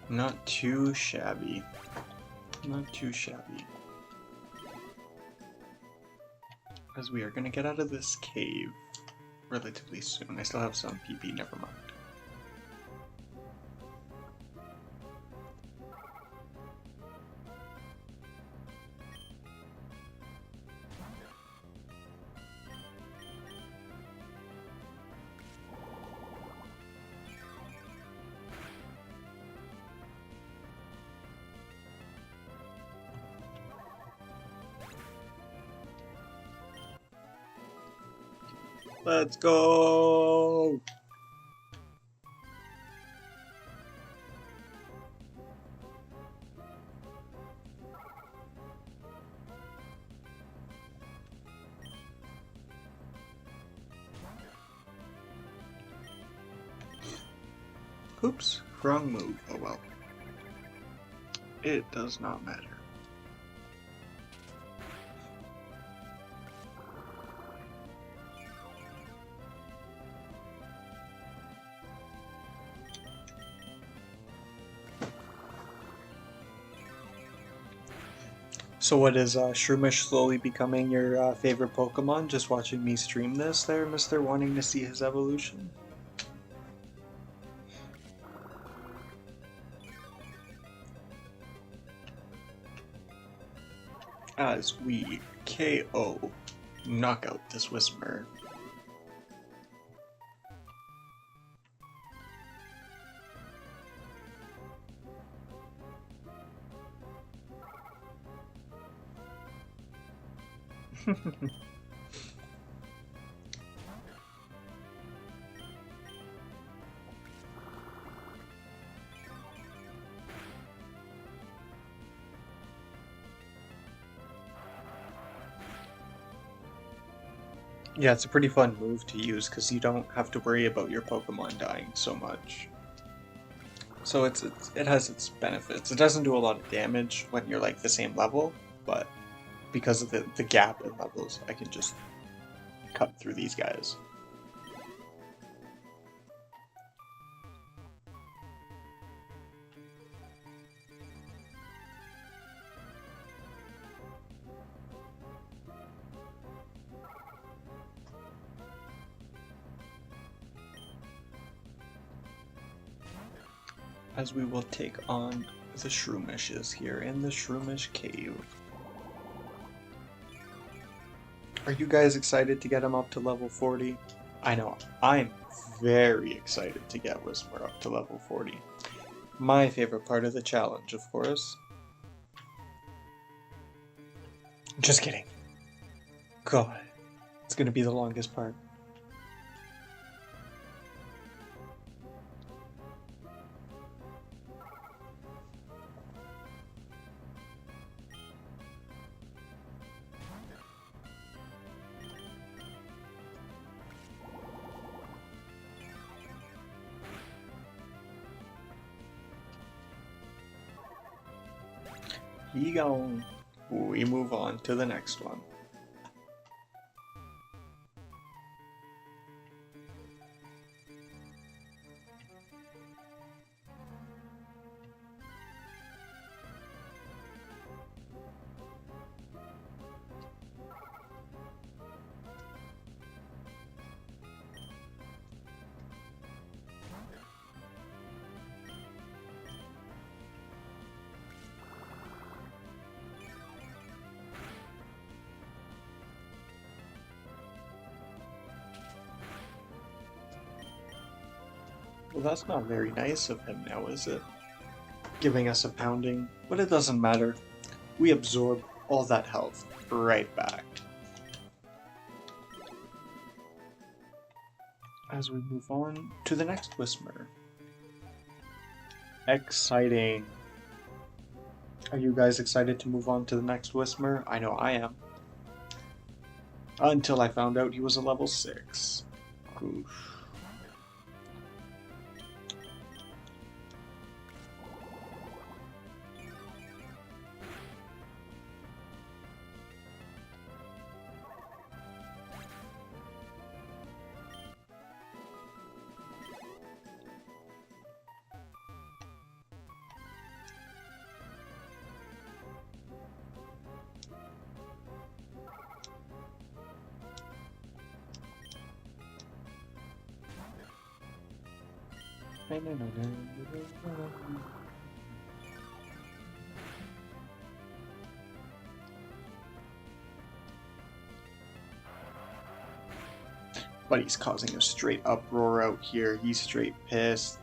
Not too shabby. Not too shabby. As we are gonna get out of this cave relatively soon. I still have some PP, never mind. Let's go! Oops, wrong move. Oh well. It does not matter. So what is Shroomish slowly becoming your favorite Pokemon? Just watching me stream this there, Mr. Wanting to see his evolution? As we KO, knock out this Whismur. Yeah, it's a pretty fun move to use because you don't have to worry about your Pokemon dying so much. So it has its benefits. It doesn't do a lot of damage when you're like the same level, but because of the gap in levels, I can just cut through these guys. As we will take on the Shroomishes here in the Shroomish Cave. Are you guys excited to get him up to level 40? I know, I'm very excited to get Whismur up to level 40. My favorite part of the challenge, of course. Just kidding. God, it's gonna be the longest part. He gone. We move on to the next one. Well, that's not very nice of him now, is it? Giving us a pounding, but it doesn't matter. We absorb all that health right back. As we move on to the next Whismur. Exciting. Are you guys excited to move on to the next Whismur? I know I am. Until I found out he was a level 6. Oof. But he's causing a straight uproar out here. He's straight pissed.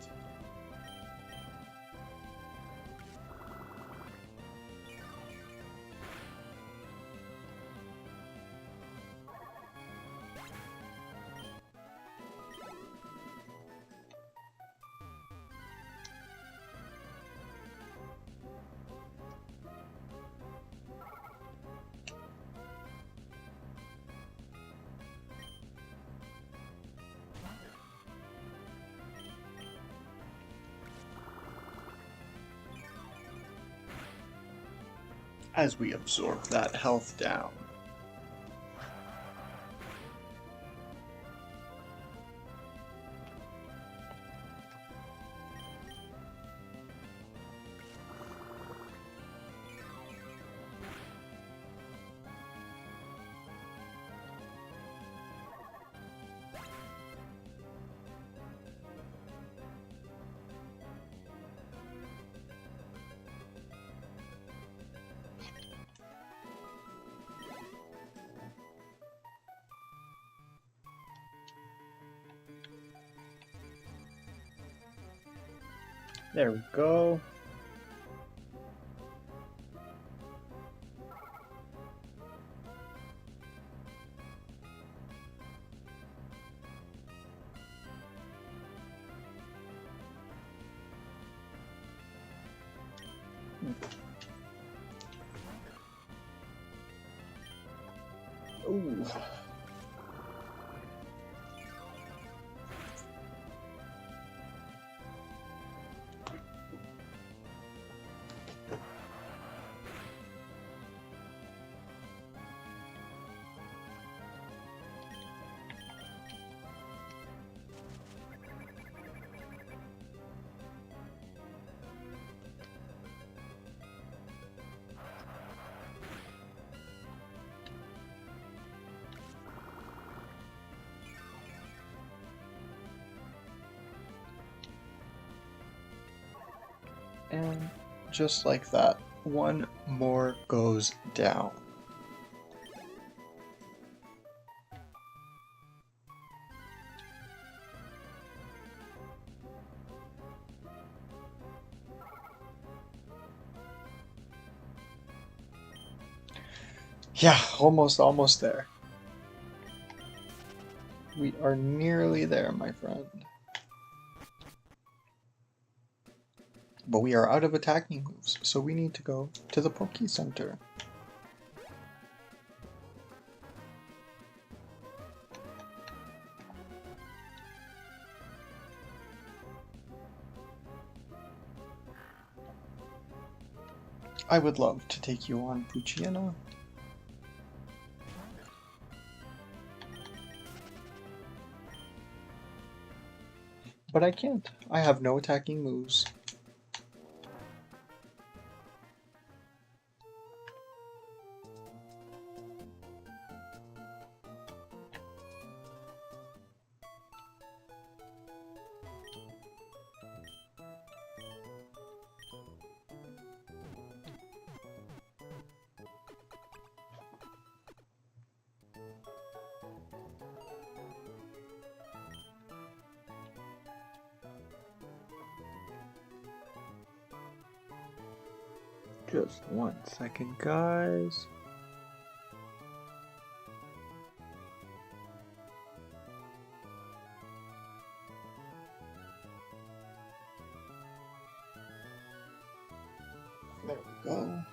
As we absorb that health down. There we go. Ooh. And just like that, one more goes down. Yeah, almost there. We are nearly there, my friend. But we are out of attacking moves, so we need to go to the Poke Center. I would love to take you on, Poochyena. But I can't. I have no attacking moves. Just 1 second, guys. There we go.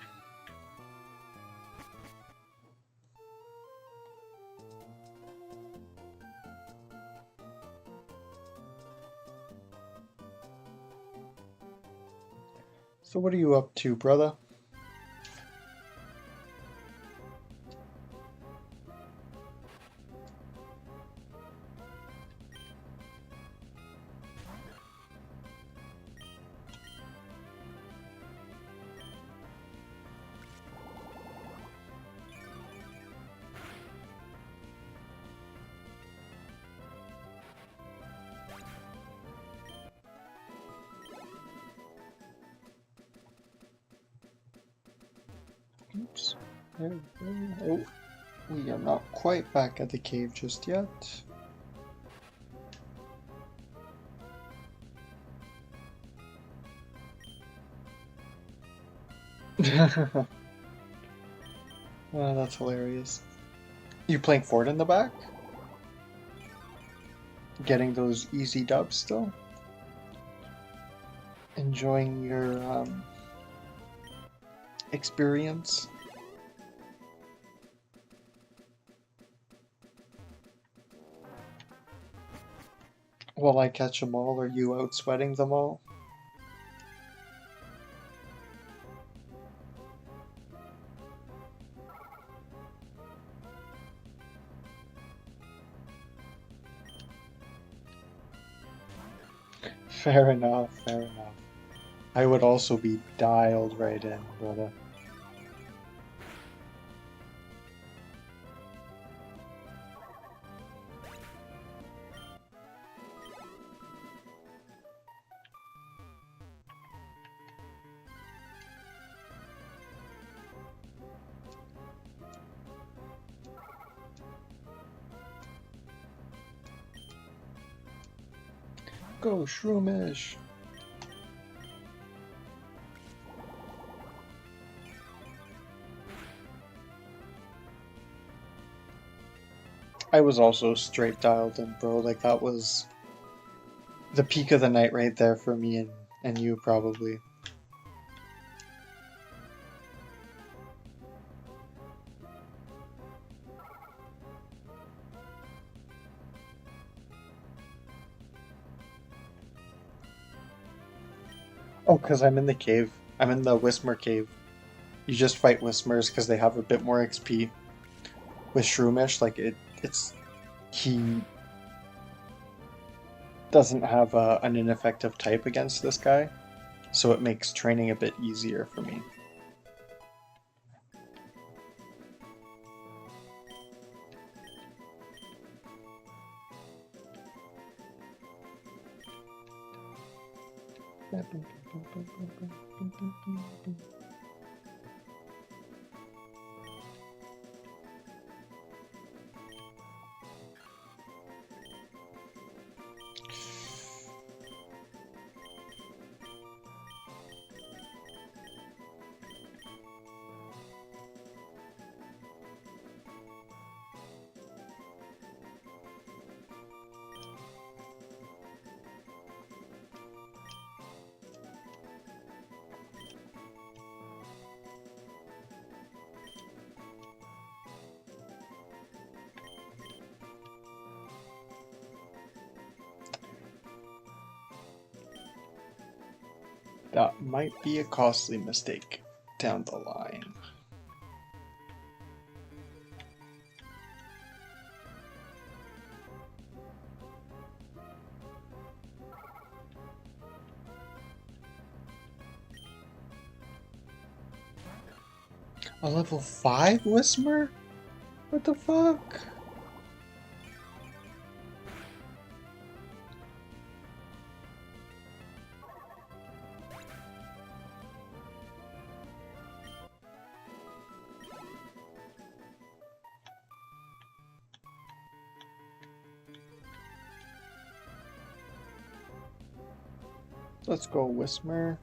So what are you up to, brother? Oops. There we go. Oh, we are not quite back at the cave just yet. Oh, that's hilarious. You playing Fort in the back? Getting those easy dubs still? Enjoying your experience? While I catch them all, are you out sweating them all? Fair enough, fair enough. I would also be dialed right in, brother. Go, Shroomish! I was also straight dialed in, bro. Like, that was the peak of the night right there for me and you, probably. Oh, because I'm in the cave. I'm in the Whismur cave. You just fight Whismurs because they have a bit more XP. With Shroomish, like, he doesn't have an ineffective type against this guy, so it makes training a bit easier for me. That might be a costly mistake down the line. A level 5 Whismer? What the fuck? Let's go Whismer.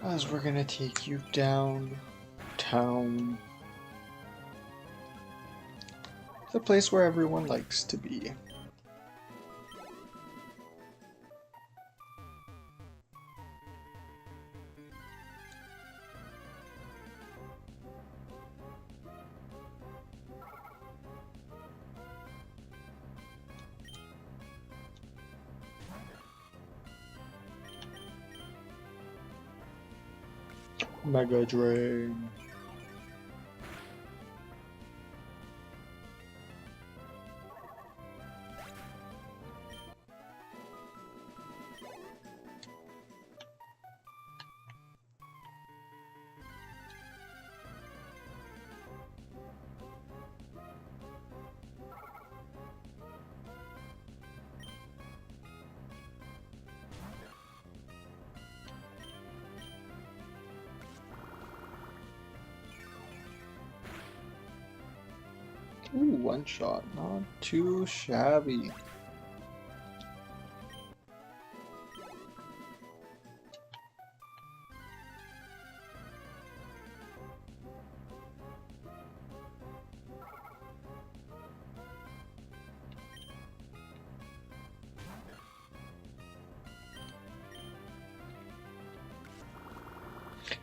As we're gonna take you downtown. The place where everyone likes to be. Mega Drain. Ooh, one shot, not too shabby.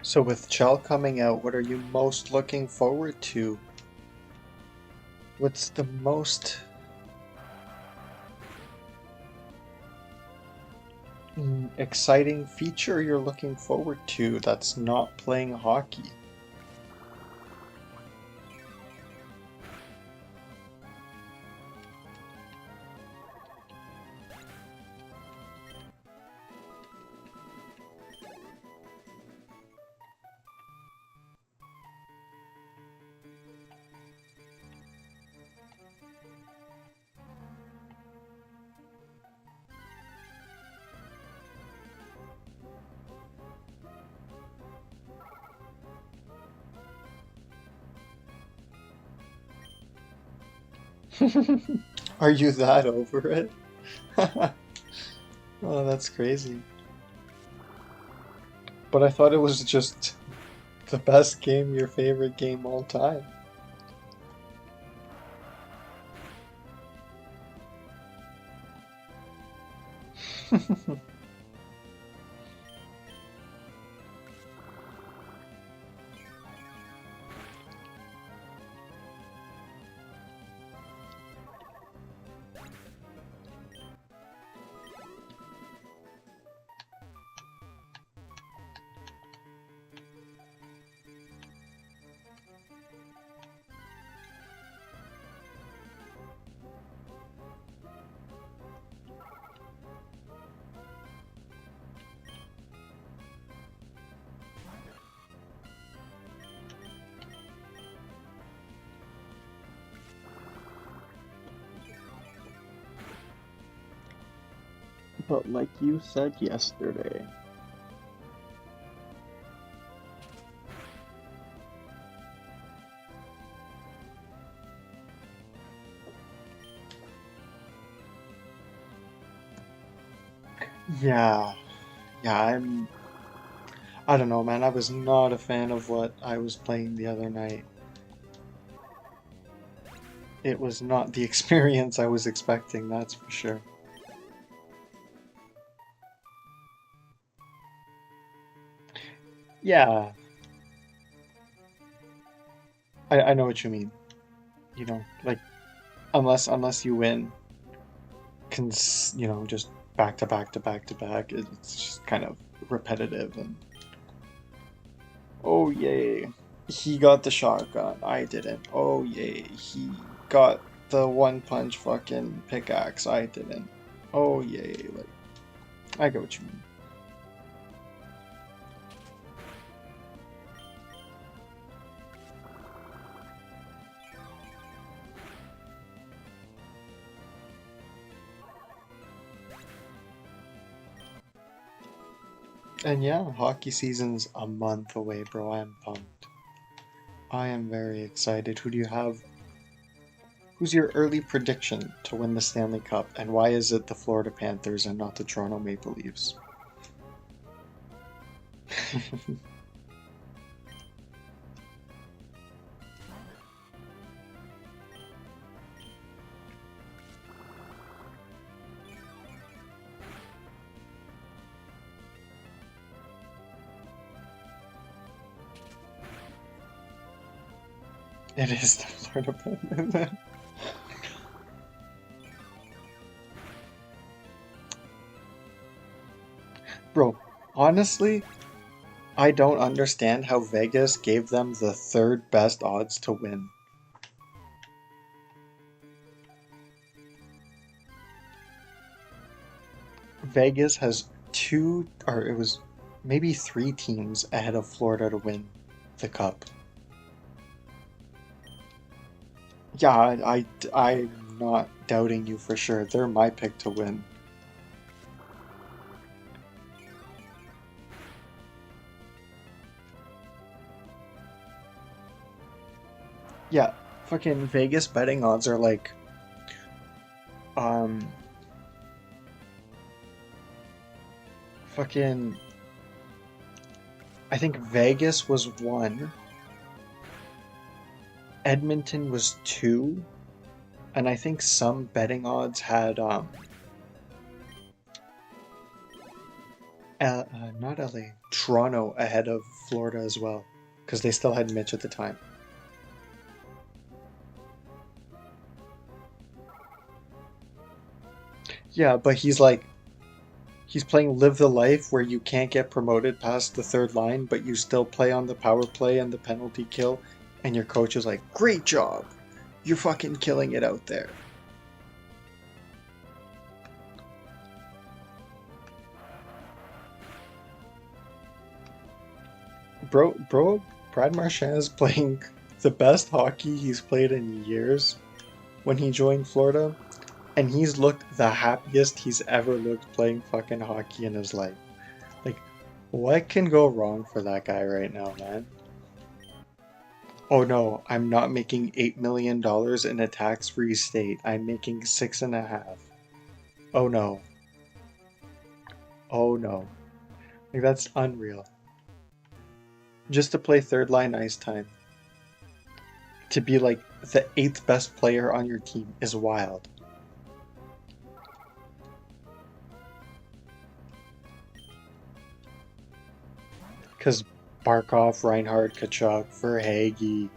So with Chell coming out, what are you most looking forward to? What's the most exciting feature you're looking forward to that's not playing hockey? Are you that over it? Oh, that's crazy. But I thought it was just the best game, your favorite game all time. But like you said yesterday, yeah, yeah, I don't know, man. I was not a fan of what I was playing the other night. It was not the experience I was expecting, that's for sure. Yeah, I know what you mean. You know, like unless you win, just back to back to back to back, it's just kind of repetitive and oh yay, he got the shotgun, I didn't. Oh yay, he got the one punch fucking pickaxe, I didn't. Oh yay, like I get what you mean. And yeah, hockey season's a month away, bro. I am pumped. I am very excited. Who do you have? Who's your early prediction to win the Stanley Cup, and why is it the Florida Panthers and not the Toronto Maple Leafs? It is the Florida Panthers. Bro, honestly, I don't understand how Vegas gave them the third best odds to win. Vegas has two, or it was maybe three teams ahead of Florida to win the cup. Yeah, I'm not doubting you for sure. They're my pick to win. Yeah, fucking Vegas betting odds are like, um, fucking. I think Vegas was one, Edmonton was two, and I think some betting odds had not LA, Toronto ahead of Florida as well, because they still had Mitch at the time. Yeah, but he's playing live the life where you can't get promoted past the third line, but you still play on the power play and the penalty kill, and your coach is like, "Great job, you're fucking killing it out there." Bro, Brad Marchand is playing the best hockey he's played in years when he joined Florida, and he's looked the happiest he's ever looked playing fucking hockey in his life. Like, what can go wrong for that guy right now, man? Oh no, I'm not making $8 million in a tax-free state. I'm making 6.5. Oh no. Oh no. Like, that's unreal. Just to play third line ice time, to be like the eighth best player on your team is wild. Because Barkov, Reinhardt, Kachuk, Verhage,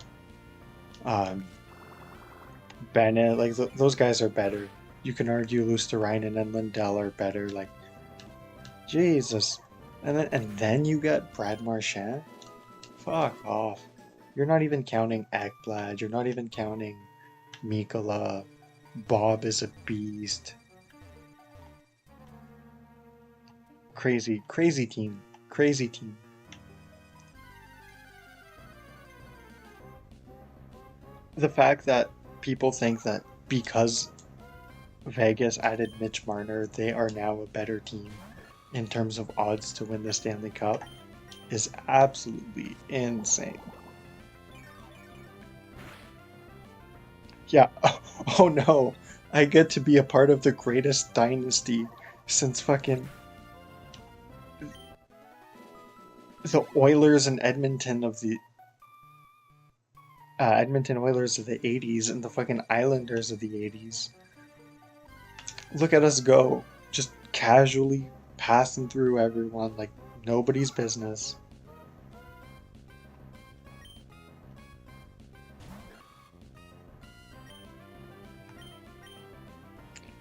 um, Bennett, like those guys are better. You can argue Luosterainen and Lindell are better. Like Jesus, and then you get Brad Marchand. Fuck off. You're not even counting Ekblad. You're not even counting Mikkola. Bob is a beast. Crazy, crazy team. Crazy team. The fact that people think that because Vegas added Mitch Marner, they are now a better team in terms of odds to win the Stanley Cup is absolutely insane. Yeah. Oh no. I get to be a part of the greatest dynasty since fucking the Oilers and Edmonton of the Edmonton Oilers of the 80s and the fucking Islanders of the 80s. Look at us go, just casually passing through everyone like nobody's business.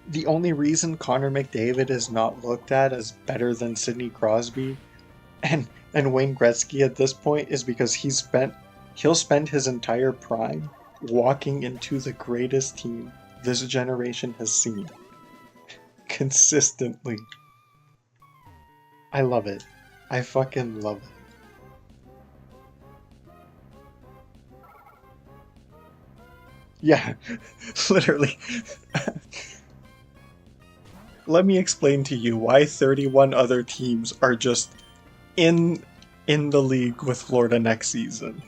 The only reason Connor McDavid is not looked at as better than Sidney Crosby and Wayne Gretzky at this point is because he'll spend his entire prime walking into the greatest team this generation has seen consistently. I love it. I fucking love it. Yeah, literally. Let me explain to you why 31 other teams are just in in the league with Florida next season.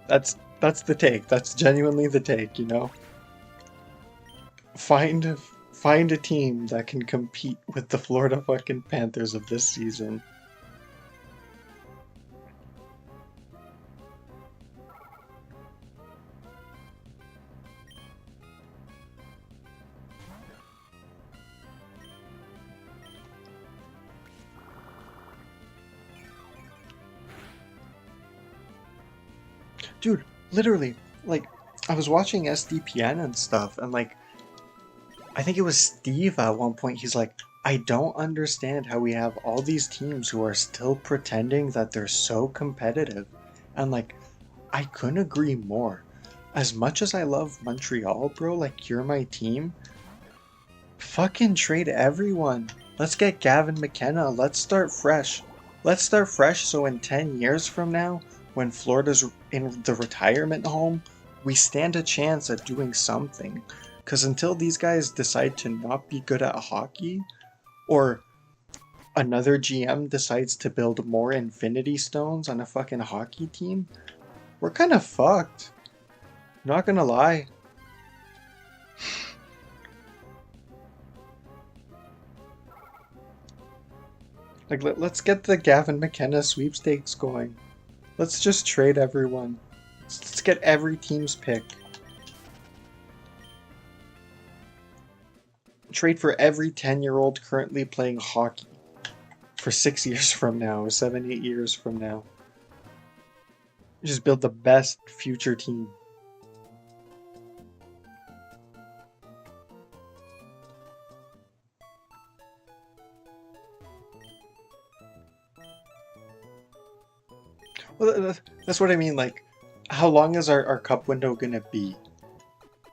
That's the take. That's genuinely the take, you know? Find find a team that can compete with the Florida fucking Panthers of this season. Dude, literally, like I was watching SDPN and stuff and like I think it was Steve at one point. He's like, I don't understand how we have all these teams who are still pretending that they're so competitive. And like, I couldn't agree more. As much as I love Montreal, bro, like you're my team, fucking trade everyone. Let's get Gavin McKenna. Let's start fresh. Let's start fresh so in 10 years from now, when Florida's in the retirement home, we stand a chance at doing something. Because until these guys decide to not be good at hockey, or another GM decides to build more Infinity Stones on a fucking hockey team, we're kind of fucked. Not gonna lie. Like, let's get the Gavin McKenna sweepstakes going. Let's just trade everyone. Let's get every team's pick. Trade for every 10-year-old currently playing hockey for 6 years from now, 7, 8 years from now. Just build the best future team. Well, that's what I mean. Like, how long is our cup window gonna be?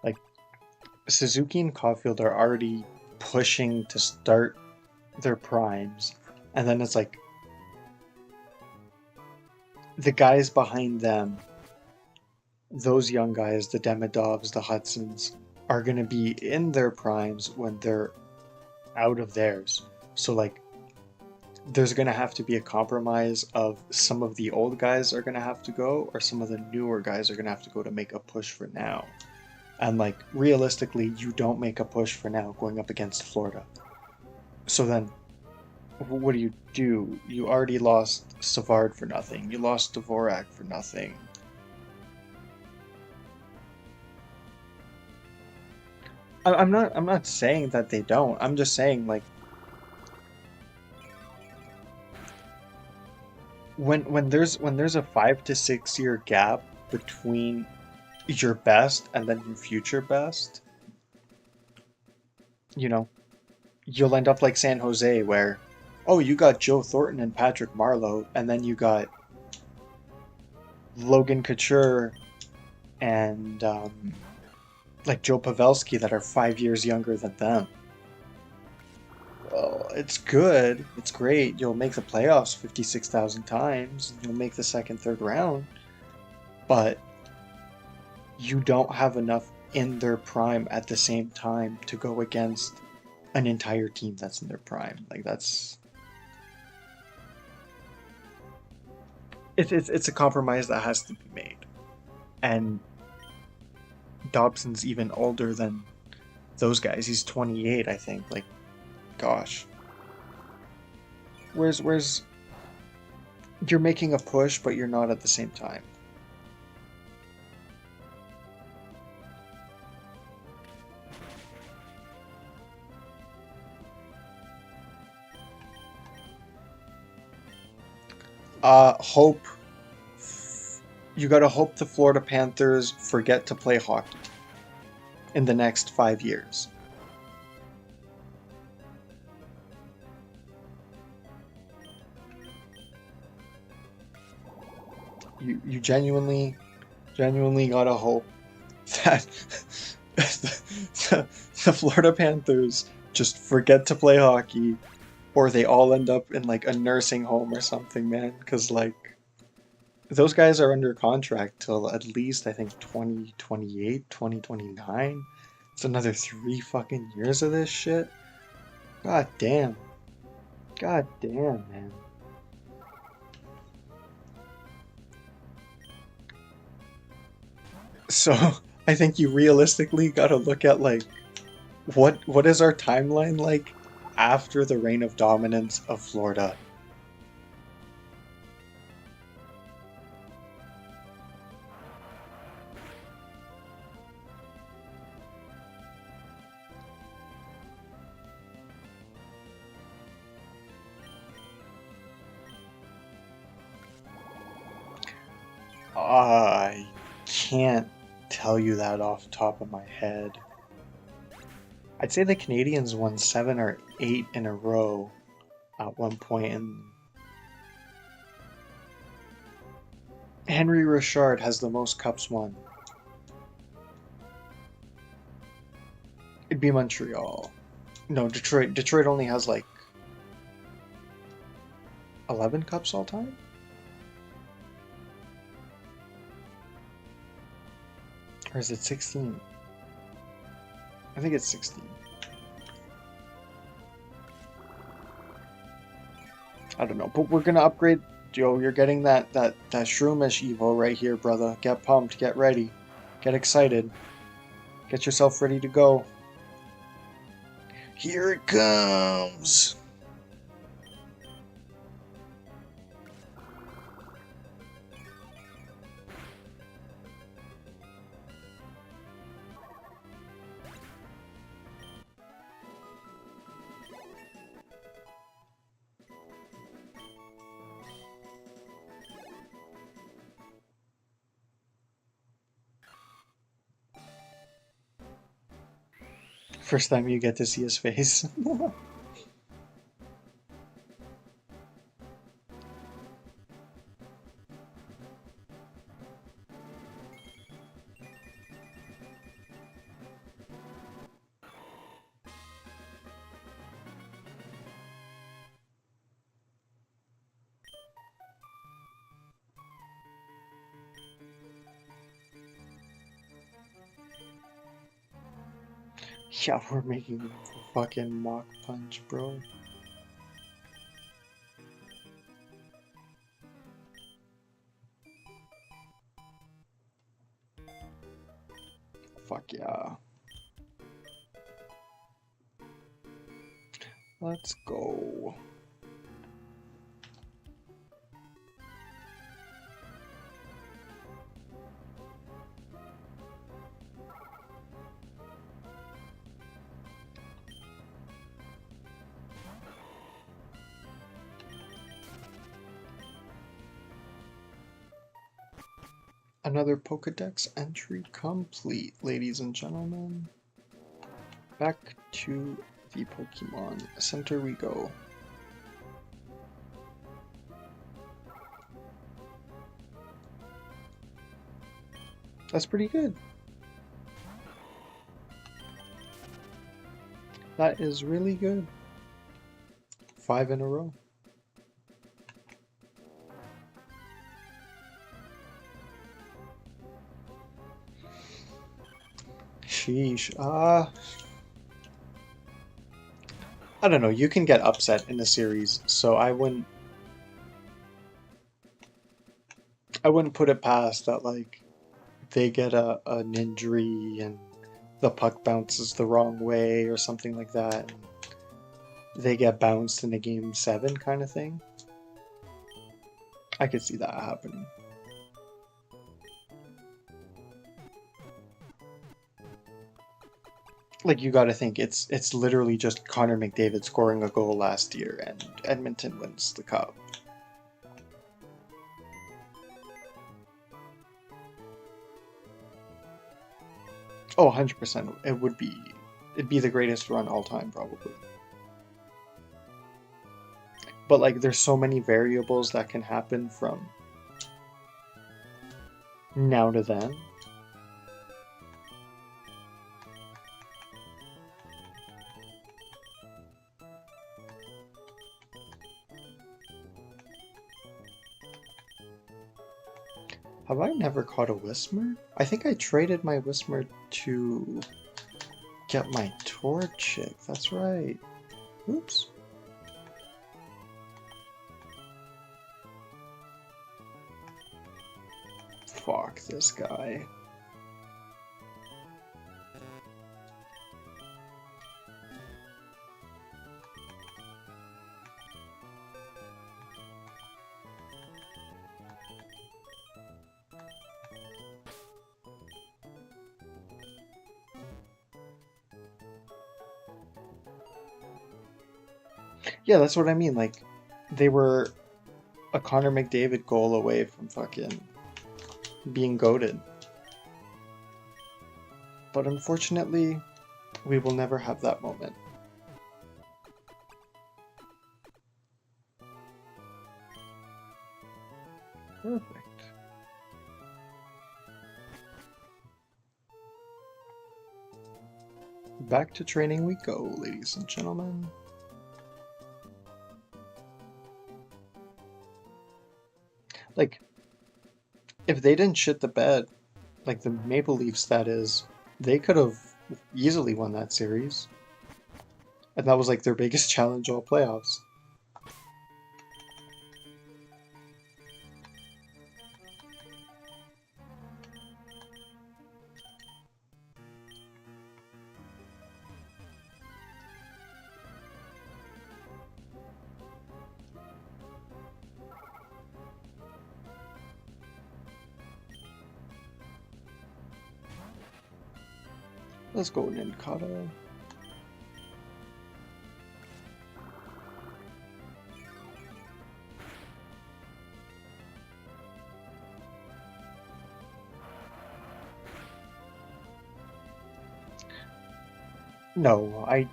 Like, Suzuki and Caulfield are already pushing to start their primes, and then it's like the guys behind them, those young guys, the Demidovs, the Hudsons, are gonna be in their primes when they're out of theirs. So like, there's gonna have to be a compromise of some of the old guys are gonna have to go, or some of the newer guys are gonna have to go to make a push for now. And like realistically, you don't make a push for now going up against Florida. So then, what do? You already lost Savard for nothing. You lost Dvorak for nothing. I'm not saying that they don't. I'm just saying like when there's a 5 to 6 year gap between your best and then your future best, you know, you'll end up like San Jose where, oh, you got Joe Thornton and Patrick Marleau, and then you got Logan Couture and like Joe Pavelski that are 5 years younger than them. Well, it's good. It's great. You'll make the playoffs 56,000 times. You'll make the second, third round. But you don't have enough in their prime at the same time to go against an entire team that's in their prime. Like it's a compromise that has to be made. And Dobson's even older than those guys. He's 28, I think. Like, gosh. Where's you're making a push, but you're not at the same time. Hope. You gotta hope the Florida Panthers forget to play hockey in the next 5 years. You genuinely gotta hope that the Florida Panthers just forget to play hockey, or they all end up in like a nursing home or something, man. Because like those guys are under contract till at least I think 2028, 2029. It's another 3 fucking years of this shit. God damn. God damn, man. So I think you realistically gotta look at like what is our timeline like after the reign of dominance of Florida? I can't tell you that off the top of my head. I'd say the Canadians won 7 or 8 in a row at one point, and Henry Richard has the most cups won. It'd be Montreal. No, Detroit. Detroit only has like 11 cups all time? Or is it 16? I think it's 16. I don't know, but we're gonna upgrade. Joe, you're getting that Shroomish Evo right here, brother. Get pumped, get ready, get excited, get yourself ready to go. Here it comes! First time you get to see his face. Yeah, we're making a fucking Mach Punch, bro. Fuck yeah. Let's go. Another Pokedex entry complete, ladies and gentlemen. Back to the Pokemon Center we go. That's pretty good. That is really good. 5 in a row. Sheesh. I don't know. You can get upset in the series, so I wouldn't put it past that like they get an injury and the puck bounces the wrong way or something like that. they get bounced in a game 7 kind of thing. I could see that happening. Like, you got to think it's literally just Connor McDavid scoring a goal last year and Edmonton wins the cup. Oh, 100%. It'd be the greatest run all time, probably. But like, there's so many variables that can happen from now to then. Have I never caught a Whismer? I think I traded my Whismer to get my Torchic. That's right. Oops. Fuck this guy. Yeah, that's what I mean. Like, they were a Connor McDavid goal away from fucking being goated. But unfortunately, we will never have that moment. Perfect. Back to training we go, ladies and gentlemen. Like, if they didn't shit the bed, like the Maple Leafs, that is, they could have easily won that series. And that was like their biggest challenge all playoffs. Let's go, Ninkata. No, I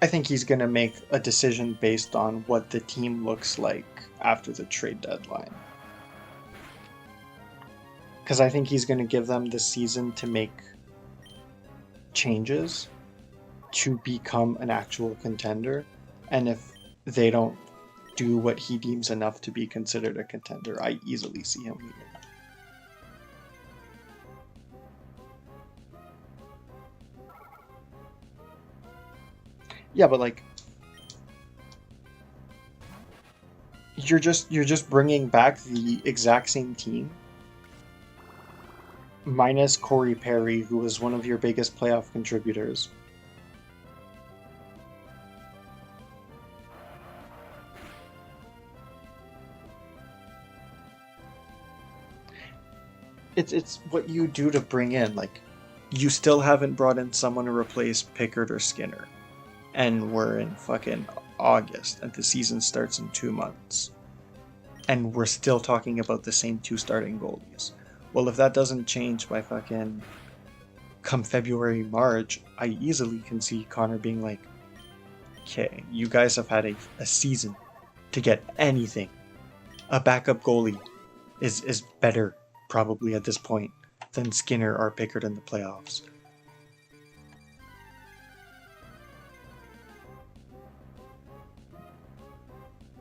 think he's gonna make a decision based on what the team looks like after the trade deadline. Because I think he's gonna give them the season to make changes to become an actual contender, and if they don't do what he deems enough to be considered a contender, I easily see him leaving. Yeah, but like, you're just bringing back the exact same team minus Corey Perry, who was one of your biggest playoff contributors. It's what you do to bring in, like, you still haven't brought in someone to replace Pickard or Skinner. And we're in fucking August, and the season starts in 2 months. And we're still talking about the same 2 starting goalies. Well, if that doesn't change by fucking come February, March, I easily can see Connor being like, okay, you guys have had a season to get anything. A backup goalie is better, probably at this point, than Skinner or Pickard in the playoffs.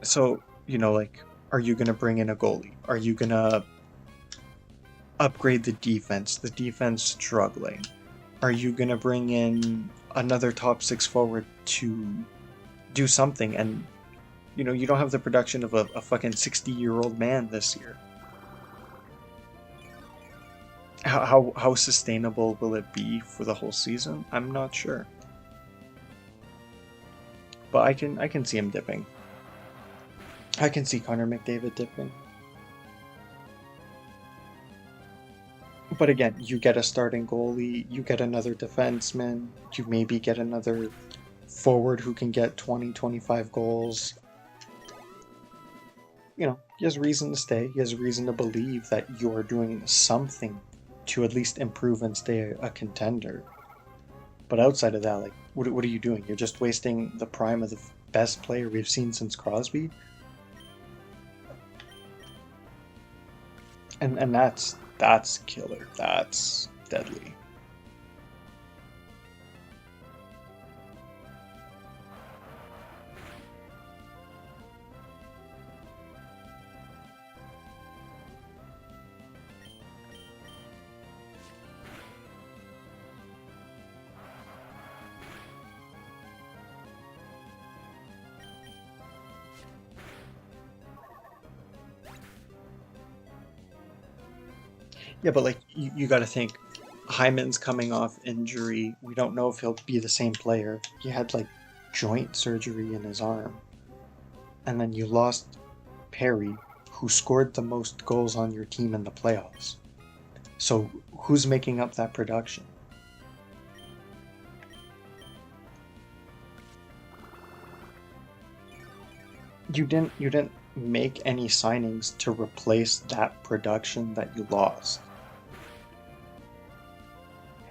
So, like, are you going to bring in a goalie? Are you going to upgrade the defense? The defense struggling. Are you going to bring in another top 6 forward to do something? And, you don't have the production of a fucking 60-year-old man this year. How sustainable will it be for the whole season? I'm not sure. but I can see him dipping. I can see Connor McDavid dipping. But again, you get a starting goalie, you get another defenseman, you maybe get another forward who can get 20, 25 goals. You know, he has reason to stay. He has reason to believe that you're doing something to at least improve and stay a contender. But outside of that, like, what are you doing? You're just wasting the prime of the best player we've seen since Crosby? And that's killer. That's deadly. Yeah, but like you got to think, Hyman's coming off injury. We don't know if he'll be the same player. He had like joint surgery in his arm, and then you lost Perry, who scored the most goals on your team in the playoffs. So who's making up that production? You didn't make any signings to replace that production that you lost.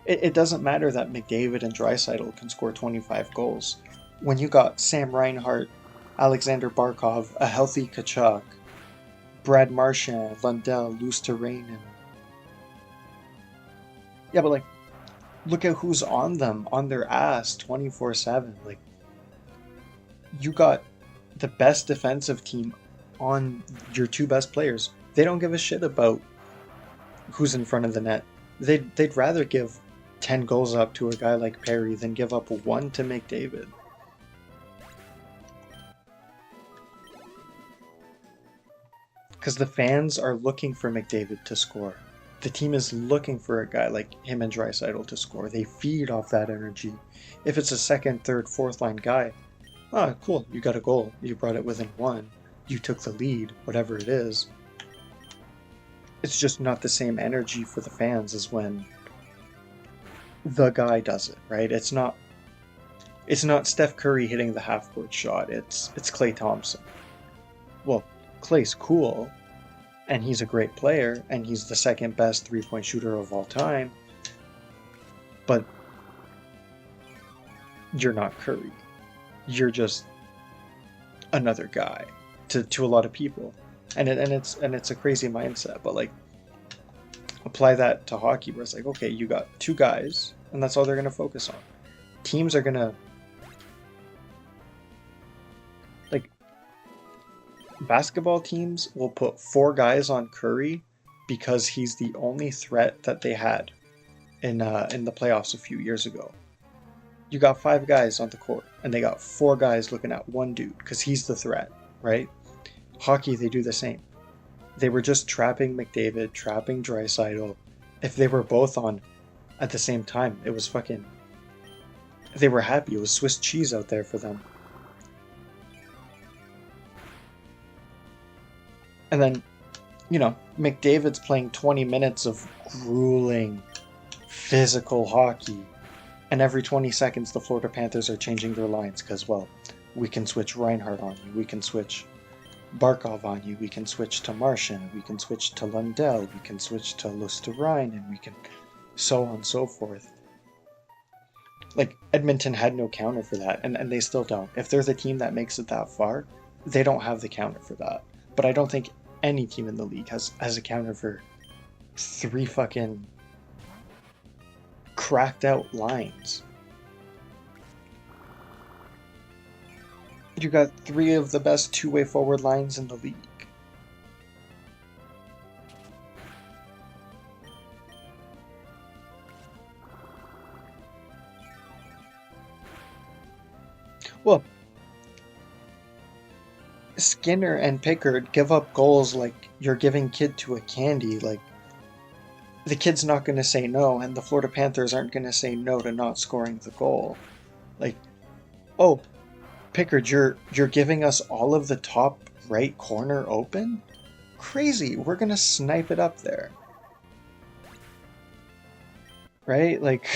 It doesn't matter that McDavid and Draisaitl can score 25 goals. When you got Sam Reinhart, Alexander Barkov, a healthy Kachuk, Brad Marchand, Lundell, Luosterainen. Yeah, but like, look at who's on them, on their ass 24/7. Like, you got the best defensive team on your two best players. They don't give a shit about who's in front of the net. They'd rather give 10 goals up to a guy like Perry than give up one to McDavid. Because the fans are looking for McDavid to score. The team is looking for a guy like him and Draisaitl to score. They feed off that energy. If it's a second, third, fourth line guy, ah, cool, you got a goal. You brought it within one. You took the lead, whatever it is. It's just not the same energy for the fans as when the guy does it, right? It's not Steph Curry hitting the half-court shot. It's Klay Thompson. Well, Klay's cool, and he's a great player, and he's the second best three-point shooter of all time, but you're not Curry. You're just another guy to a lot of people, and it's a crazy mindset. But like, apply that to hockey, where it's like, okay, you got two guys, and that's all they're gonna focus on. Teams are gonna, like, basketball teams will put four guys on Curry because he's the only threat that they had in the playoffs a few years ago. You got five guys on the court, and they got four guys looking at one dude because he's the threat, right? Hockey, they do the same. They were just trapping McDavid, trapping Draisaitl. If they were both on at the same time, it was fucking... They were happy. It was Swiss cheese out there for them. And then, you know, McDavid's playing 20 minutes of grueling, physical hockey. And every 20 seconds, the Florida Panthers are changing their lines because, well, we can switch Reinhart on you. We can switch Barkov on you. We can switch to Marchand. We can switch to Lundell. We can switch to Luosterainen. And we can so on and so forth. Like, Edmonton had no counter for that, and they still don't. If they're the team that makes it that far, they don't have the counter for that. But I don't think any team in the league has a counter for three fucking cracked out lines. You got three of the best two-way forward lines in the league. Well, Skinner and Pickard give up goals like you're giving kid to a candy. Like, the kid's not going to say no, and the Florida Panthers aren't going to say no to not scoring the goal. Like, oh, Pickard, you're giving us all of the top right corner open? Crazy, we're gonna snipe it up there. Right? Like,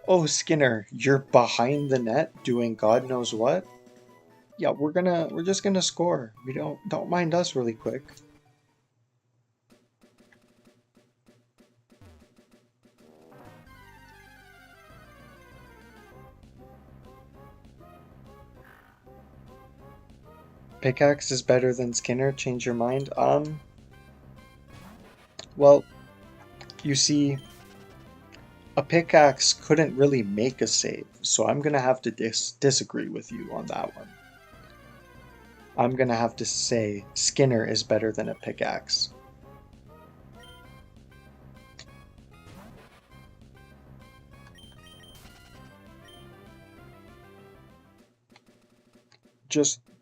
oh Skinner, you're behind the net doing God knows what? Yeah, we're just gonna score. We don't mind us really quick. Pickaxe is better than Skinner, change your mind? Well, you see, a pickaxe couldn't really make a save, so I'm gonna have to disagree with you on that one. I'm gonna have to say Skinner is better than a pickaxe.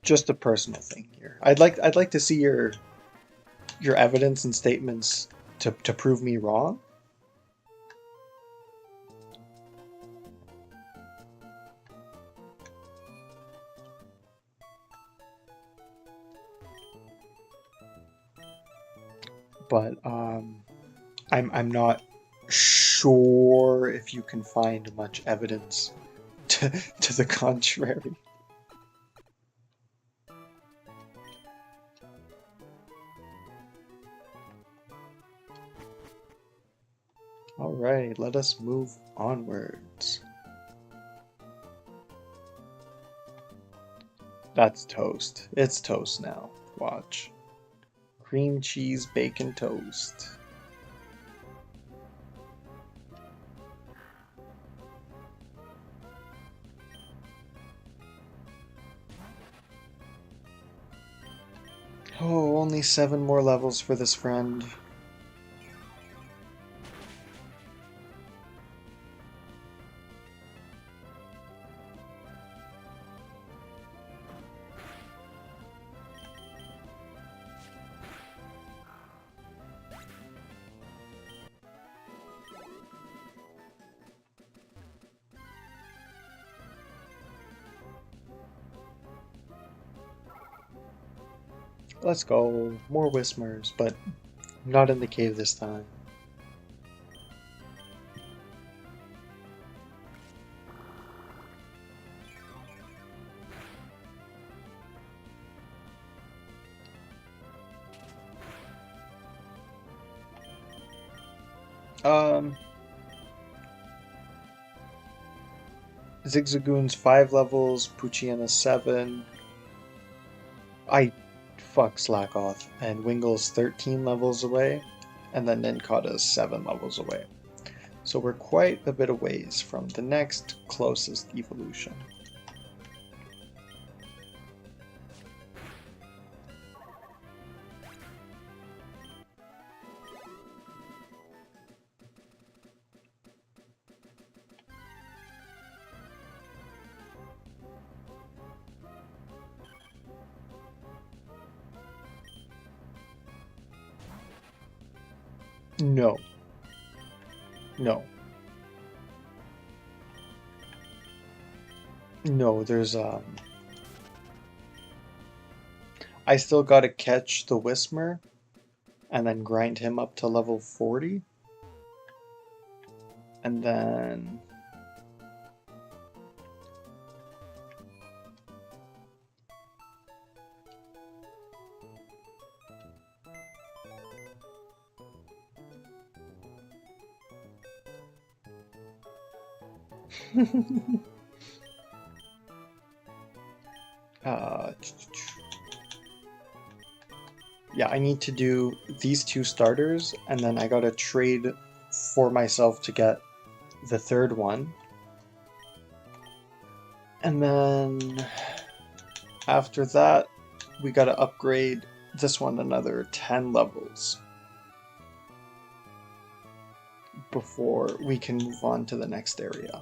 Just a personal thing here. I'd like to see your evidence and statements to prove me wrong. But I'm not sure if you can find much evidence to the contrary. All right, let us move onwards. That's toast. It's toast now. Watch. Cream cheese bacon toast. Oh, only 7 more levels for this friend. Let's go. More Whismers, but not in the cave this time. Zigzagoon's 5 levels, Poochyena 7. Fuck Slackoth, and Wingle's 13 levels away, and then Ninkata's 7 levels away. So we're quite a bit a ways from the next closest evolution. No. No. No, there's I still gotta catch the Whismer and then grind him up to level 40. And then yeah, I need to do these 2 starters, and then I gotta trade for myself to get the 3rd one. And then after that, we gotta upgrade this one another 10 levels before we can move on to the next area.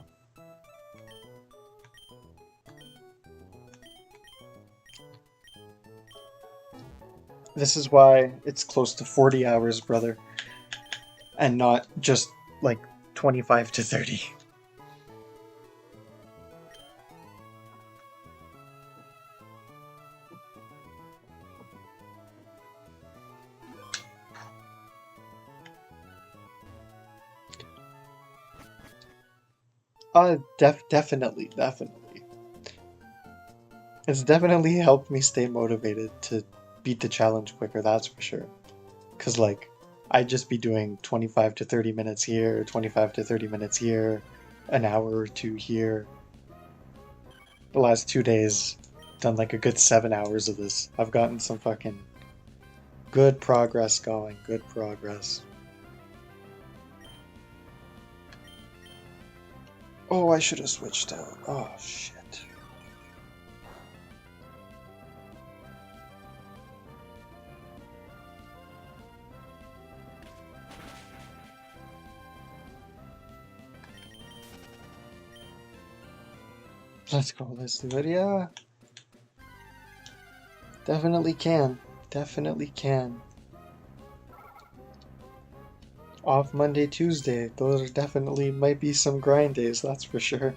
This is why it's close to 40 hours, brother, and not just like 25 to 30. Definitely, definitely. It's definitely helped me stay motivated to beat the challenge quicker, that's for sure. Because, like, I'd just be doing 25 to 30 minutes here, 25 to 30 minutes here, an hour or two here. The last 2 days, done like a good 7 hours of this. I've gotten some fucking good progress going, good progress. Oh, I should have switched out. Oh, shit. Let's go, let's do it. Yeah, definitely can. Definitely can. Off Monday, Tuesday. Those are definitely might be some grind days, that's for sure.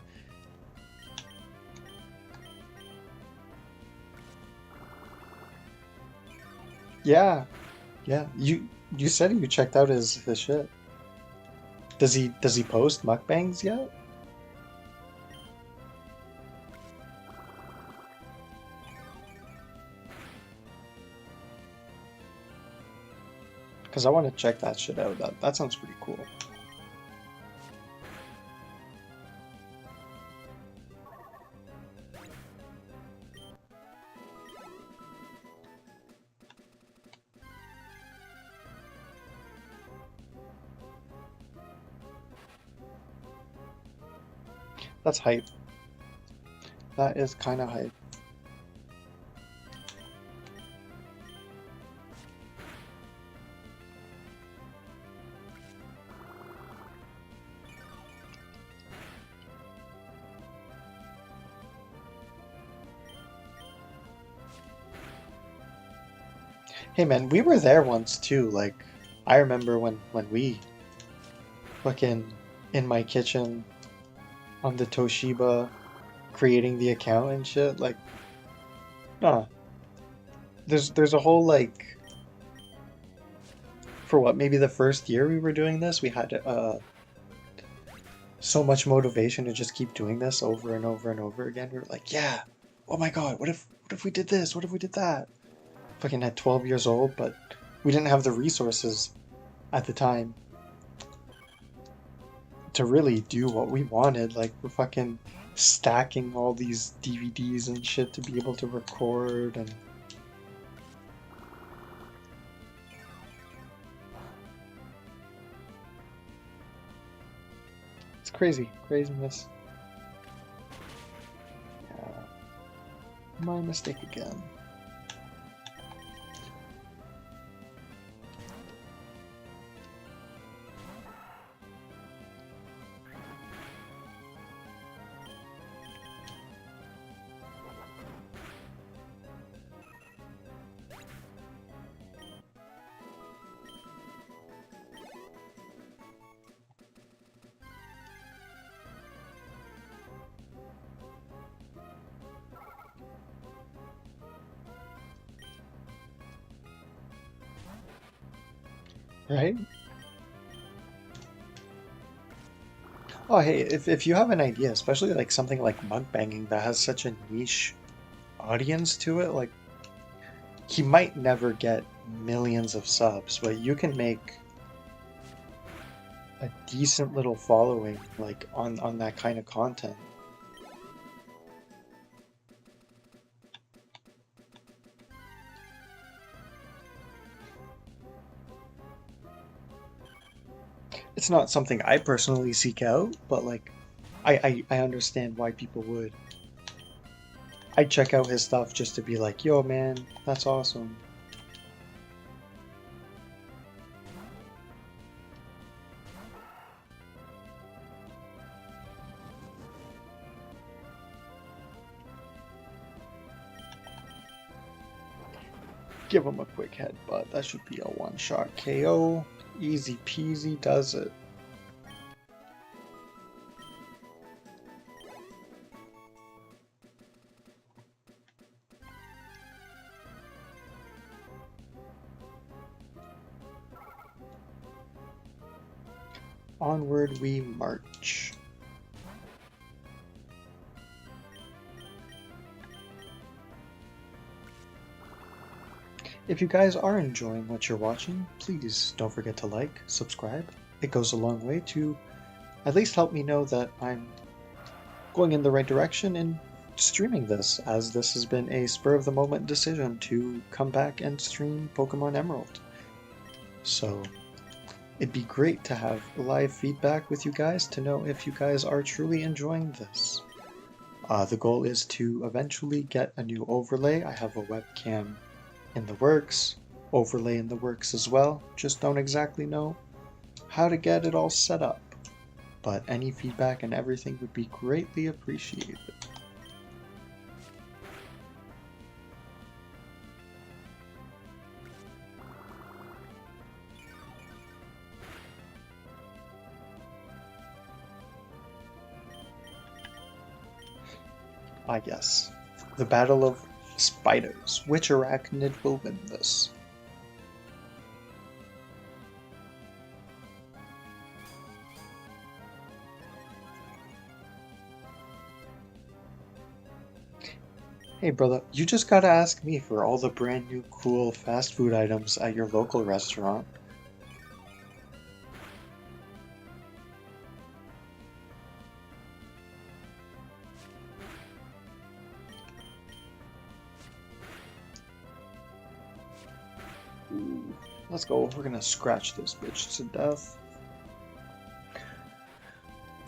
Yeah, yeah. You said you checked out his shit. Does he post mukbangs yet? Because I want to check that shit out. That sounds pretty cool. That's hype. That is kind of hype. Hey man, we were there once too. Like, I remember when we fucking in my kitchen on the Toshiba creating the account and shit. Like, nah. There's a whole like for what maybe the first year we were doing this, we had so much motivation to just keep doing this over and over and over again. We were like, yeah, oh my god, what if we did this? What if we did that? Fucking at 12 years old, but we didn't have the resources at the time to really do what we wanted. Like we're fucking stacking all these DVDs and shit to be able to record and it's crazy, craziness. Yeah, my mistake again. Right? Oh, hey, if you have an idea, especially like something like mukbanging that has such a niche audience to it, like he might never get millions of subs, but you can make a decent little following like on that kind of content. It's not something I personally seek out, but like I understand why people would. I check out his stuff just to be like, yo man, that's awesome. Give him a quick headbutt. That should be a one-shot KO. Easy peasy does it. Onward we march. If you guys are enjoying what you're watching, please don't forget to like, subscribe. It goes a long way to at least help me know that I'm going in the right direction in streaming this, as this has been a spur of the moment decision to come back and stream Pokemon Emerald. So it'd be great to have live feedback with you guys to know if you guys are truly enjoying this. The goal is to eventually get a new overlay. I have a webcam in the works, overlay in the works as well. Just don't exactly know how to get it all set up. But any feedback and everything would be greatly appreciated. Ah yes, the Battle of Spiders. Which arachnid will win this? Hey brother, you just gotta ask me for all the brand new cool fast food items at your local restaurant. Ooh, let's go, we're gonna scratch this bitch to death.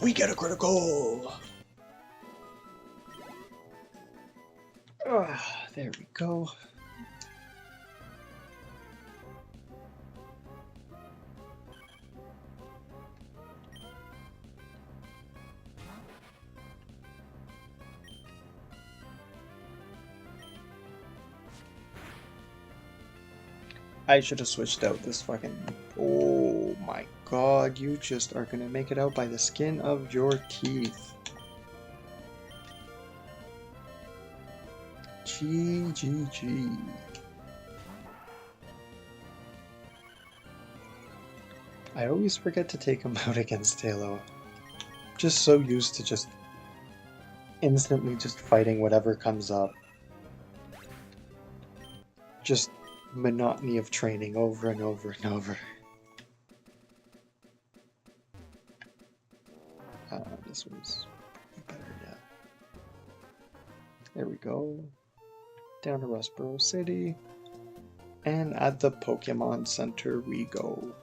We get a critical! There we go. I should have switched out this fucking... Oh my god, you just are gonna make it out by the skin of your teeth. GGG. I always forget to take him out against Halo. Just so used to just instantly just fighting whatever comes up. Just monotony of training over and over and over. This was better, yeah. There we go. Down to Rustboro City. And at the Pokemon Center we go.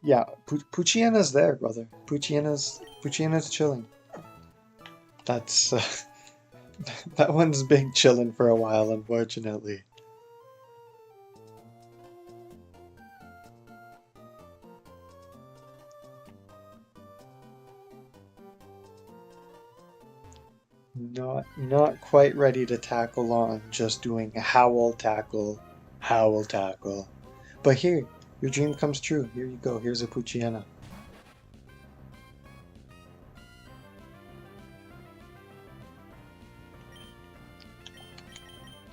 Yeah, Poochyeno's there, brother. Poochyeno's chilling. That's that one's been chilling for a while, unfortunately. Not quite ready to tackle on, just doing howl tackle. But here, your dream comes true. Here you go. Here's a Poochyena.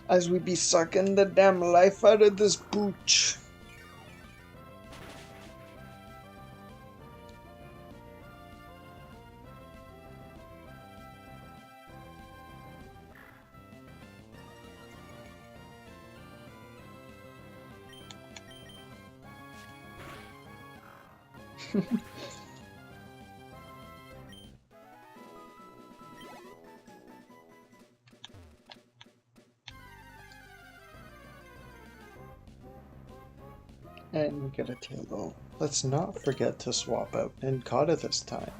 As we be sucking the damn life out of this pooch. And we get a Taillow. Let's not forget to swap out Nincada this time.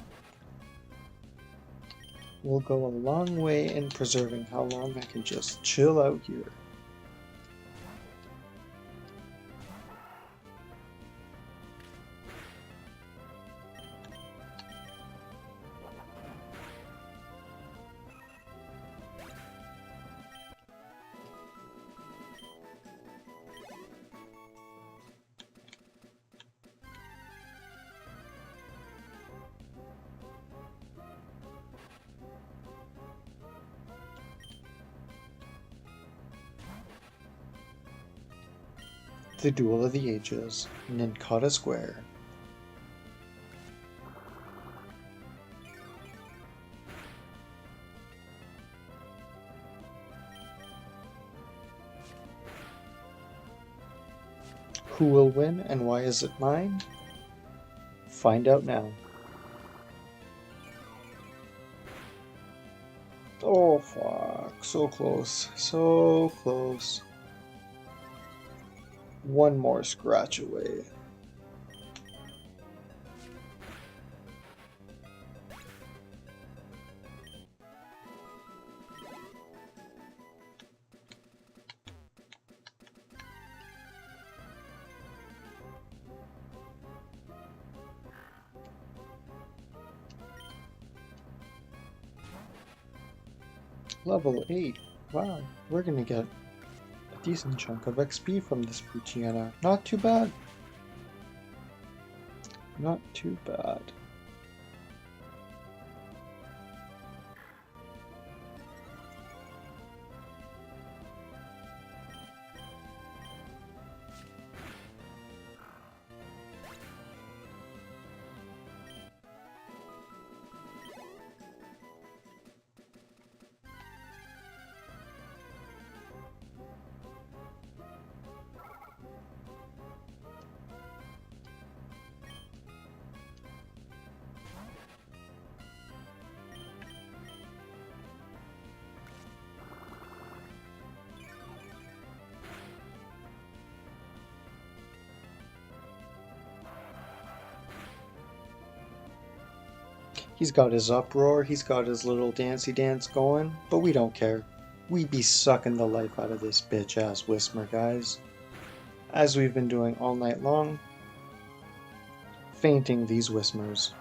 Will go a long way in preserving how long I can just chill out here. The Duel of the Ages, Nincada Square. Who will win and why is it mine? Find out now. Oh fuck, so close, so close. One more scratch away. Level 8. Wow, we're gonna get a decent chunk of XP from this Poochyena. Not too bad. Not too bad. He's got his uproar, he's got his little dancey dance going, but we don't care. We be sucking the life out of this bitch ass Whismur, guys. As we've been doing all night long, fainting these Whismurs.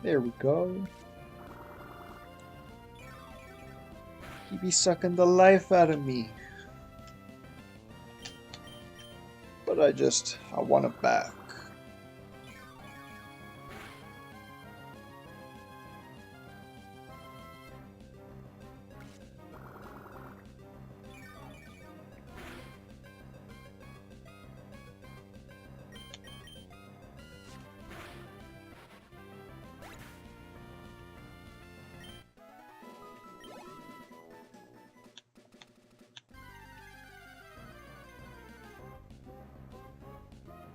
There we go. He be sucking the life out of me. But I want it back.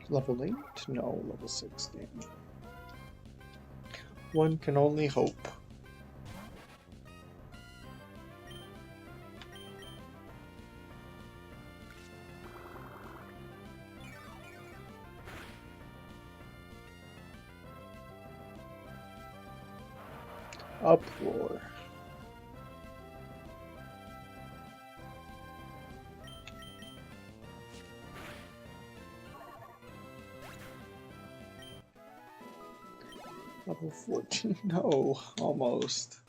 Level 8? No, level 16. One can only hope. Uproar. Level 14, no, almost.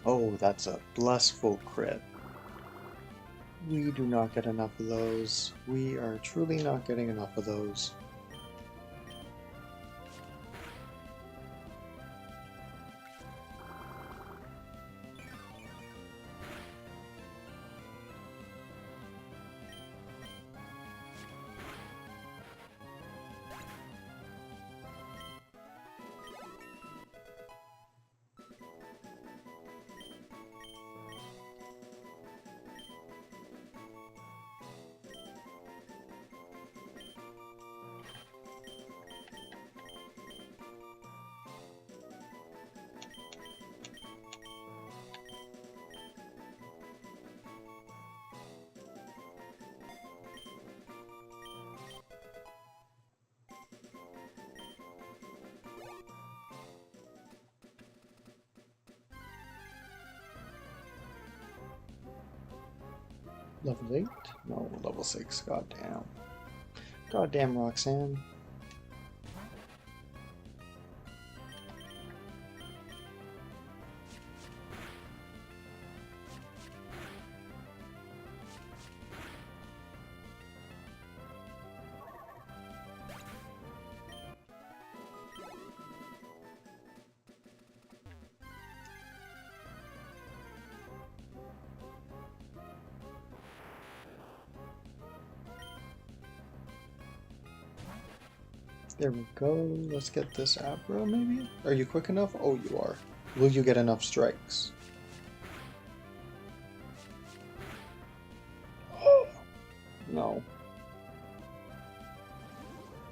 Oh, that's a blissful crit. We do not get enough of those. We are truly not getting enough of those. Level 8? No, level 6. Goddamn. Goddamn, Roxanne. There we go. Let's get this Abra, maybe? Are you quick enough? Oh, you are. Will you get enough strikes? No.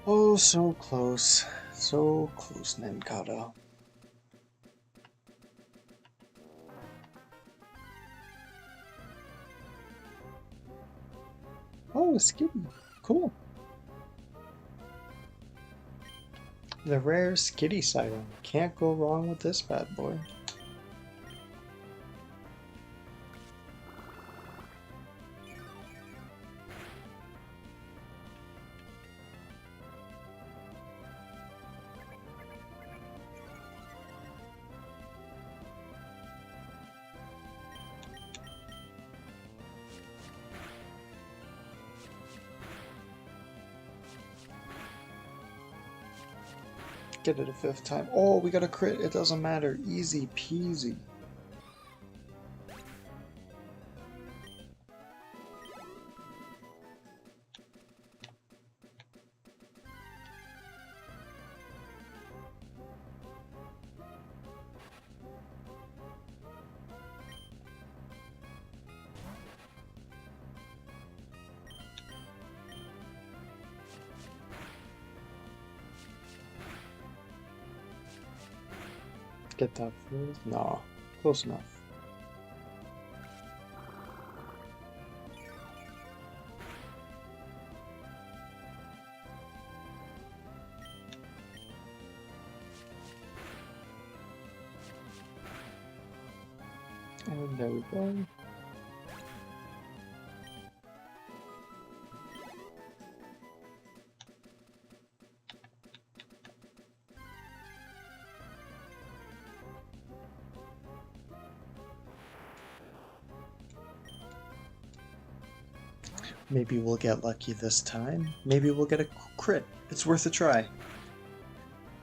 Oh, so close. So close, Nankata. Oh, a Skitty. Cool. The rare Skitty sighting. Can't go wrong with this bad boy. Get it a 5th time. Oh, we got a crit. It doesn't matter. Easy peasy. Get that 4th? No. Close enough. And there we go. Maybe we'll get lucky this time. Maybe we'll get a crit. It's worth a try.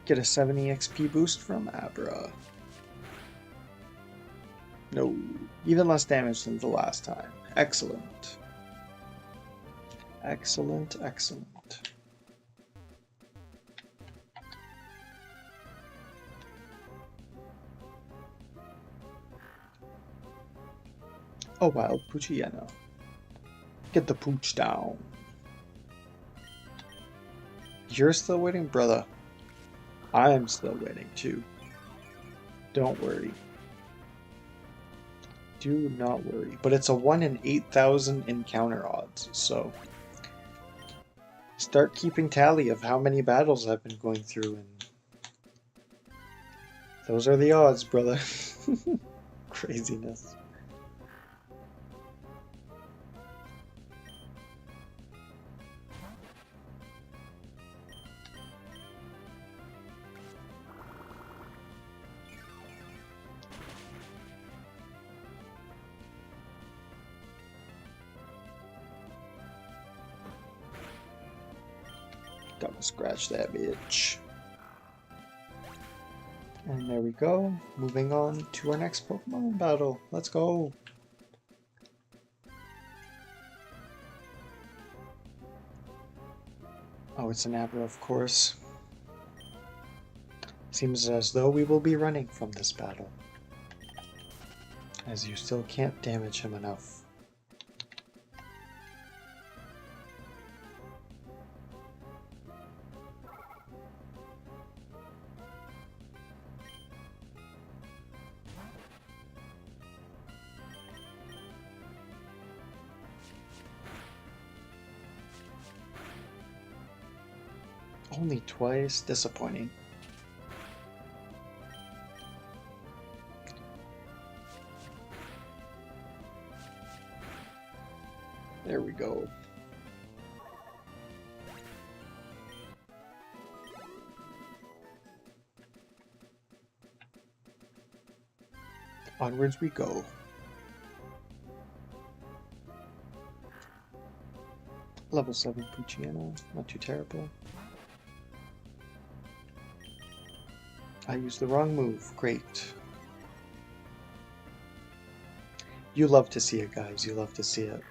Get a 70 XP boost from Abra. No. Even less damage than the last time. Excellent. Excellent, excellent. A wild Poochyena. Get the pooch down. You're still waiting, brother. I'm still waiting too. Don't worry. Do not worry. But it's a 1 in 8,000 encounter odds, so start keeping tally of how many battles I've been going through, and those are the odds, brother. Craziness. Gotta scratch that bitch. And there we go. Moving on to our next Pokemon battle. Let's go. Oh, it's an Abra, of course. Seems as though we will be running from this battle, as you still can't damage him enough. Only twice? Disappointing. go. Onwards we go. Level 7 Poochyena, not too terrible. I used the wrong move, great. You love to see it, guys, you love to see it.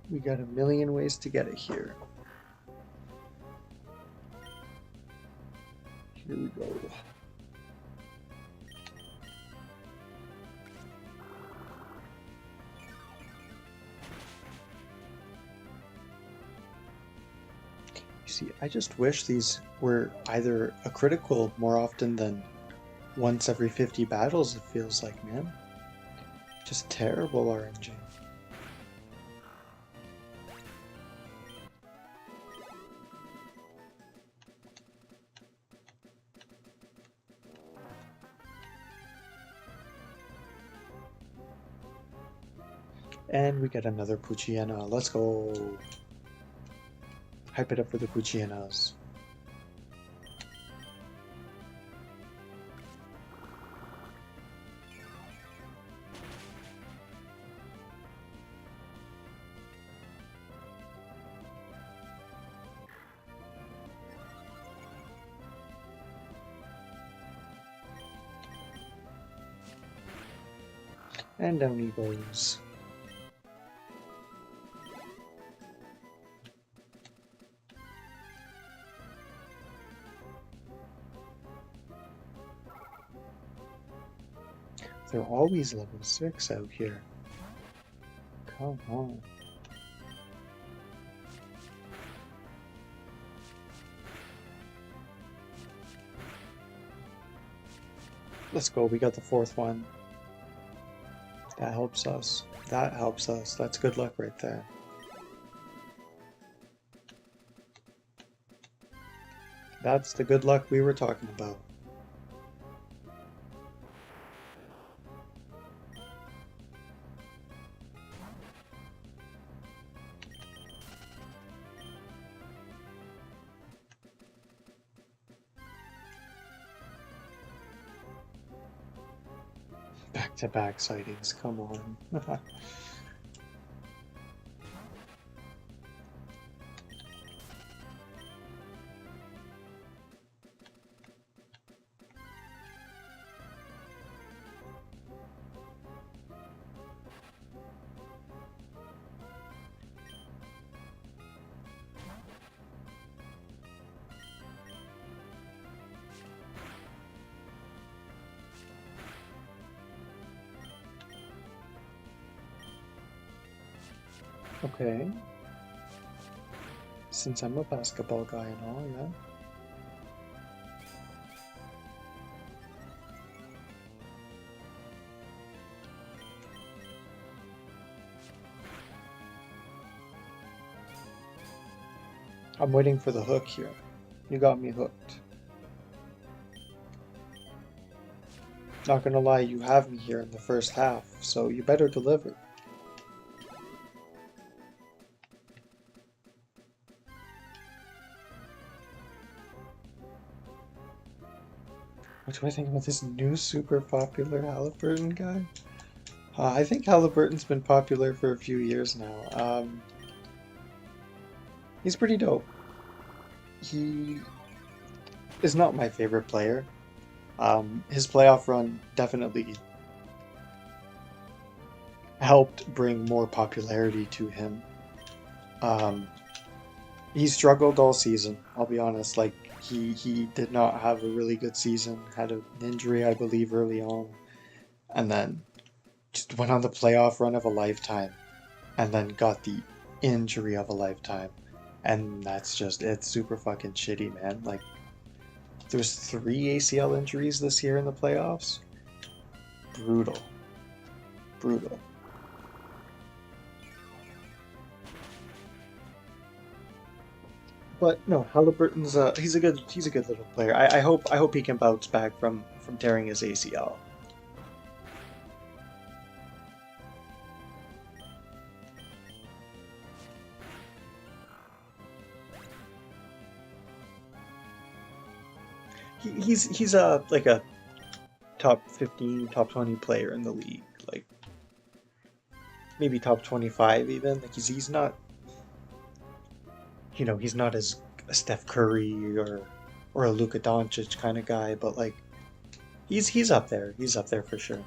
We got a million ways to get it here. Here we go. You see, I just wish these were either a critical more often than once every 50 battles, it feels like, man. Just terrible RNG. And we get another Poochyena. Let's go. Hype it up for the Poochyenas. And down he goes. They're always level 6 out here. Come on. Let's go, we got the 4th one. That helps us. That helps us. That's good luck right there. That's the good luck we were talking about. Back-to-back sightings, come on. Okay. Since I'm a basketball guy and all, yeah. I'm waiting for the hook here. You got me hooked. Not gonna lie, you have me here in the first half, so you better deliver. What do I think about this new super popular Halliburton guy? I think Halliburton's been popular for a few years now. He's pretty dope. He is not my favorite player. His playoff run definitely helped bring more popularity to him. He struggled all season, I'll be honest. Like, he did not have a really good season. Had an injury, I believe, early on. And then just went on the playoff run of a lifetime. And then got the injury of a lifetime. And that's just, it's super fucking shitty, man. Like, there's 3 ACL injuries this year in the playoffs. Brutal. Brutal. But no, Halliburton's he's a good little player. I hope he can bounce back from tearing his ACL. He's a like a top 15, top 20 player in the league. Like maybe top 25 even. Like he's not, he's not as a Steph Curry or a Luka Doncic kind of guy, but like he's up there. He's up there for sure.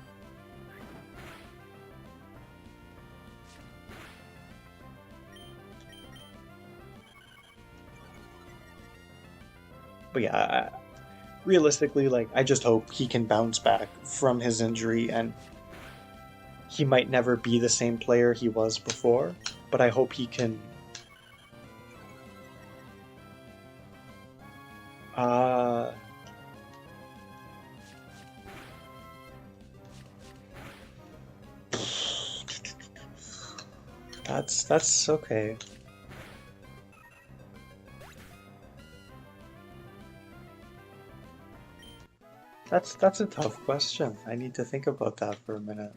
But yeah, realistically, like I just hope he can bounce back from his injury, and he might never be the same player he was before, but I hope he can uh that's okay. That's a tough question. I need to think about that for a minute.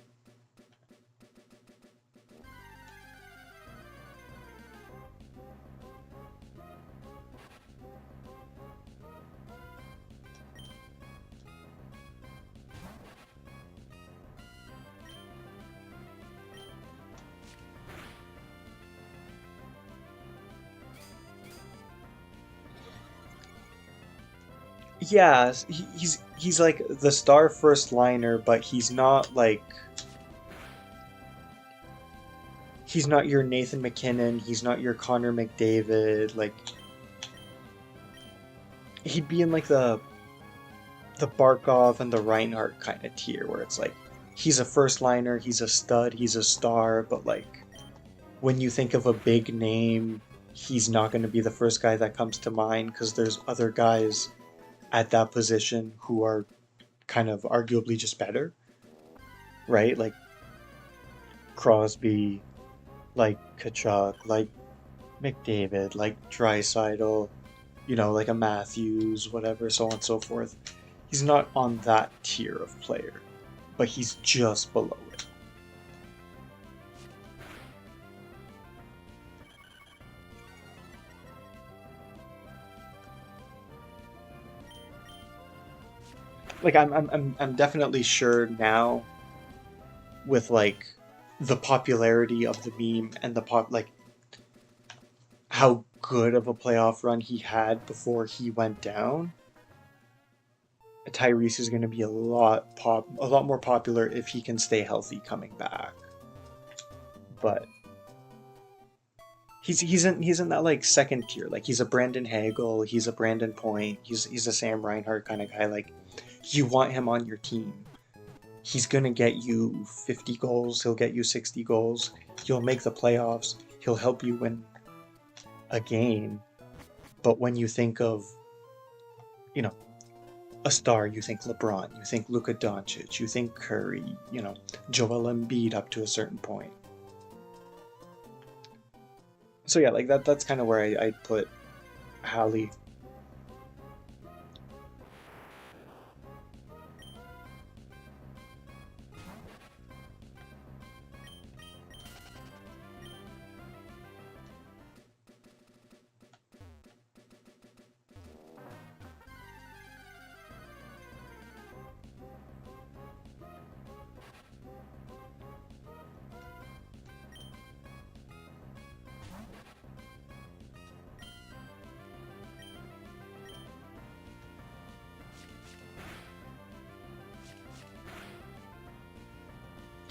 Yeah, he's like the star first liner, but he's not your Nathan McKinnon, he's not your Connor McDavid. Like he'd be in like the Barkov and the Reinhardt kind of tier where it's like he's a first liner, he's a stud, he's a star, but like when you think of a big name, he's not going to be the first guy that comes to mind because there's other guys at that position who are kind of arguably just better, right? Like Crosby, like Kachuk, like McDavid, like Draisaitl, like a Matthews, whatever, so on and so forth. He's not on that tier of player, but he's just below it. Like I'm definitely sure now with like the popularity of the meme and like how good of a playoff run he had before he went down. Tyrese is going to be a lot more popular if he can stay healthy coming back. But he's in that like second tier. Like he's a Brandon Hagel, he's a Brandon Point, he's a Sam Reinhart kind of guy. Like you want him on your team. He's gonna get you 50 goals. He'll get you 60 goals. He'll make the playoffs. He'll help you win a game. But when you think of, you know, a star, you think LeBron, you think Luka Doncic, you think Curry, Joel Embiid up to a certain point. So yeah, like that's kind of where I put Hallie.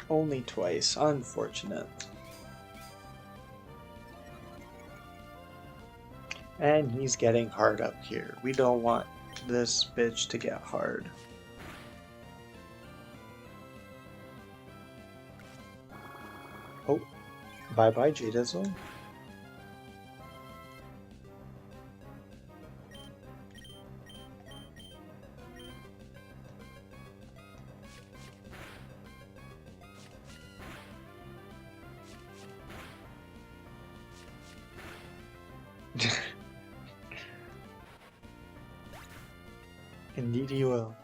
Only twice. Unfortunate. And he's getting hard up here. We don't want this bitch to get hard. Oh, bye-bye, Jadizzle. Indeed he will.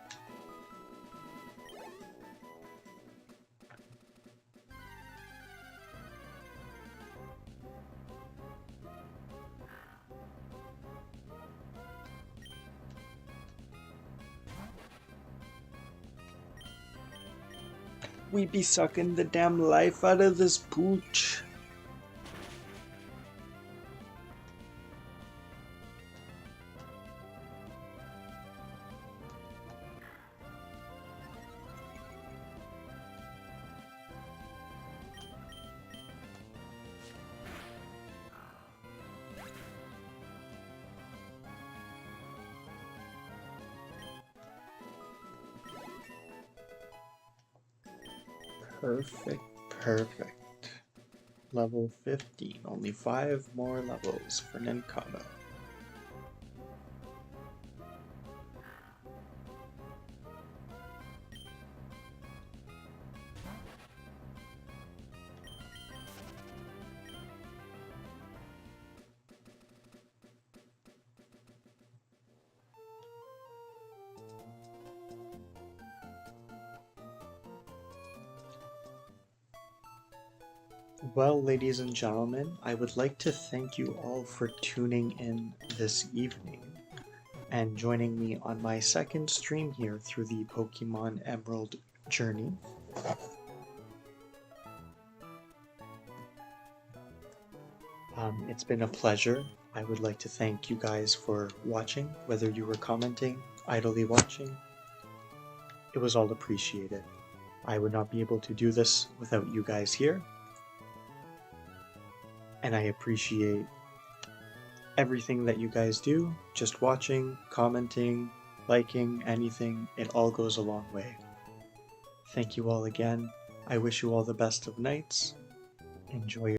We be sucking the damn life out of this pooch. Perfect. Level 15. Only 5 more levels for Ninkado. Well, ladies and gentlemen, I would like to thank you all for tuning in this evening and joining me on my second stream here through the Pokemon Emerald journey. It's been a pleasure. I would like to thank you guys for watching, whether you were commenting, idly watching. It was all appreciated. I would not be able to do this without you guys here. And I appreciate everything that you guys do. Just watching, commenting, liking, anything, it all goes a long way. Thank you all again. I wish you all the best of nights. Enjoy your